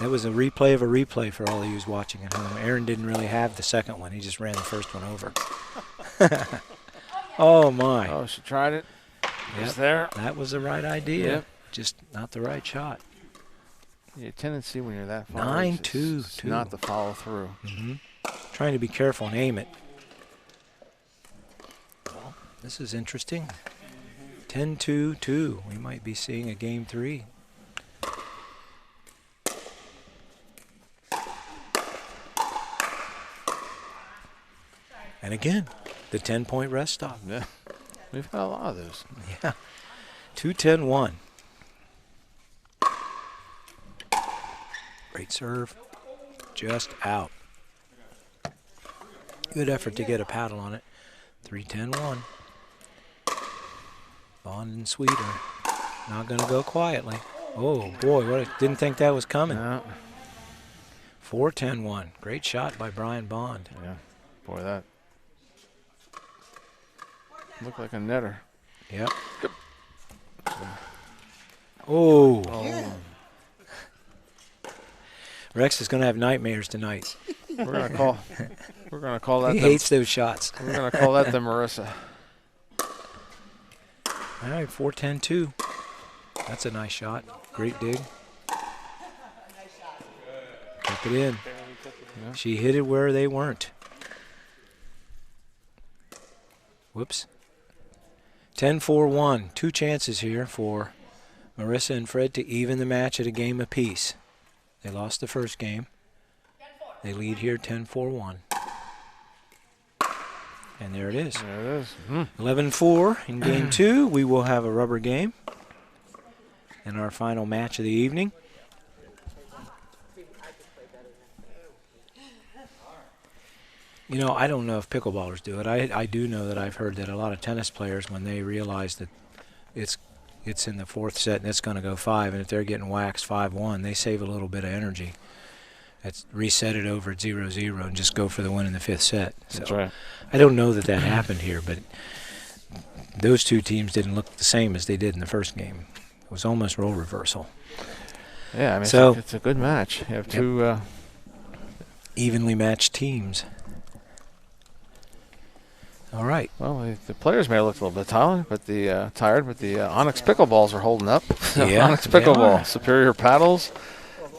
That was a replay of a replay for all of you watching at home. Aaron didn't really have the second one. He just ran the first one over. Oh, my. Oh, she tried it. Yep. It's there. That was the right idea. Yep. Just not the right shot. Your tendency when you're that far 9-2-2. not to follow through. Trying to be careful and aim it. This is interesting. 10-2-2. We might be seeing a game 3. And again, the 10-point rest stop. Yeah. We've got a lot of those. Yeah. 2-10-1. Great serve. Just out. Good effort to get a paddle on it. 3-10-1. Bond and Sweet are not going to go quietly. Oh, boy, didn't think that was coming. No. 4-10-1. Great shot by Brian Bond. Yeah. Boy, that looked like a netter. Yep. Oh. Rex is going to have nightmares tonight. We're gonna call that. He hates those shots. We're gonna call that the Marissa. All right, 4-10-2. That's a nice shot. Great dig. Keep it in. Yeah. She hit it where they weren't. Whoops. 10-4-1. 2 chances here for Marissa and Fred to even the match at a game apiece. They lost the first game. They lead here 10-4-1. And there it is. There it is. 11-4 in game 2. We will have a rubber game in our final match of the evening. You know, I don't know if pickleballers do it. I do know that I've heard that a lot of tennis players, when they realize that it's in the 4th set and it's going to go 5, and if they're getting waxed 5-1, they save a little bit of energy. That's reset it over at 0-0 and just go for the win in the 5th set. So That's right. I don't know that happened here, but those two teams didn't look the same as they did in the first game. It was almost role reversal. Yeah, I mean, so it's a good match. You have two evenly matched teams. All right. Well, the players may have looked a little bit tired, but the Onyx pickleballs are holding up. Yeah, Onyx pickleball, superior paddles.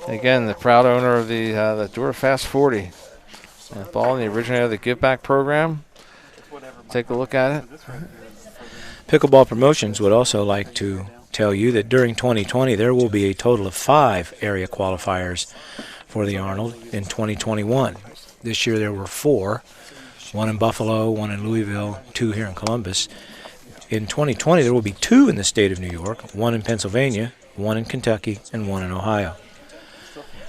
Again, the proud owner of the DuraFast 40. Ball in the originator of the Give Back program. Take a look at it. Pickleball Promotions would also like to tell you that during 2020 there will be a total of 5 area qualifiers for the Arnold in 2021. This year there were 4. 1 in Buffalo, 1 in Louisville, 2 here in Columbus. In 2020, there will be 2 in the state of New York, 1 in Pennsylvania, 1 in Kentucky, and 1 in Ohio.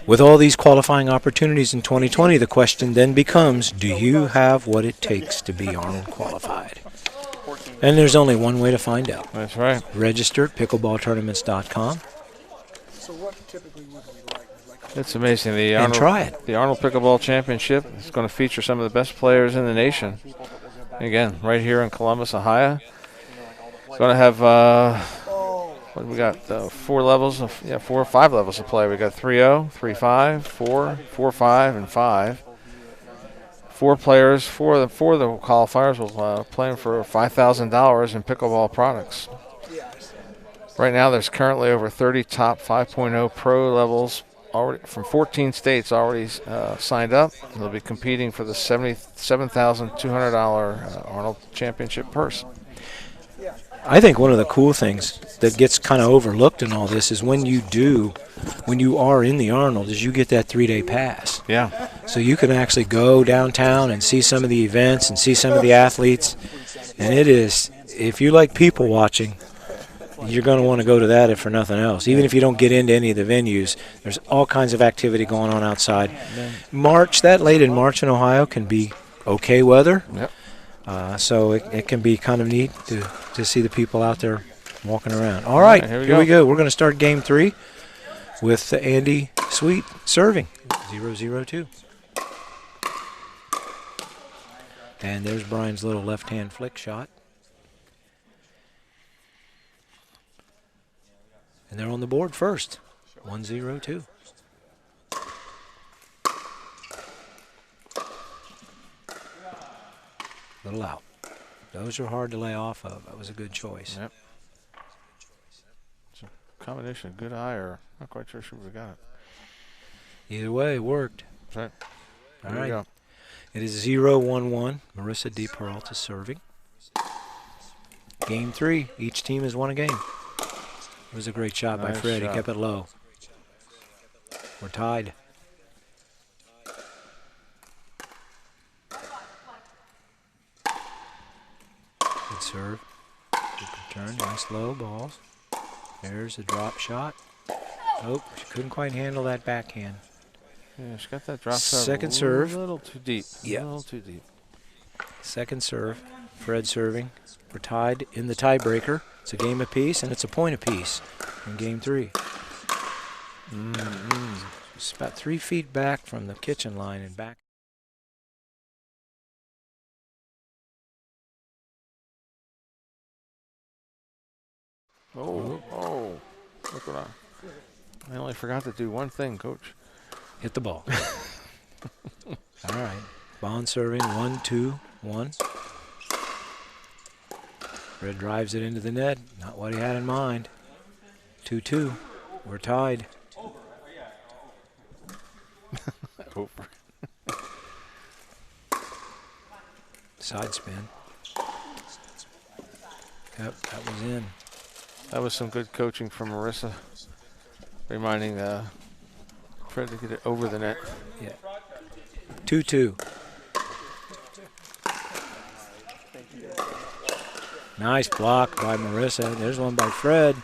With all these qualifying opportunities in 2020, the question then becomes, do you have what it takes to be Arnold qualified? And there's only one way to find out. That's right. Register at pickleballtournaments.com. So what typically would we like? It's amazing. The And Arnold, try it. The Arnold Pickleball Championship is going to feature some of the best players in the nation. Again, right here in Columbus, Ohio. It's going to have, what we got? 4 levels of, 4 or 5 levels of play. We got 3-0, 3-5, 4, 4-5, and 5. 4 players, 4 of the qualifiers will play for $5,000 in pickleball products. Right now, there's currently over 30 top 5.0 pro levels already from 14 states already signed up. They'll be competing for the $77,200 Arnold Championship purse. I think one of the cool things that gets kind of overlooked in all this is when you are in the Arnold, is you get that 3-day pass. Yeah. So you can actually go downtown and see some of the events and see some of the athletes. And it is, if you like people watching, you're going to want to go to that if for nothing else. Even if you don't get into any of the venues, there's all kinds of activity going on outside. That late in March in Ohio can be okay weather. Yep. So it can be kind of neat to see the people out there walking around. All right, here we go. We're going to start game 3 with Andy Sweet serving 0-0-2. And there's Brian's little left-hand flick shot. And they're on the board first, 1-0-2. Little out. Those are hard to lay off of. That was a good choice. Yep. It's a combination of good eye, or not quite sure we got it. Either way, it worked. That's right. All right. It is 0-1-1. Marissa DePeralta serving. Game 3. Each team has won a game. It was a great shot by Fred. He kept it low. We're tied. Good serve. Good return. Nice low balls. There's a drop shot. Oh, she couldn't quite handle that backhand. Yeah, she got that drop shot Second serve. A little too deep. Yeah. A little too deep. Second serve. Fred serving. We're tied in the tiebreaker. It's a game apiece, and it's a point apiece in game 3. It's about 3 feet back from the kitchen line and back. Oh, look what I only forgot to do one thing, Coach. Hit the ball. All right. Bond serving. 1, 2, 1. Fred drives it into the net. Not what he had in mind. 2-2. We're tied. Over. Side spin. Yep, that was in. That was some good coaching from Marissa, reminding Fred to get it over the net. Yeah. 2-2. Nice block by Marissa. There's one by Fred.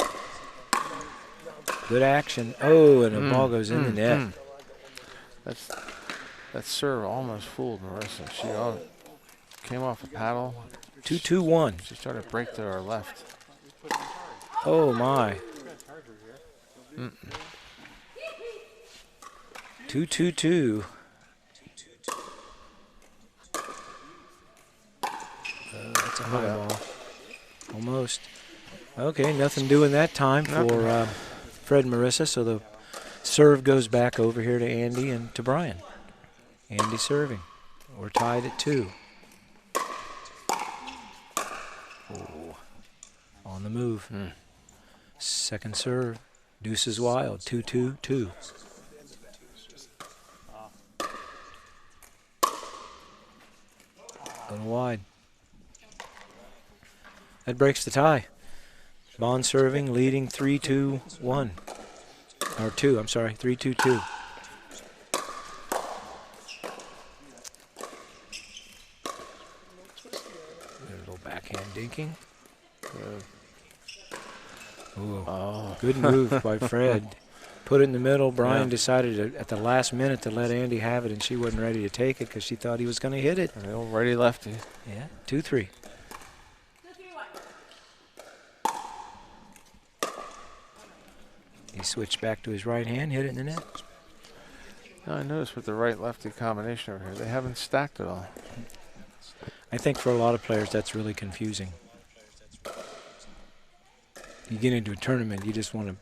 Good action. Oh, and the ball goes in the net. That serve almost fooled Marissa. She came off a paddle. 2-2-1. She started to break to her left. Oh, my. 2-2-2. That's a high ball. Almost. Okay, nothing doing that time for Fred and Marissa, so the serve goes back over here to Andy and to Brian. Andy serving. We're tied at 2. Oh, on the move. Second serve. Deuce is wild. 2-2-2. A little wide. That breaks the tie. Bond serving, leading 3-2-1. Or 2, I'm sorry, 3-2-2. A little backhand dinking. Good move by Fred. Put it in the middle. Brian decided at the last minute to let Andy have it, and she wasn't ready to take it because she thought he was going to hit it. The old righty lefty. Yeah, 2-3. He switched back to his right hand, hit it in the net. Now I noticed with the right lefty combination over here, they haven't stacked it all. I think for a lot of players that's really confusing. You get into a tournament, you just want to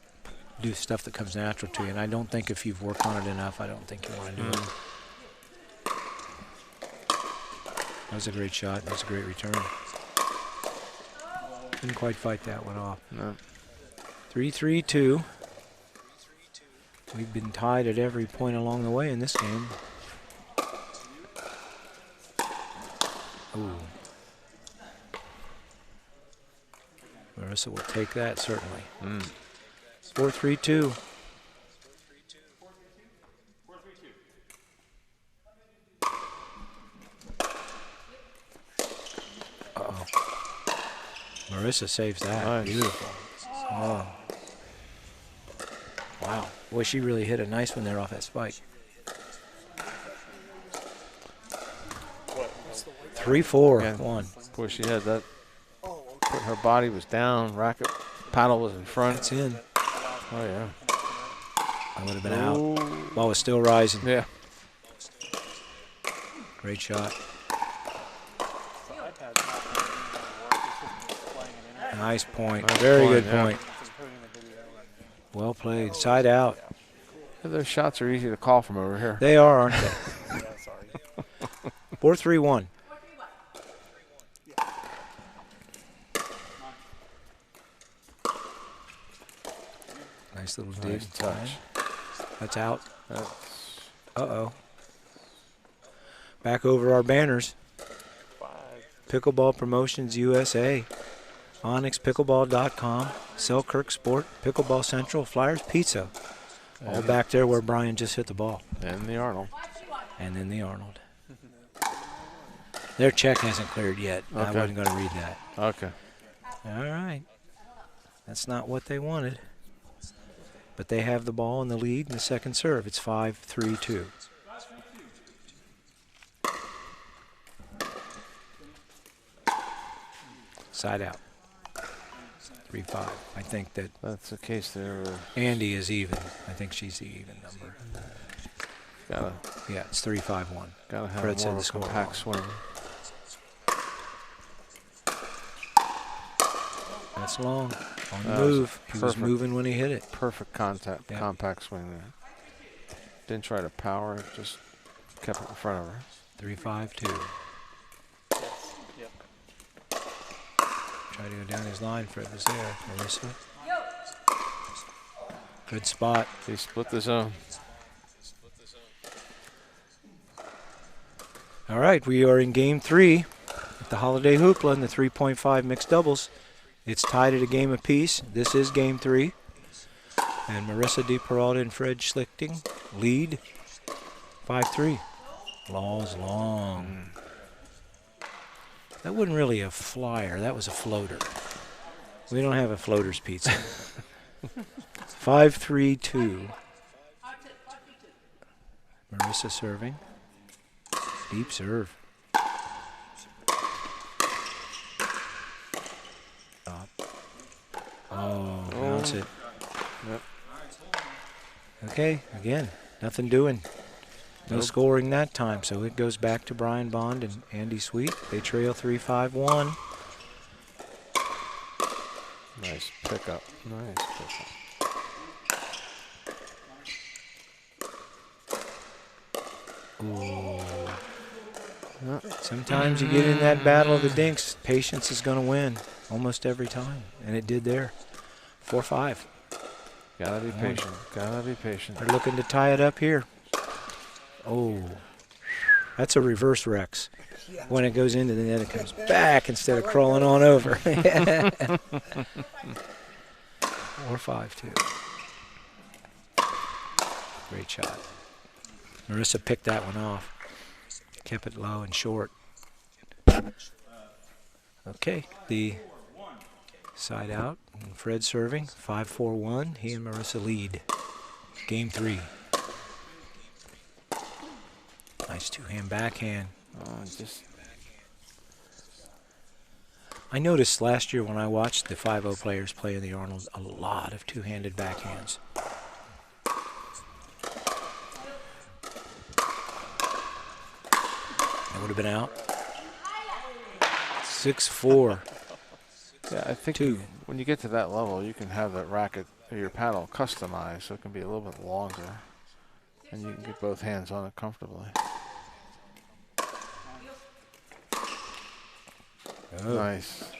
do stuff that comes natural to you, and I don't think if you've worked on it enough, I don't think you want to do it. That was a great shot. That was a great return. Couldn't quite fight that one off. No. 3-3-2. We've been tied at every point along the way in this game. Ooh. Marissa will take that, certainly. 4-3-2. Uh-oh. Marissa saves that. Nice. Beautiful. Oh. Wow. Boy, she really hit a nice one there off that spike. 3-4-1. Boy, she had that. Her body was down. Racket paddle was in front. It's in. Oh, yeah. That would have been out. Ball was still rising. Yeah. Great shot. Nice point. Nice Very point, good point. Well played. Side out. Yeah, those shots are easy to call from over here. They are, aren't they? 4-3-1. Nice little dig. Nice touch. That's out. Uh-oh. Back over our banners. Pickleball Promotions USA. OnyxPickleball.com, Selkirk Sport, Pickleball Central, Flyers Pizza. All back there where Brian just hit the ball. And the Arnold. And then the Arnold. Their check hasn't cleared yet. Okay. I wasn't going to read that. Okay. All right. That's not what they wanted. But they have the ball in the lead in the second serve. It's 5-3-2. Side out. 3-5. I think that's the case there. Andy is even. I think she's the even number. Yeah, it's 3-5-1. Gotta have Fred more said of the a compact swing. That's long. On the move. He was moving when he hit it. Perfect contact, compact swing there. Didn't try to power it, just kept it in front of her. 3-5-2. Yep. Try to go down his line. Fred was there. Marissa. Good spot. He split the zone. All right, we are in game 3 at the Holiday Hoopla in the 3.5 mixed doubles. It's tied at a game apiece. This is game 3. And Marissa DePeralta and Fred Schlichting lead 5-3. Law's long. That wasn't really a flyer. That was a floater. We don't have a floater's pizza. 5-3-2. Marissa serving. Deep serve. Stop. Oh, bounce it. Yep. Okay, again, nothing doing. No scoring that time, so it goes back to Brian Bond and Andy Sweet. They trail 3-5-1. Nice pickup. Nice pickup. Ooh. Sometimes you get in that battle of the dinks, patience is going to win almost every time, and it did there. 4-5. Gotta be patient. Gotta be patient. They're looking to tie it up here. Oh, that's a reverse Rex. When it goes into the net, it comes back instead of crawling on over. 4-5-2. Great shot. Marissa picked that one off. Kept it low and short. Okay, the side out. And Fred serving. 5-4-1. He and Marissa lead. Game 3. Nice two-hand backhand. I noticed last year when I watched the 5-0 players play in the Arnold, a lot of two-handed backhands. That would have been out. 6-4. Yeah, I think when you get to that level, you can have that racket or your paddle customized, so it can be a little bit longer, and you can get both hands on it comfortably. Oh. Nice.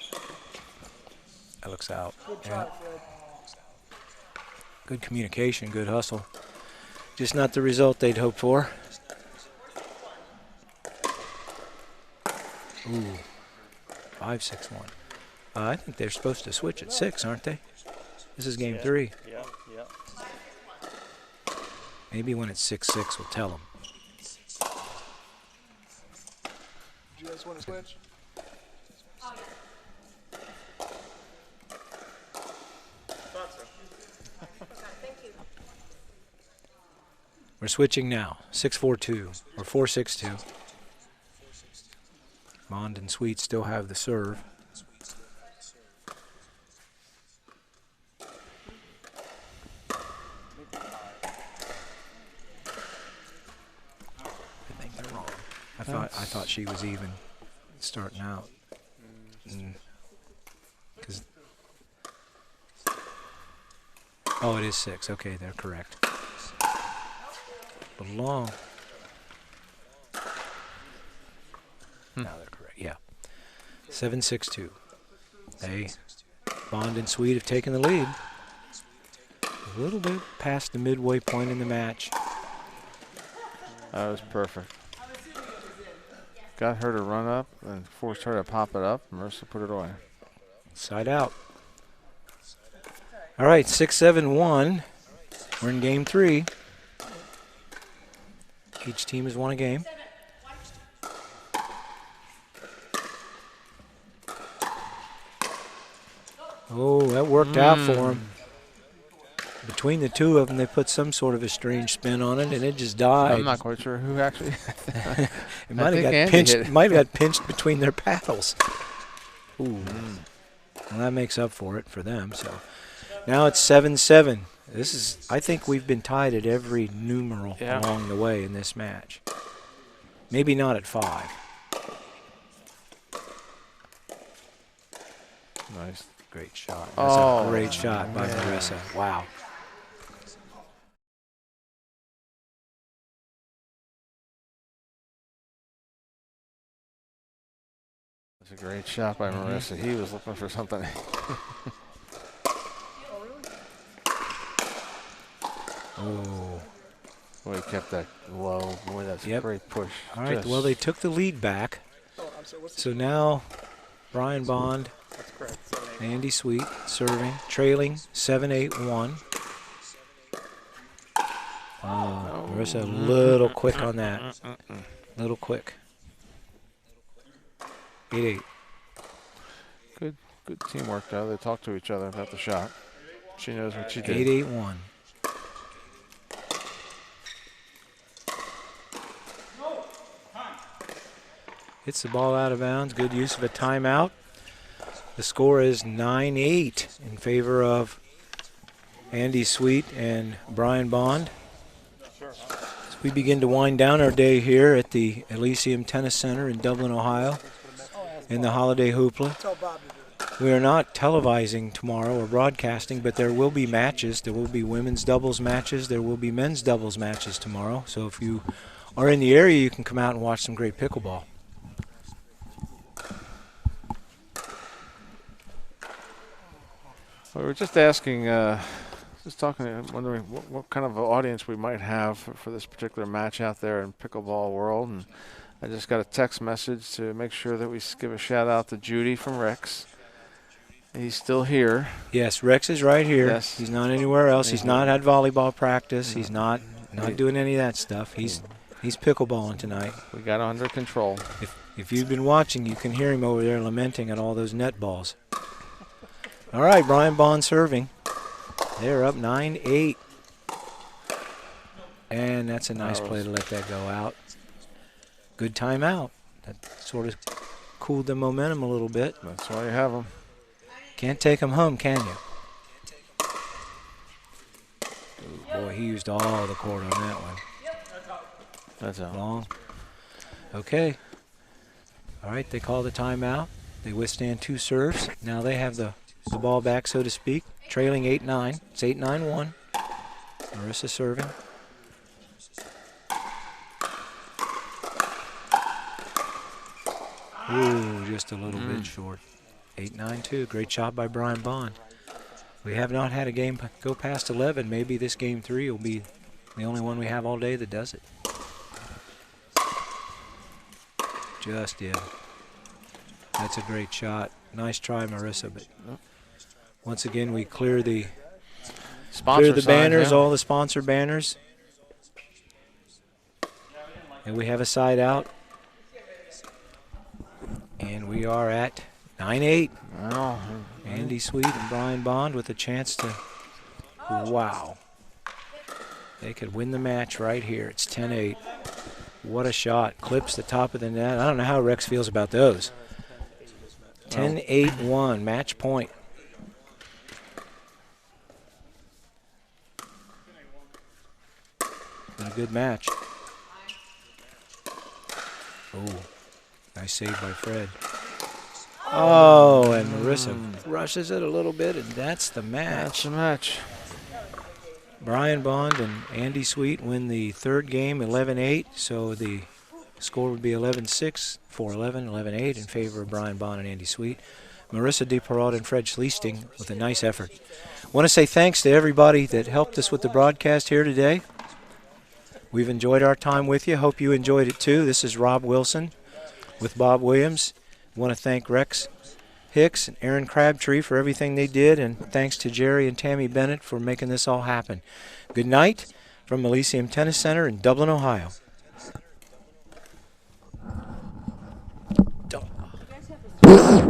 That looks out. Good try, Fred. Good communication, good hustle. Just not the result they'd hoped for. Ooh, 5-6-1. I think they're supposed to switch at 6, aren't they? This is game 3. Yeah. Maybe when it's 6-6, we'll tell them. Do you guys want to switch? We're switching now. 6-4-2 or 4-6-2. Mond and Sweet still have the serve. I think they're wrong. I thought she was even starting out. Oh, it is 6. Okay, they're correct. A little long. Now they're correct. Yeah. 7-6-2. They, Bond and Sweet, have taken the lead. A little bit past the midway point in the match. That was perfect. Got her to run up and forced her to pop it up. Marissa put it away. Side out. All right, 6-7-1. We're in game 3. Each team has won a game. Oh, that worked out for them. Between the two of them, they put some sort of a strange spin on it, and it just died. I'm not quite sure who actually. It might have got pinched. Might have got pinched between their paddles. Ooh, well, that makes up for it for them. So now it's 7-7. This is. I think we've been tied at every numeral along the way in this match. Maybe not at 5. Nice. Great shot. That's a great shot by Marissa. Wow. That's a great shot by Marissa. He was looking for something. Oh. Boy, he kept that low. Boy, that's a great push. All right, well, they took the lead back. So now Brian Bond, Andy Sweet serving, trailing 7-8-1. Marissa a little quick on that. Little quick. 8-8. Good teamwork, though. They talked to each other about the shot. She knows what she did. 8-8-1. Hits the ball out of bounds. Good use of a timeout. The score is 9-8 in favor of Andy Sweet and Brian Bond. As we begin to wind down our day here at the Elysium Tennis Center in Dublin, Ohio, in the Holiday Hoopla. We are not televising tomorrow or broadcasting, but there will be matches. There will be women's doubles matches. There will be men's doubles matches tomorrow. So if you are in the area, you can come out and watch some great pickleball. We were just asking, wondering what kind of audience we might have for this particular match out there in pickleball world. And I just got a text message to make sure that we give a shout out to Judy from Rex. He's still here. Yes, Rex is right here. Yes. He's not anywhere else. He's not had volleyball practice. He's not doing any of that stuff. He's pickleballing tonight. We got it under control. If you've been watching, you can hear him over there lamenting at all those net balls. All right, Brian Bond serving. They're up 9-8. And that's a nice play to let that go out. Good timeout. That sort of cooled the momentum a little bit. That's why you have them. Can't take them home, can you? Ooh, boy, he used all the court on that one. That's out. Long. Okay. All right, they call the timeout. They withstand 2 serves. Now they have the ball back, so to speak, trailing 8-9. It's 8-9-1. Marissa serving. Ooh, just a little bit short. 8-9-2. Great job by Brian Bond. We have not had a game go past 11. Maybe this game 3 will be the only one we have all day that does it. Just in. That's a great shot. Nice try, Marissa, but once again we clear the banners, all the sponsor banners. And we have a side out. And we are at 9-8. Wow. Andy Sweet and Brian Bond with a chance to, wow. They could win the match right here. It's 10-8. What a shot. Clips the top of the net. I don't know how Rex feels about those. 10-8-1, match point. Been a good match. Oh, nice save by Fred. Oh, and Marissa rushes it a little bit, and that's the match. That's the match. Brian Bond and Andy Sweet win the third game 11-8, so the score would be 11-6, 4-11, 11-8 in favor of Brian Bond and Andy Sweet. Marissa DePerrault and Fred Schliesting with a nice effort. I want to say thanks to everybody that helped us with the broadcast here today. We've enjoyed our time with you. Hope you enjoyed it too. This is Rob Wilson with Bob Williams. I want to thank Rex Hicks and Aaron Crabtree for everything they did, and thanks to Jerry and Tammy Bennett for making this all happen. Good night from Elysium Tennis Center in Dublin, Ohio. You guys have a